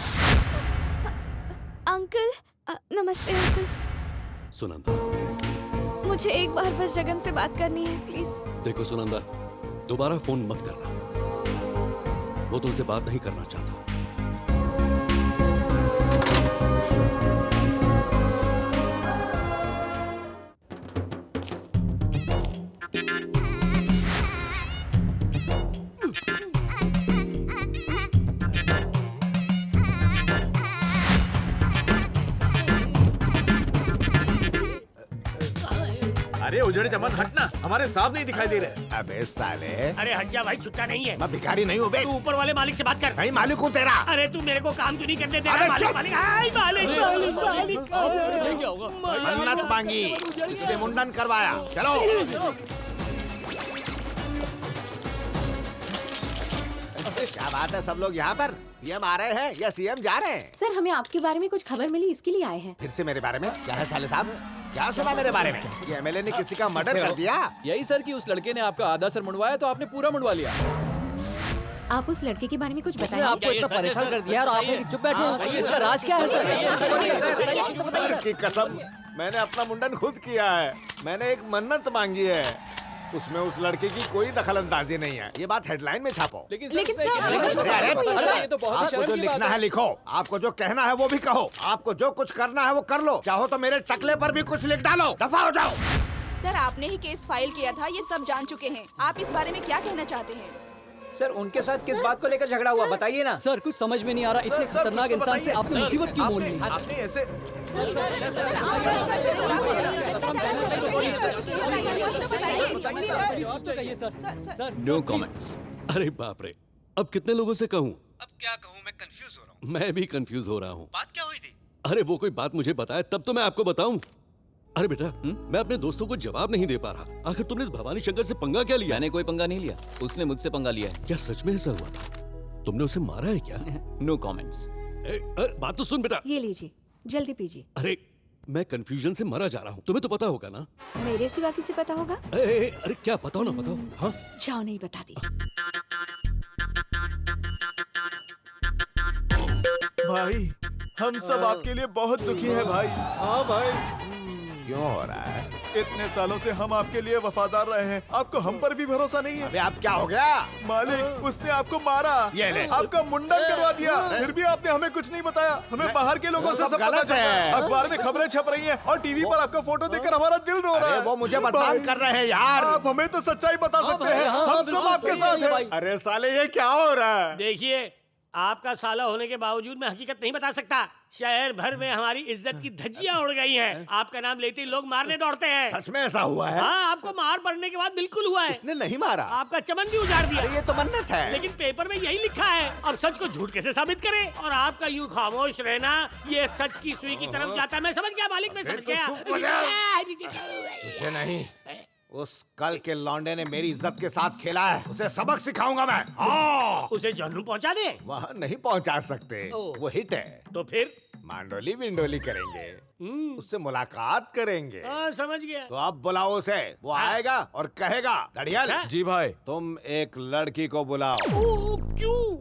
Uncle नमस्ते अंकल। सुनंदा, मुझे एक बार बस जगन से बात करनी है प्लीज। देखो सुनंदा, दोबारा फोन मत करना, वो तुमसे बात नहीं करना चाहता। अरे उजड़े चमन हटना, हमारे साहब नहीं दिखाई दे रहे। अबे साले, अरे हट जा भाई, छुट्टा नहीं है। मैं भिखारी नहीं हूँ बे। तू ऊपर वाले मालिक से बात कर। नहीं मालिक हूँ तेरा। अरे तू मेरे को काम क्यों नहीं करने दे अबे रहा? मालिक चुप! मालिक हाय, मालिक मालिक मालिक क्या होगा? मन्नत मांगी, इसलिए मुंडन करवाया। चलो। क्या बात है, सब लोग यहाँ पर? पीएम आ रहे हैं या सीएम जा रहे हैं? सर हमें आपके बारे में कुछ खबर मिली, इसके लिए आए हैं। फिर से मेरे बारे में? क्या है साले साहब? क्या सुना मेरे बारे में? ये एमएलए ने किसी का मर्डर कर दिया? यही सर कि उस लड़के ने आपका आधा सर मुड़वाया तो आपने पूरा मुड़वा लिया। आप उस लड़के के बारे में कुछ उसने बताइए। आपको इतना परेशान कर दिया और आप लोग चुप बैठे हो। इसका राज क्या है सर? सर की कसम, मैंने अपना मुंडन खुद किया है। मैंने एक मन्नत मांगी है, उसमें उस लड़के की कोई दखलंदाजी नहीं है। ये बात हेडलाइन में छापो। लेकिन ये तो बहुत आपको जो लिखना है लिखो, आपको जो कहना है वो भी कहो, आपको जो कुछ करना है वो कर लो, चाहो तो मेरे टकले पर भी कुछ लिख डालो। दफा हो जाओ। सर आपने ही केस फाइल किया था, ये सब जान चुके हैं। आप इस बारे में क्या कहना चाहते हैं? सर उनके साथ किस बात को लेकर झगड़ा हुआ, बताइए ना। सर कुछ समझ में नहीं आ रहा, इतने खतरनाक इंसान से आपने मुसीबत क्यों मोल ली? आपने ऐसे नो कमेंट्स। अरे बाप रे, अब कितने लोगों से कहूँ? अब क्या कहूँ, मैं कंफ्यूज हो रहा हूँ। मैं भी कंफ्यूज हो रहा हूँ। बात क्या हुई थी? अरे वो कोई बात मुझे बताए तब तो मैं आपको बताऊं। अरे बेटा, मैं अपने दोस्तों को जवाब नहीं दे पा रहा। आखिर तुमने इस भवानी शंकर से पंगा क्या लिया? मैंने कोई पंगा नहीं लिया, उसने मुझसे पंगा लिया है। क्या सच में ऐसा हुआ था? तुमने उसे मारा है क्या? No comments. बात तो सुन बेटा। ये लीजिए, जल्दी पीजिए। अरे मैं कंफ्यूजन से मरा जा रहा हूँ, तुम्हें तो पता होगा ना। मेरे सिवा किसे पता होगा? अरे क्या बताओ ना, बताओ। हाँ जाओ, नहीं बताती। भाई, हम सब आपके लिए बहुत दुखी हैं भाई। हाँ भाई। क्यों हो रहा है? इतने सालों से हम आपके लिए वफादार रहे हैं, आपको हम पर भी भरोसा नहीं है। अबे आप क्या हो गया? मालिक, उसने आपको मारा, ये ले। आपका मुंडन करवा दिया, फिर भी आपने हमें कुछ नहीं बताया। हमें बाहर के लोगों से सब पता चला है। अखबार में खबरें छप रही हैं और टीवी पर आपका फोटो देखकर हमारा दिल रो रहा है। वो मुझे बदनाम कर रहे हैं यार। आप हमें तो सच्चाई बता सकते हैं, हम सब आपके साथ हैं। अरे साले ये क्या हो रहा है? देखिए, आपका साला होने के बावजूद मैं हकीकत नहीं बता सकता। शहर भर में हमारी इज्जत की धज्जियां उड़ गई हैं। आपका नाम लेते ही लोग मारने दौड़ते हैं। सच में ऐसा हुआ है? हाँ, आपको मार पड़ने के बाद बिल्कुल हुआ है। इसने नहीं मारा? आपका चमन भी उजाड़ दिया। अरे ये तो मन्नत है। लेकिन पेपर में यही लिखा है। अब सच को झूठ कैसे साबित करें? और आपका यूं खामोश रहना, ये सच की सुई की तरफ जाता है। मैं समझ गया मालिक, मैं समझ गया। मुझे नहीं, उस कल के लौंडे ने मेरी इज्जत के साथ खेला है, उसे सबक सिखाऊंगा मैं। हाँ। उसे जन्नू पहुंचा दे। वहाँ नहीं पहुंचा सकते, वो हिट है। तो फिर मांडोली विंडोली करेंगे, उससे मुलाकात करेंगे। हाँ, समझ गया। तो अब बुलाओ उसे, वो आएगा और कहेगा, दड़ियल जी भाई, तुम एक लड़की को बुलाओ। क्यों?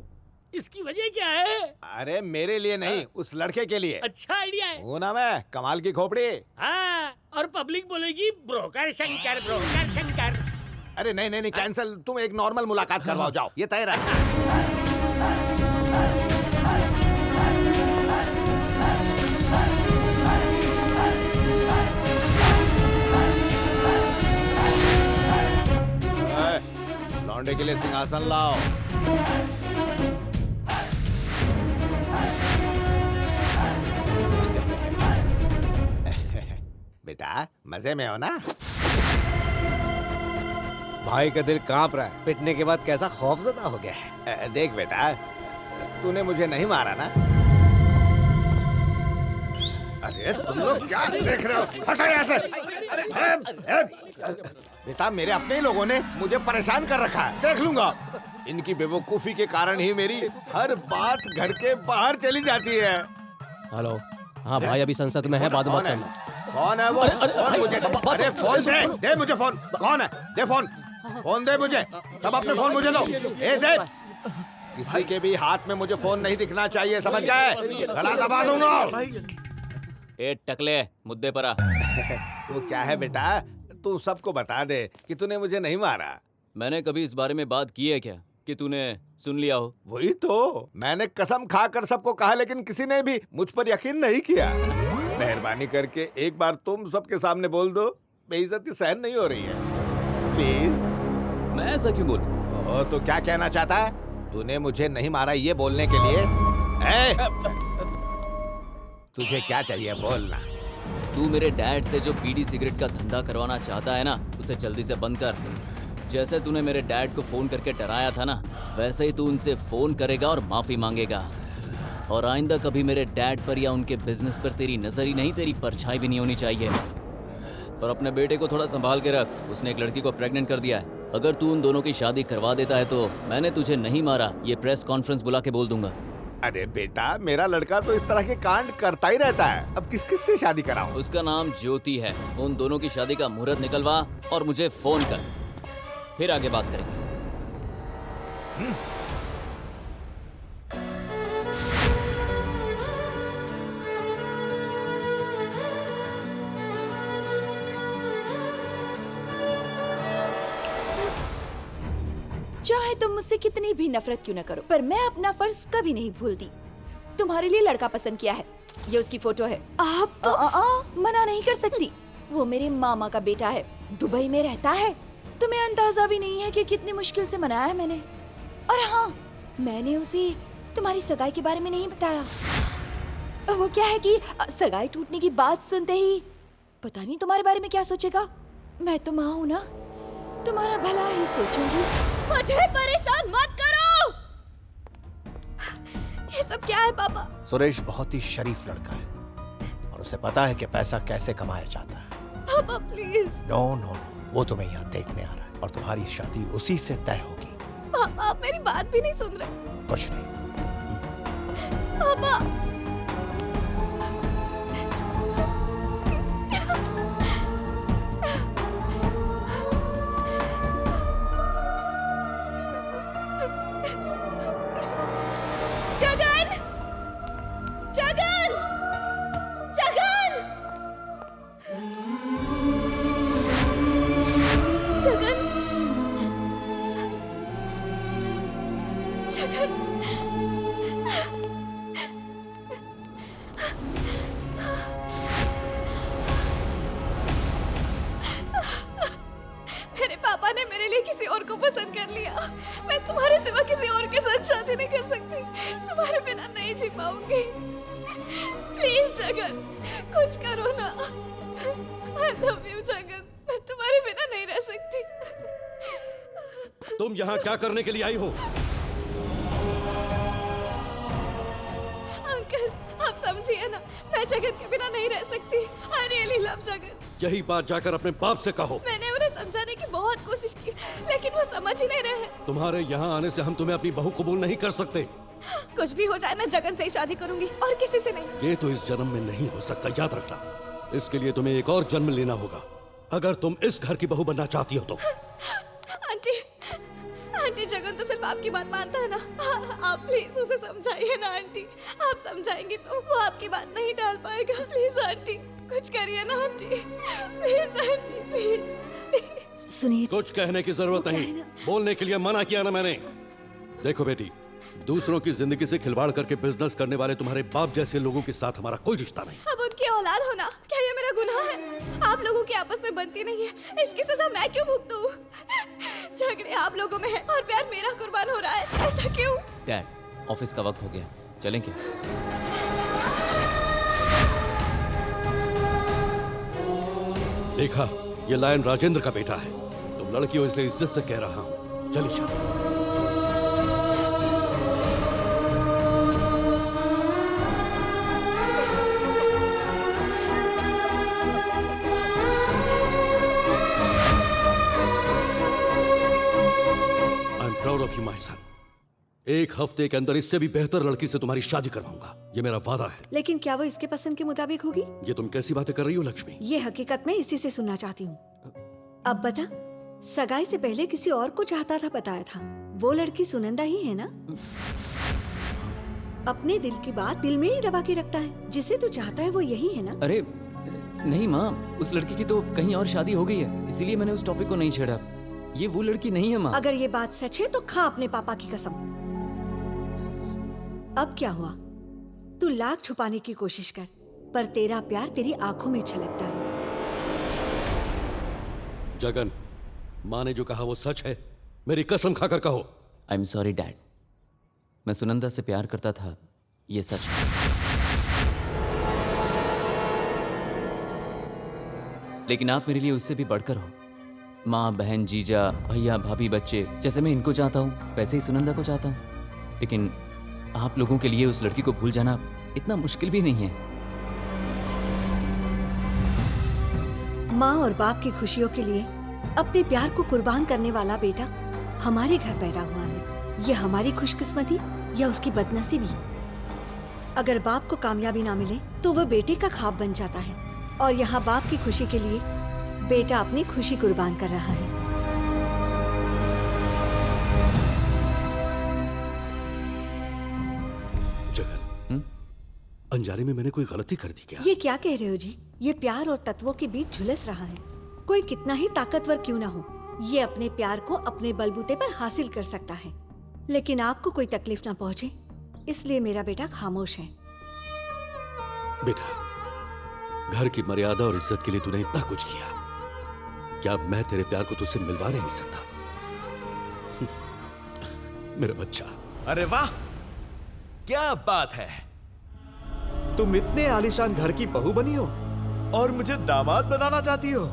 इसकी वजह क्या है? अरे मेरे लिए नहीं, उस लड़के के लिए। अच्छा आइडिया है। वो ना मैं कमाल की खोपड़ी। हाँ, और पब्लिक बोलेगी ब्रोकर शंकर, ब्रोकर शंकर। अरे नहीं नहीं नहीं, कैंसिल। तुम एक नॉर्मल मुलाकात करवाओ, जाओ। ये तय रहा। लौंडे के लिए सिंहासन लाओ। बेटा मजे में हो ना? भाई का दिल कांप रहा है। पिटने के बाद कैसा खौफजदा हो गया है। देख बेटा, तूने मुझे नहीं मारा ना? अरे तुम लोग क्या देख रहे हो? हटो यहाँ से। बेटा मेरे अपने ही लोगों ने मुझे परेशान कर रखा है, देख लूंगा। इनकी बेवकूफी के कारण ही मेरी हर बात घर के बाहर चली जाती है। हेलो, हाँ भाई, अभी संसद में है, बाद में बात करना। कौन है वो? कौन मुझे? अरे फोन दे मुझे फोन। कौन है? दे फोन। फोन दे मुझे। सब अपने फोन मुझे दो। ए दे। किसी के भी हाथ में मुझे फोन नहीं दिखना चाहिए, समझ गए? गला दबा दूंगा। ए टकले, मुद्दे पर आ। वो क्या है बेटा, तू सबको बता दे कि तूने मुझे नहीं मारा। मैंने कभी इस बारे में बात की है क्या कि तूने सुन लिया हो? वही तो मैंने कसम खाकर सबको कहा, लेकिन किसी ने भी मुझ पर यकीन नहीं किया। मेहरबानी करके एक बार तुम सबके सामने बोल दो, बेइज्जती सहन नहीं हो रही है, प्लीज। मैं ऐसा क्यों बोलूं? तो क्या कहना चाहता है? तूने मुझे नहीं मारा ये बोलने के लिए? तुझे क्या चाहिए बोलना। तू मेरे डैड से जो बीड़ी सिगरेट का धंधा करवाना चाहता है ना, उसे जल्दी से बंद कर। जैसे तूने मेरे डैड को फोन करके डराया था ना, वैसे ही तू उनसे फोन करेगा और माफी मांगेगा। और आइंदा कभी मेरे डैड पर या उनके बिजनेस पर तेरी नजर ही नहीं, तेरी परछाई भी नहीं होनी चाहिए। और अपने बेटे को थोड़ा संभाल के रख, उसने एक लड़की को प्रेग्नेंट कर दिया है। अगर तू उन दोनों की शादी करवा देता है तो मैंने तुझे नहीं मारा ये प्रेस कॉन्फ्रेंस बुला के बोल दूंगा। अरे बेटा, मेरा लड़का तो इस तरह के कांड करता ही रहता है। अब किस किस से शादी कराऊं? उसका नाम ज्योति है। उन दोनों की शादी का मुहूर्त निकलवा और मुझे फोन कर, फिर आगे बात करेंगे। चाहे तुम मुझसे कितनी भी नफरत क्यों न करो, पर मैं अपना फर्ज कभी नहीं भूलती। तुम्हारे लिए लड़का पसंद किया है, ये उसकी फोटो है। आप तो मना नहीं कर सकती। वो मेरे मामा का बेटा है, दुबई में रहता है। तुम्हें अंदाजा भी नहीं है कि कितनी मुश्किल से मनाया है मैंने। और हाँ, मैंने उसे तुम्हारी सगाई के बारे में नहीं बताया। वो क्या है कि सगाई टूटने की बात सुनते ही पता नहीं तुम्हारे बारे में क्या सोचेगा। मैं तो माँ हूँ ना, तुम्हारा भला ही सोचूंगी। मुझे परेशान मत करो। ये सब क्या है पापा? सुरेश बहुत ही शरीफ लड़का है और उसे पता है कि पैसा कैसे कमाया जाता है। पापा प्लीज। नो नो नो, वो तुम्हें यहाँ देखने आ रहा है और तुम्हारी शादी उसी से तय होगी। पापा आप मेरी बात भी नहीं सुन रहे। कुछ नहीं। पापा तुम यहाँ क्या करने के लिए आई हो? अंकल आप समझिए ना, मैं जगन के बिना नहीं रह सकती। I really love Jagan. यही बात जाकर अपने बाप से कहो। मैंने उन्हें समझाने की बहुत कोशिश की, लेकिन वो समझ ही नहीं रहे। तुम्हारे यहाँ आने से हम तुम्हें अपनी बहू कबूल नहीं कर सकते। कुछ भी हो जाए, मैं जगन से ही शादी करूंगी और किसी से नहीं। ये तो इस जन्म में नहीं हो सकता, याद रखना। इसके लिए तुम्हें एक और जन्म लेना होगा, अगर तुम इस घर की बहू बनना चाहती हो तो। आंटी, आंटी जगन तो सिर्फ आपकी बात मानता है ना। आप प्लीज उसे समझाइए ना आंटी। आप समझाएंगे तो वो आपकी बात नहीं डाल पाएगा। प्लीज आंटी कुछ करिए ना आंटी। Please aunty please. सुनिए, कुछ कहने की जरूरत नहीं, बोलने के लिए मना किया ना मैंने। देखो बेटी, दूसरों की जिंदगी से खिलवाड़ करके बिजनेस करने वाले तुम्हारे बाप जैसे लोगों के साथ हमारा कोई रिश्ता नहीं। अब उनकी औलाद होना क्या ये मेरा गुनाह है? आप लोगों की आपस में बनती नहीं है, इसकी सजा मैं क्यों भुगतूं? झगड़े आप लोगों में है और प्यार मेरा कुर्बान हो रहा है, ऐसा क्यों? डैड, ऑफिस का वक्त हो गया, चलें क्या? देखा, ये लायन राजेंद्र का बेटा है। तुम लड़की हो इसलिए इज्जत से कह रहा हूँ, चली जाओ। Proud of you my son. एक हफ्ते के अंदर इससे भी बेहतर लड़की से तुम्हारी शादी करवाऊंगा, ये मेरा वादा है। लेकिन क्या वो इसके पसंद के मुताबिक होगी? ये तुम कैसी बातें कर रही हो लक्ष्मी? ये हकीकत में इसी से सुनना चाहती हूँ। अब बता, सगाई से पहले किसी और को चाहता था बताया था। वो लड़की सुनंदा ही है ना? अपने दिल की बात दिल में ही दबा के रखता है। जिसे तू चाहता है वो यही है ना? अरे नहीं माँ, उस लड़की की तो कहीं और शादी हो गई है, इसीलिए मैंने उस टॉपिक को नहीं छेड़ा। ये वो लड़की नहीं है माँ। अगर ये बात सच है तो खा अपने पापा की कसम। अब क्या हुआ? तू लाख छुपाने की कोशिश कर, पर तेरा प्यार तेरी आंखों में छलकता है। जगन, माँ ने जो कहा वो सच है, मेरी कसम खाकर कहो। आई एम सॉरी डैड, मैं सुनंदा से प्यार करता था, ये सच है। लेकिन आप मेरे लिए उससे भी बढ़कर हो। माँ, बहन, जीजा, भैया, भाभी, बच्चे, जैसे मैं इनको चाहता हूँ वैसे ही सुनंदा को चाहता हूँ। लेकिन आप लोगों के लिए उस लड़की को भूल जाना इतना मुश्किल भी नहीं है। माँ और बाप की खुशियों के लिए अपने प्यार को कुर्बान करने वाला बेटा हमारे घर पैदा हुआ है। ये हमारी खुशकिस्मती या उसकी बदनसीबी? अगर बाप को कामयाबी ना मिले तो वह बेटे का ख्वाब बन जाता है, और यहाँ बाप की खुशी के लिए बेटा अपनी खुशी कुर्बान कर रहा है। जगन, अनजाने में मैंने कोई गलती कर दी क्या? ये क्या कह रहे हो जी? ये प्यार और तत्वों के बीच झुलस रहा है। कोई कितना ही ताकतवर क्यों ना हो, ये अपने प्यार को अपने बलबूते पर हासिल कर सकता है, लेकिन आपको कोई तकलीफ ना पहुंचे, इसलिए मेरा बेटा खामोश है। बेटा, घर की मर्यादा और इज्जत के लिए तूने इतना कुछ किया, क्या अब मैं तेरे प्यार को तुझसे मिलवा नहीं सकता? मेरा बच्चा। अरे वाह, क्या बात है। तुम इतने आलीशान घर की बहू बनी हो और मुझे दामाद बनाना चाहती हो।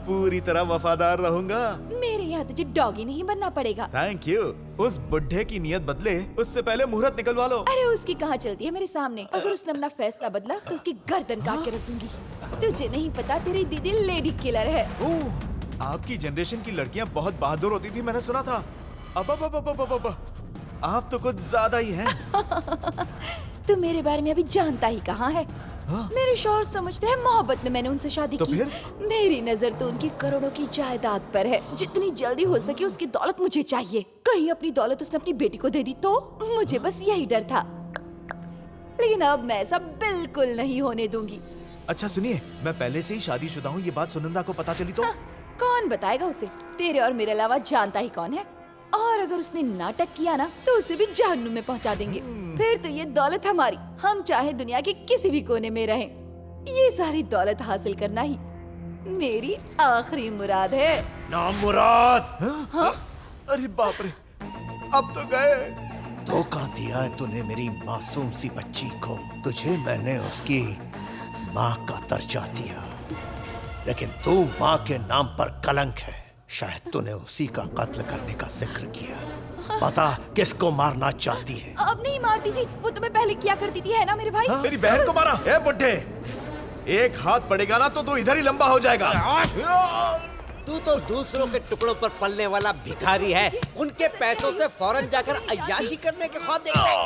पूरी तरह वफादार रहूंगा। मेरे यहाँ तुझे डॉगी नहीं बनना पड़ेगा। Thank you. उस बुढ़े की नियत बदले उससे पहले मुहूर्त निकलवा लो। अरे उसकी कहाँ चलती है मेरे सामने। अगर उसने अपना फैसला बदला तो उसकी गर्दन काट के रख दूंगी। तुझे नहीं पता, तेरी दीदी लेडी किलर है। ओह, आपकी जनरेशन की लड़कियां बहुत बहादुर होती थी, मैंने सुना था। अब आप तो कुछ ज्यादा ही हैं। तू मेरे बारे में अभी जानता ही कहाँ है। मेरे शौहर समझते हैं मोहब्बत में मैंने उनसे शादी तो की। फिर? मेरी नजर तो उनकी करोड़ों की जायदाद पर है। जितनी जल्दी हो सके उसकी दौलत मुझे चाहिए। कहीं अपनी दौलत उसने अपनी बेटी को दे दी तो? मुझे बस यही डर था, लेकिन अब मैं ऐसा बिल्कुल नहीं होने दूंगी। अच्छा सुनिए, मैं पहले से ही शादीशुदा हूँ, ये बात सुनंदा को पता चली तो? कौन बताएगा उसे? तेरे और मेरे अलावा जानता ही कौन है। और अगर उसने नाटक किया ना तो उसे भी जहन्नुम में पहुंचा देंगे। फिर तो ये दौलत हमारी, हम चाहे दुनिया के किसी भी कोने में रहें। ये सारी दौलत हासिल करना ही मेरी आखिरी मुराद है। नाम मुराद। हाँ? अरे बाप रे, अब तो गए। धोखा दिया है तूने मेरी मासूम सी बच्ची को। तुझे मैंने उसकी माँ का दर्जा दिया, लेकिन तू माँ के नाम पर कलंक है। शायद तूने उसी का कत्ल करने का जिक्र किया। पता किसको मारना चाहती है? अब नहीं मारती जी, वो तुम्हें पहले किया करती थी, है ना मेरे भाई? मेरी बहन को मारा। ए बुड्ढे, एक हाथ पड़ेगा ना तो तू इधर ही लंबा हो जाएगा। तू तो दूसरों के टुकड़ों पर पलने वाला भिखारी है। उनके पैसों से फौरन जाकर अय्याशी करने के ख्वाब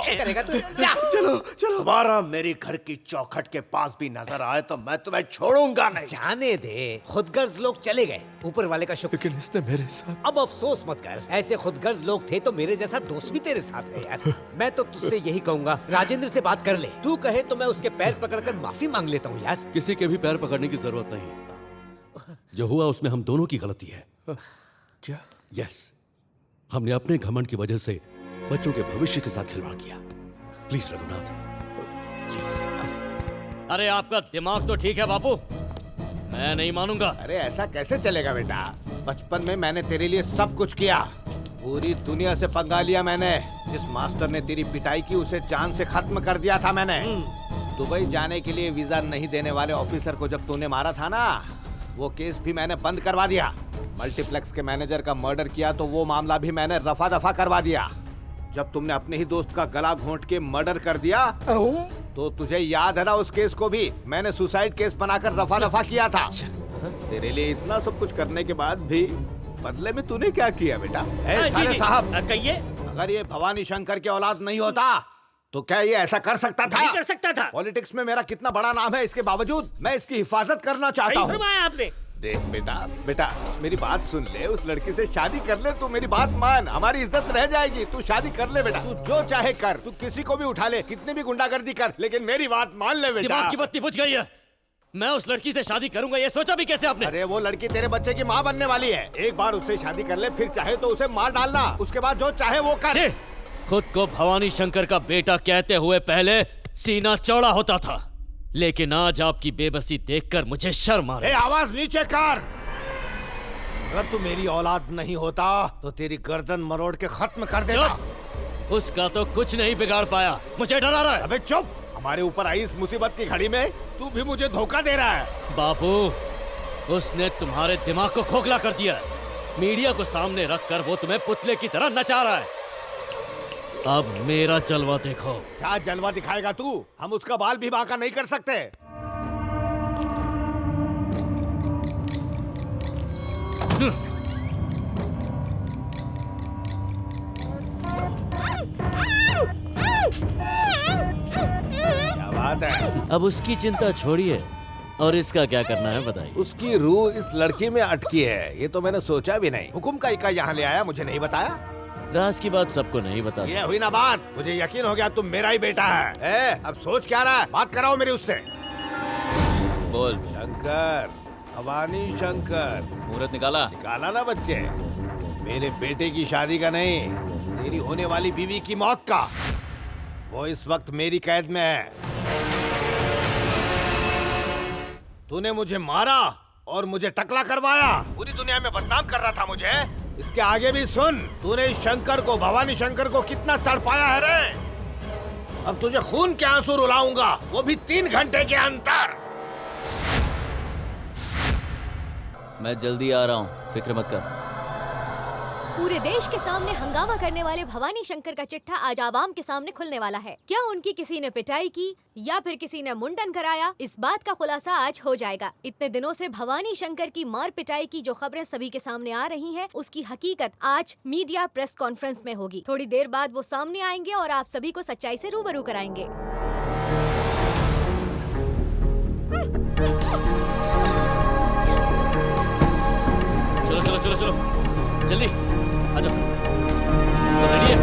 करेगा तू। जा। चलो चलो। दोबारा मेरी घर की चौखट के पास भी नजर आए तो मैं तुम्हें छोड़ूंगा नहीं। जाने दे, खुदगर्ज लोग चले गए, ऊपर वाले का शुक्र। लेकिन इसने मेरे साथ। अब अफसोस मत कर, ऐसे खुदगर्ज लोग थे तो मेरे जैसा दोस्त भी तेरे साथ है यार। मैं तो तुझसे यही कहूंगा, राजेंद्र से बात कर ले। तू कहे तो मैं उसके पैर पकड़कर माफी मांग लेता हूँ यार। किसी के भी पैर पकड़ने की जरूरत नहीं। जो हुआ उसमें हम दोनों की गलती है। क्या? यस, हमने अपने घमंड की वजह से बच्चों के भविष्य के साथ खिलवाड़ किया। Please Raghunath, please. अरे आपका दिमाग तो ठीक है बापू, मैं नहीं मानूंगा। अरे ऐसा कैसे चलेगा बेटा? बचपन में मैंने तेरे लिए सब कुछ किया, पूरी दुनिया से पंगा लिया मैंने। जिस मास्टर ने तेरी पिटाई की उसे जान से खत्म कर दिया था मैंने। दुबई जाने के लिए वीजा नहीं देने वाले ऑफिसर को जब तूने मारा था ना, वो केस भी मैंने बंद करवा दिया। मल्टीप्लेक्स के मैनेजर का मर्डर किया तो वो मामला भी मैंने रफा दफा करवा दिया। जब तुमने अपने ही दोस्त का गला घोंट के मर्डर कर दिया तो तुझे याद है ना, उस केस को भी मैंने सुसाइड केस बनाकर रफा दफा किया था। तेरे लिए इतना सब कुछ करने के बाद भी बदले में तूने क्या किया बेटा? साले साहब कहिए। अगर ये भवानी शंकर के औलाद नहीं होता तो क्या ये ऐसा कर सकता था? नहीं कर सकता था। पॉलिटिक्स में मेरा कितना बड़ा नाम है, इसके बावजूद मैं इसकी हिफाजत करना चाहता हूँ। फरमाया आपने। देख बेटा मेरी बात सुन ले, उस लड़की से शादी कर ले। तू मेरी बात मान, हमारी इज्जत रह जाएगी। तू शादी कर ले बेटा, तू जो चाहे कर, तू किसी को भी उठा ले, कितनी भी गुंडागर्दी कर, लेकिन मेरी बात मान ले बेटा। दिमाग की बत्ती बुझ गई है। मैं उस लड़की से शादी करूंगा, ये सोचा भी कैसे आपने? अरे वो लड़की तेरे बच्चे की माँ बनने वाली है। एक बार उससे शादी कर ले, फिर चाहे तो उसे मार डालना, उसके बाद जो चाहे वो कर। खुद को भवानी शंकर का बेटा कहते हुए पहले सीना चौड़ा होता था, लेकिन आज आपकी बेबसी देखकर मुझे शर्म आ रही है। आवाज नीचे कर। अगर तू मेरी औलाद नहीं होता तो तेरी गर्दन मरोड़ के खत्म कर देता। उसका तो कुछ नहीं बिगाड़ पाया, मुझे डरा रहा है। अबे चुप, हमारे ऊपर आई इस मुसीबत की घड़ी में तू भी मुझे धोखा दे रहा है। बापू, उसने तुम्हारे दिमाग को खोखला कर दिया है। मीडिया को सामने रखकर वो तुम्हें पुतले की तरह नचा रहा है। अब मेरा जलवा देखो। क्या जलवा दिखाएगा तू? हम उसका बाल भी बांका नहीं कर सकते। बात है? अब उसकी चिंता छोड़िए और इसका क्या करना है बताइए। उसकी रूह इस लड़की में अटकी है, ये तो मैंने सोचा भी नहीं। हुकुम का इक्का यहाँ ले आया, मुझे नहीं बताया। राज की बात सबको नहीं बता। ये हुई ना बात, मुझे यकीन हो गया तुम मेरा ही बेटा है। अब सोच क्या रहा है? बात कराओ मेरी उससे। बोल। शंकर, भवानी शंकर। मुहूर्त निकाला? निकाला ना बच्चे। मेरे बेटे की शादी का नहीं, तेरी होने वाली बीवी की मौत का। वो इस वक्त मेरी कैद में है। तूने मुझे मारा और मुझे टकला करवाया, पूरी दुनिया में बदनाम कर रहा था मुझे। इसके आगे भी सुन, तूने इस शंकर को, भवानी शंकर को कितना तड़पाया है रे। अब तुझे खून के आंसू रुलाऊंगा, वो भी 3 घंटे के अंदर। मैं जल्दी आ रहा हूँ, फिक्र मत कर। पूरे देश के सामने हंगामा करने वाले भवानी शंकर का चिट्ठा आज आवाम के सामने खुलने वाला है। क्या उनकी किसी ने पिटाई की या फिर किसी ने मुंडन कराया, इस बात का खुलासा आज हो जाएगा। इतने दिनों से भवानी शंकर की मार पिटाई की जो खबरें सभी के सामने आ रही हैं, उसकी हकीकत आज मीडिया प्रेस कॉन्फ्रेंस में होगी। थोड़ी देर बाद वो सामने आएंगे और आप सभी को सच्चाई से रूबरू कराएंगे। चलो चलो चलो चलो जल्दी आ जाओ। रेडी है?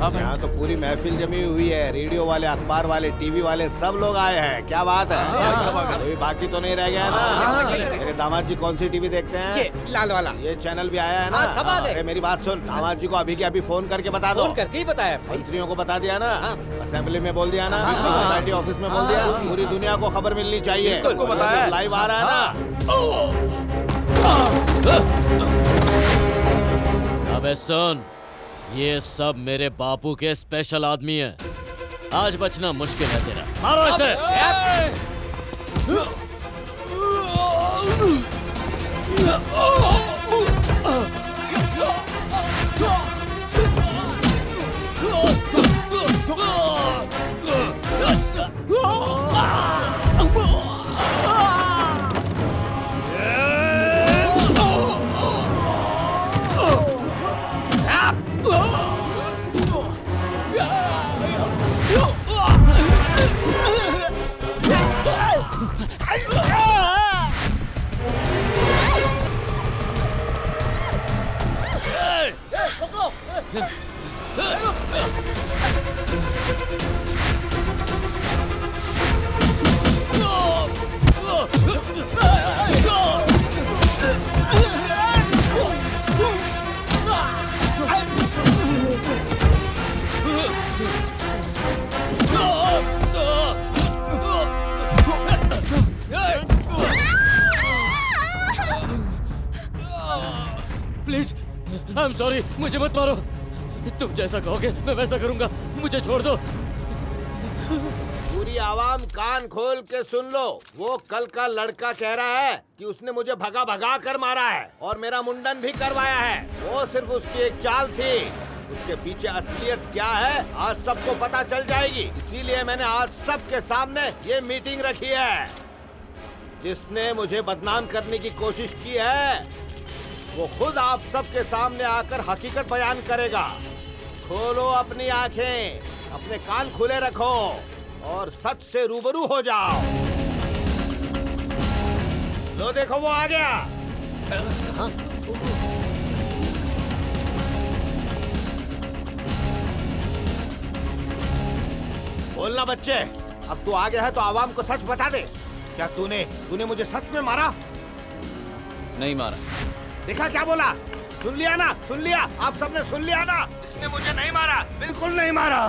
यहाँ तो पूरी महफिल जमी हुई है। रेडियो वाले, अखबार वाले, टीवी वाले सब लोग आए हैं। क्या बात है? कोई बाकी तो नहीं रह गया है ना? मेरे दामाद जी कौन सी टीवी देखते हैं? लाल वाला। ये चैनल भी आया है ना? सब आ गए। अरे मेरी बात सुन, दामाद जी को अभी के अभी फोन करके बता दो। फोन करके ही बताया। मंत्रियों को बता दिया ना? असेंबली में बोल दिया ना? सोसाइटी ऑफिस में बोल दिया? पूरी दुनिया को खबर मिलनी चाहिए। सबको बताया, लाइव आ रहा है ना? अबे सुन, ये सब मेरे बापू के स्पेशल आदमी हैं। आज बचना मुश्किल है तेरा। मारो इसे। प्लीज, आई एम सॉरी, मुझे मत मारो। तुम जैसा कहोगे मैं वैसा करूंगा, मुझे छोड़ दो। पूरी आवाम कान खोल के सुन लो। वो कल का लड़का कह रहा है कि उसने मुझे भगा भगा कर मारा है और मेरा मुंडन भी करवाया है। वो सिर्फ उसकी एक चाल थी। उसके पीछे असलियत क्या है आज सबको पता चल जाएगी। इसीलिए मैंने आज सबके सामने ये मीटिंग रखी है। जिसने मुझे बदनाम करने की कोशिश की है वो खुद आप सबके सामने आकर हकीकत बयान करेगा। खोलो अपनी आंखें, अपने कान खुले रखो और सच से रूबरू हो जाओ। लो देखो वो आ गया। बोलना बच्चे, अब तू आ गया है तो आवाम को सच बता दे। क्या तूने मुझे सच में मारा? नहीं मारा। देखा क्या बोला? सुन लिया ना? सुन लिया? आप सबने सुन लिया ना? इसने मुझे नहीं मारा, बिल्कुल नहीं मारा।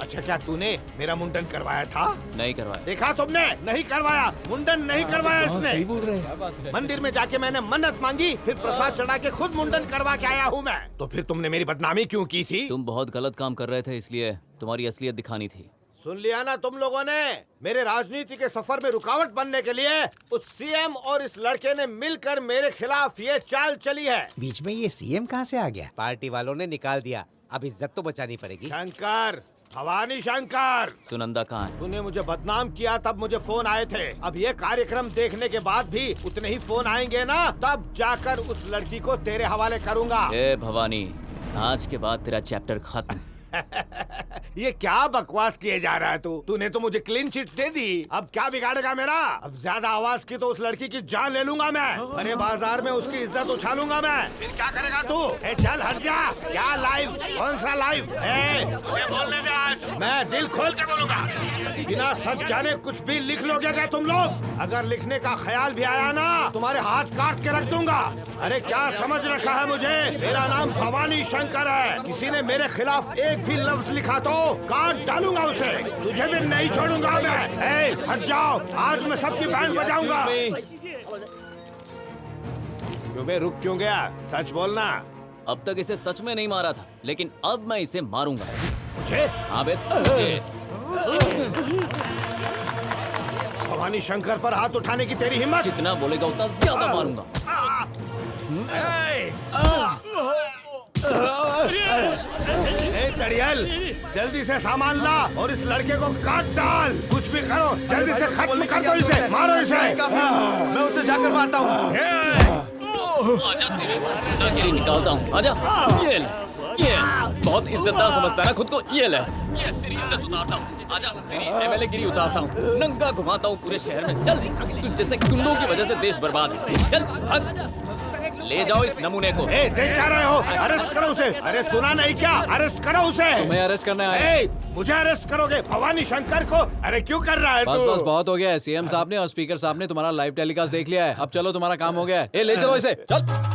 अच्छा, क्या तूने मेरा मुंडन करवाया था? नहीं करवाया। देखा तुमने? नहीं करवाया, मुंडन नहीं करवाया इसने। सही बोल रहे हैं। मंदिर में जाके मैंने मन्नत मांगी, फिर प्रसाद चढ़ा के खुद मुंडन करवा के आया हूँ मैं। तो फिर तुमने मेरी बदनामी क्यों की थी? तुम बहुत गलत काम कर रहे थे, इसलिए तुम्हारी असलियत दिखानी थी। सुन लिया ना तुम लोगों ने? मेरे राजनीति के सफर में रुकावट बनने के लिए उस सीएम और इस लड़के ने मिलकर मेरे खिलाफ ये चाल चली है। बीच में ये सीएम कहाँ से आ गया? पार्टी वालों ने निकाल दिया, अब इज्जत तो बचानी पड़ेगी। शंकर, भवानी शंकर, सुनंदा कहाँ है? तूने मुझे बदनाम किया तब मुझे फोन आए थे। अब ये कार्यक्रम देखने के बाद भी उतने ही फोन आएंगे ना, तब जाकर उस लड़की को तेरे हवाले करूंगा। ए भवानी, आज के बाद तेरा चैप्टर खत्म। ये क्या बकवास किए जा रहा है तूने तो मुझे क्लीन चिट दे दी, अब क्या बिगाड़ेगा मेरा? अब ज्यादा आवाज की तो उस लड़की की जान ले लूंगा मैं, अरे बाजार में उसकी इज्जत उछालूंगा मैं। फिर क्या करेगा तू? चल हट जा। क्या लाइव? कौन सा लाइव? मुझे बोलने दे, आज मैं दिल खोल के बोलूंगा। बिना सब जाने कुछ भी लिख लोगे क्या तुम लोग? अगर लिखने का ख्याल भी आया ना, तुम्हारे हाथ काट के रख दूंगा। अरे क्या समझ रखा है मुझे? मेरा नाम भवानी शंकर है, किसी ने मेरे खिलाफ एक भी लफ्ज लिखा तो काट डालूंगा उसे, तुझे भी नहीं छोड़ूंगा मैं। हट जाओ, आज मैं सबकी बैंड बजाऊंगा। क्यों बे, रुक क्यों गया? सच बोलना। अब तक इसे सच में नहीं मारा था, लेकिन अब मैं इसे मारूंगा। मुझे? हाँ बे, तुझे। भवानी शंकर पर हाथ उठाने की तेरी हिम्मत? जितना बोलेगा उतना ज्यादा मारूंगा। तड़ियल, जल्दी से सामान ला और इस लड़के को काट डाल। कुछ भी करो, जल्दी से खत्म कर दो इसे, मारो इसे। मैं उसे जाकर मारता हूँ। आजा, तेरी गुंडागिरी निकालता हूँ। आजा, ये बहुत इज्जतदार समझता है ना खुद को। ये ले, ये तेरी इज्जत उतारता हूँ। आजा, तेरी एमएलए गिरी उतारता हूँ, नंगा घुमाता हूँ पूरे शहर में। चल, तुझ जैसे गुंडों की वजह से देश बर्बाद है। चल भाग, ले जाओ इस नमूने को। देख क्या रहे हो? अरेस्ट करो उसे। अरे सुना नहीं क्या? अरेस्ट करो उसे। तुम्हें अरेस्ट करने आए? मुझे अरेस्ट करोगे? भवानी शंकर को? अरे क्यों कर रहा है बस तू? बस बहुत हो गया है। सीएम साहब ने और स्पीकर साहब ने तुम्हारा लाइव टेलीकास्ट देख लिया है। अब चलो, तुम्हारा काम हो गया है। ले चलो इसे, चल।